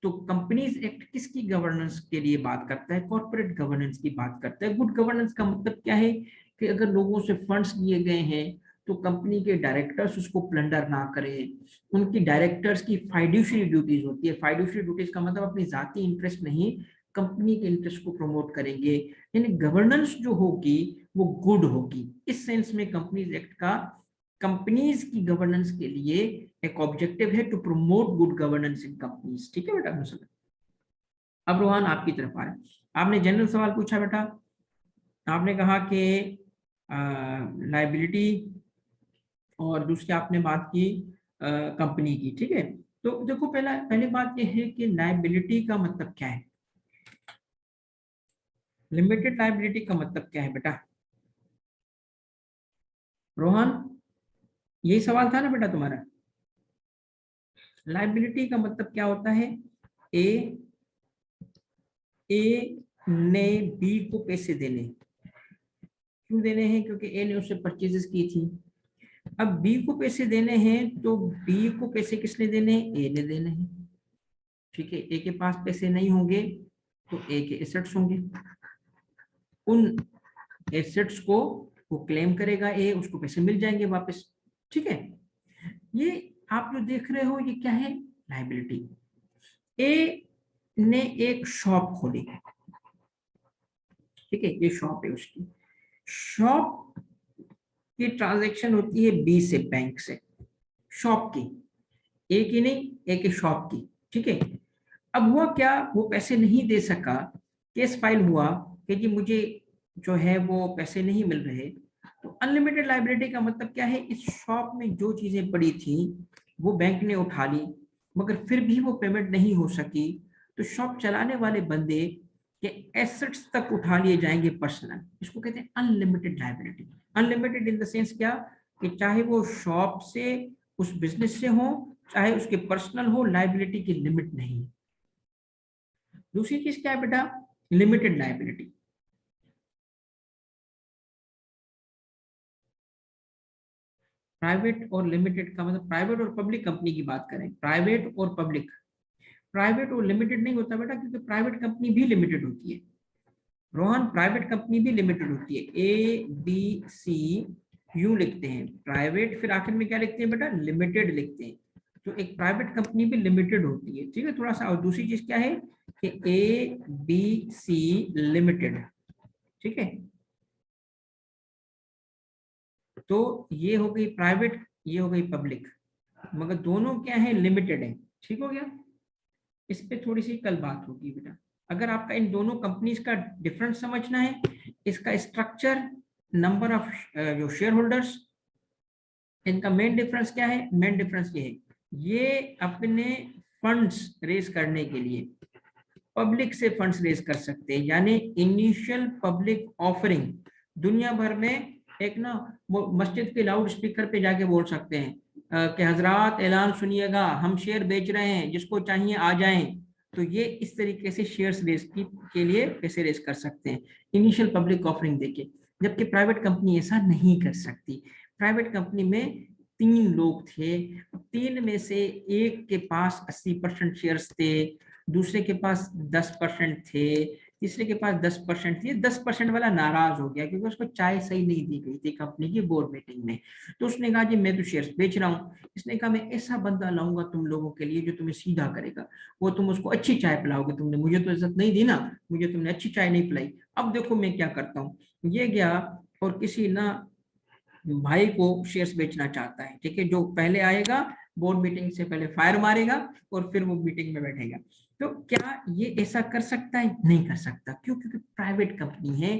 तो कंपनीज एक्ट किसकी गवर्नेंस के लिए बात करता है? कॉर्पोरेट गवर्नेंस की बात करता है। गुड गवर्नेंस का मतलब क्या है कि अगर लोगों से फंड्स लिए गए हैं तो कंपनी के डायरेक्टर्स उसको प्लंडर ना करें। उनकी डायरेक्टर्स की फाइड्यूशरी ड्यूटीज होती है। फाइड्यूशरी ड्यूटीज का मतलब अपनी जाती इंटरेस्ट नहीं, कंपनी के इंटरेस्ट को प्रमोट करेंगे। यानी गवर्नेंस जो होगी वो गुड होगी। इस सेंस में कंपनीज एक्ट का कंपनीज की गवर्नेंस के लिए एक ऑब्जेक्टिव है to promote good governance in companies. ठीक है बेटा, समझ। अब रोहन आपकी तरफ आ रहा है। आपने जनरल सवाल पूछा बेटा। आपने कहा कि लाइबिलिटी और दूसरी आपने बात की कंपनी की। ठीक है, तो देखो पहली बात यह है कि लाइबिलिटी का मतलब क्या है। लिमिटेड लाइबिलिटी का मतलब क्या है बेटा? रोहन, यही सवाल था ना बेटा तुम्हारा? लाइबिलिटी का मतलब क्या होता है? ए ने बी को पैसे देने। क्यों देने हैं? क्योंकि ए ने उससे परचेजेस की थी। अब बी को पैसे देने हैं तो बी को पैसे किसने देने हैं? ए ने देने हैं। ठीक है, ए के पास पैसे नहीं होंगे तो ए के एसेट्स होंगे। उन एसेट्स को वो क्लेम करेगा ए, उसको पैसे मिल जाएंगे वापस। ठीक है, ये आप जो देख रहे हो ये क्या है? लाइबिलिटी। ए ने एक शॉप खोली। ठीक है, ये शॉप है उसकी। शॉप की ट्रांजैक्शन होती है बी से, बैंक से। शॉप की, ए की नहीं, ए के शॉप की। ठीक है, अब हुआ क्या, वो पैसे नहीं दे सका। केस फाइल हुआ कि जी मुझे जो है वो पैसे नहीं मिल रहे। तो अनलिमिटेड लाइबिलिटी का मतलब क्या है? इस शॉप में जो चीजें पड़ी थी वो बैंक ने उठा ली, मगर फिर भी वो पेमेंट नहीं हो सकी। तो शॉप चलाने वाले बंदे के एसेट्स तक उठा लिए जाएंगे पर्सनल। इसको कहते हैं unlimited liability. Unlimited in the sense क्या, कि चाहे वो शॉप से, उस बिजनेस से हो, चाहे उसके पर्सनल हो, लाइबिलिटी की लिमिट नहीं। दूसरी चीज क्या है बेटा? Limited liability. प्राइवेट और लिमिटेड का मतलब, प्राइवेट और पब्लिक कंपनी की बात करें, प्राइवेट और पब्लिक। प्राइवेट और लिमिटेड नहीं होता बेटा, क्योंकि प्राइवेट कंपनी भी लिमिटेड होती है। रोहन, प्राइवेट कंपनी भी लिमिटेड होती है। ए बी सी यू लिखते हैं प्राइवेट, फिर आखिर में क्या लिखते हैं बेटा? लिमिटेड लिखते हैं। तो एक प्राइवेट कंपनी भी लिमिटेड होती है। ठीक है, थोड़ा सा। और दूसरी चीज क्या है कि ए बी सी लिमिटेड। ठीक है, तो ये हो गई प्राइवेट, ये हो गई पब्लिक, मगर दोनों क्या है? लिमिटेड है। ठीक हो गया। इस पे थोड़ी सी कल बात होगी बेटा। अगर आपका इन दोनों कंपनीज का डिफरेंस समझना है, इसका स्ट्रक्चर, नंबर ऑफ जो शेयर होल्डर्स, इनका मेन डिफरेंस क्या है? मेन डिफरेंस ये है, ये अपने फंड्स रेज करने के लिए पब्लिक से फंड्स रेज कर सकते हैं। यानी इनिशियल पब्लिक ऑफरिंग, दुनिया भर में एक ना, वो मस्जिद के लाउड स्पीकर पे जाके बोल सकते हैं कि हजरात ऐलान सुनिएगा, हम शेयर बेच रहे हैं, जिसको चाहिए आ जाएं। तो ये इस तरीके से शेयर्स रेज के लिए पैसे रेज कर सकते हैं, इनिशियल पब्लिक ऑफरिंग देके। जबकि प्राइवेट कंपनी ऐसा नहीं कर सकती। प्राइवेट कंपनी में 3 लोग थे, तीन में से एक के पास 80% शेयर्स थे, दूसरे के पास 10% थे, तीसरे के पास 10% थे। 10% वाला नाराज हो गया क्योंकि उसको चाय सही नहीं दी गई थी कंपनी की बोर्ड मीटिंग में। तो उसने कहा जी मैं तो शेयर्स बेच रहा हूँ। इसने कहा मैं ऐसा बंदा लाऊंगा तुम लोगों के लिए जो तुम्हें सीधा करेगा, वो तुम उसको अच्छी चाय पिलाओगे। तुमने मुझे तो इज्जत नहीं दी ना, मुझे तुमने अच्छी चाय नहीं पिलाई। अब देखो मैं क्या करता हूँ। ये गया और किसी ना भाई को शेयर्स बेचना चाहता है। ठीक है, जो पहले आएगा बोर्ड मीटिंग से पहले फायर मारेगा और फिर वो मीटिंग में बैठेगा। तो क्या ये ऐसा कर सकता है? नहीं कर सकता। क्यों? क्योंकि प्राइवेट कंपनी है,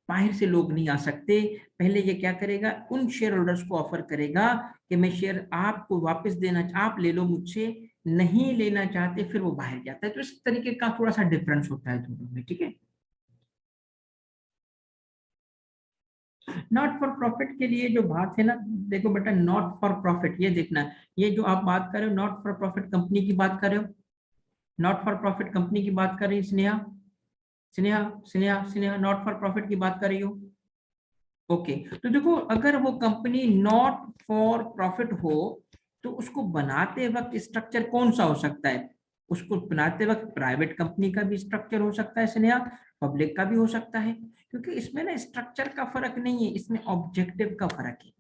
बाहर से लोग नहीं आ सकते। पहले ये क्या करेगा? उन शेयर होल्डर्स को ऑफर करेगा कि मैं शेयर आपको वापस देना, आप ले लो मुझसे, नहीं लेना चाहते फिर वो बाहर जाता है। तो इस तरीके का थोड़ा सा डिफरेंस होता है दोनों में। ठीक है, नॉट फॉर प्रॉफिट के लिए जो बात है ना, देखो बेटा, नॉट फॉर प्रॉफिट ये देखना, ये जो आप बात कर रहे हो नॉट फॉर प्रॉफिट कंपनी की बात कर रहे हो, नॉट फॉर प्रॉफिट कंपनी की बात कर रही है Sneha, Sneha Sneha Sneha, not for profit की बात कर रही हो। ओके, तो देखो अगर वो कंपनी नॉट फॉर प्रॉफिट हो तो उसको बनाते वक्त स्ट्रक्चर कौन सा हो सकता है? उसको बनाते वक्त प्राइवेट कंपनी का भी स्ट्रक्चर हो सकता है स्नेहा, पब्लिक का भी हो सकता है, क्योंकि इसमें ना स्ट्रक्चर का फर्क नहीं है, इसमें ऑब्जेक्टिव का फर्क है।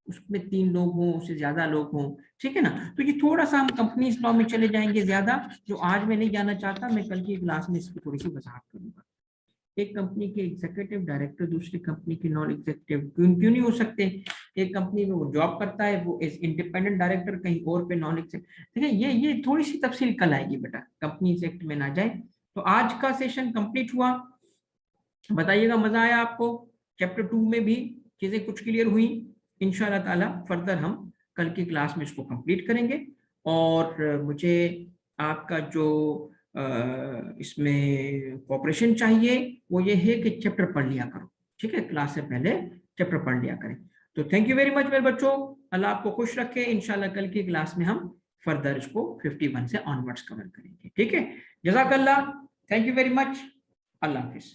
उसमें 3 लोग हों, उससे ज्यादा लोग हों, ठीक है ना। तो ये थोड़ा सा हम कंपनी लॉ में चले जाएंगे ज्यादा, जो आज मैं नहीं जाना चाहता, मैं कल की क्लास में इसकी थोड़ी सी वजाहत करूंगा। एक कंपनी के एग्जीक्यूटिव डायरेक्टर दूसरी कंपनी के नॉन एग्जीक्यूटिव क्यों नहीं हो सकते? एक कंपनी में वो जॉब करता है, वो एज इंडिपेंडेंट डायरेक्टर कहीं और पे नॉन एग्जीक्यूटिव, ठीक है। ये थोड़ी सी तफसील कल आएगी बेटा, कंपनीज एक्ट में ना जाए। तो आज का सेशन कंप्लीट हुआ, बताइएगा मजा आया आपको? चैप्टर 2 में भी चीजें कुछ क्लियर हुई? इंशाल्लाह ताला फर्दर हम कल की क्लास में इसको कंप्लीट करेंगे। और मुझे आपका जो इसमें कॉपरेशन चाहिए वो ये है कि चैप्टर पढ़ लिया करो, ठीक है, क्लास से पहले चैप्टर पढ़ लिया करें। तो थैंक यू वेरी मच मेरे बच्चों, अल्लाह आपको खुश रखे। इंशाल्लाह कल की क्लास में हम फर्दर इसको 51 से ऑनवर्ड्स कवर करेंगे, ठीक है। जज़ाकल्लाह, थैंक यू वेरी मच, अल्लाह हाफिज।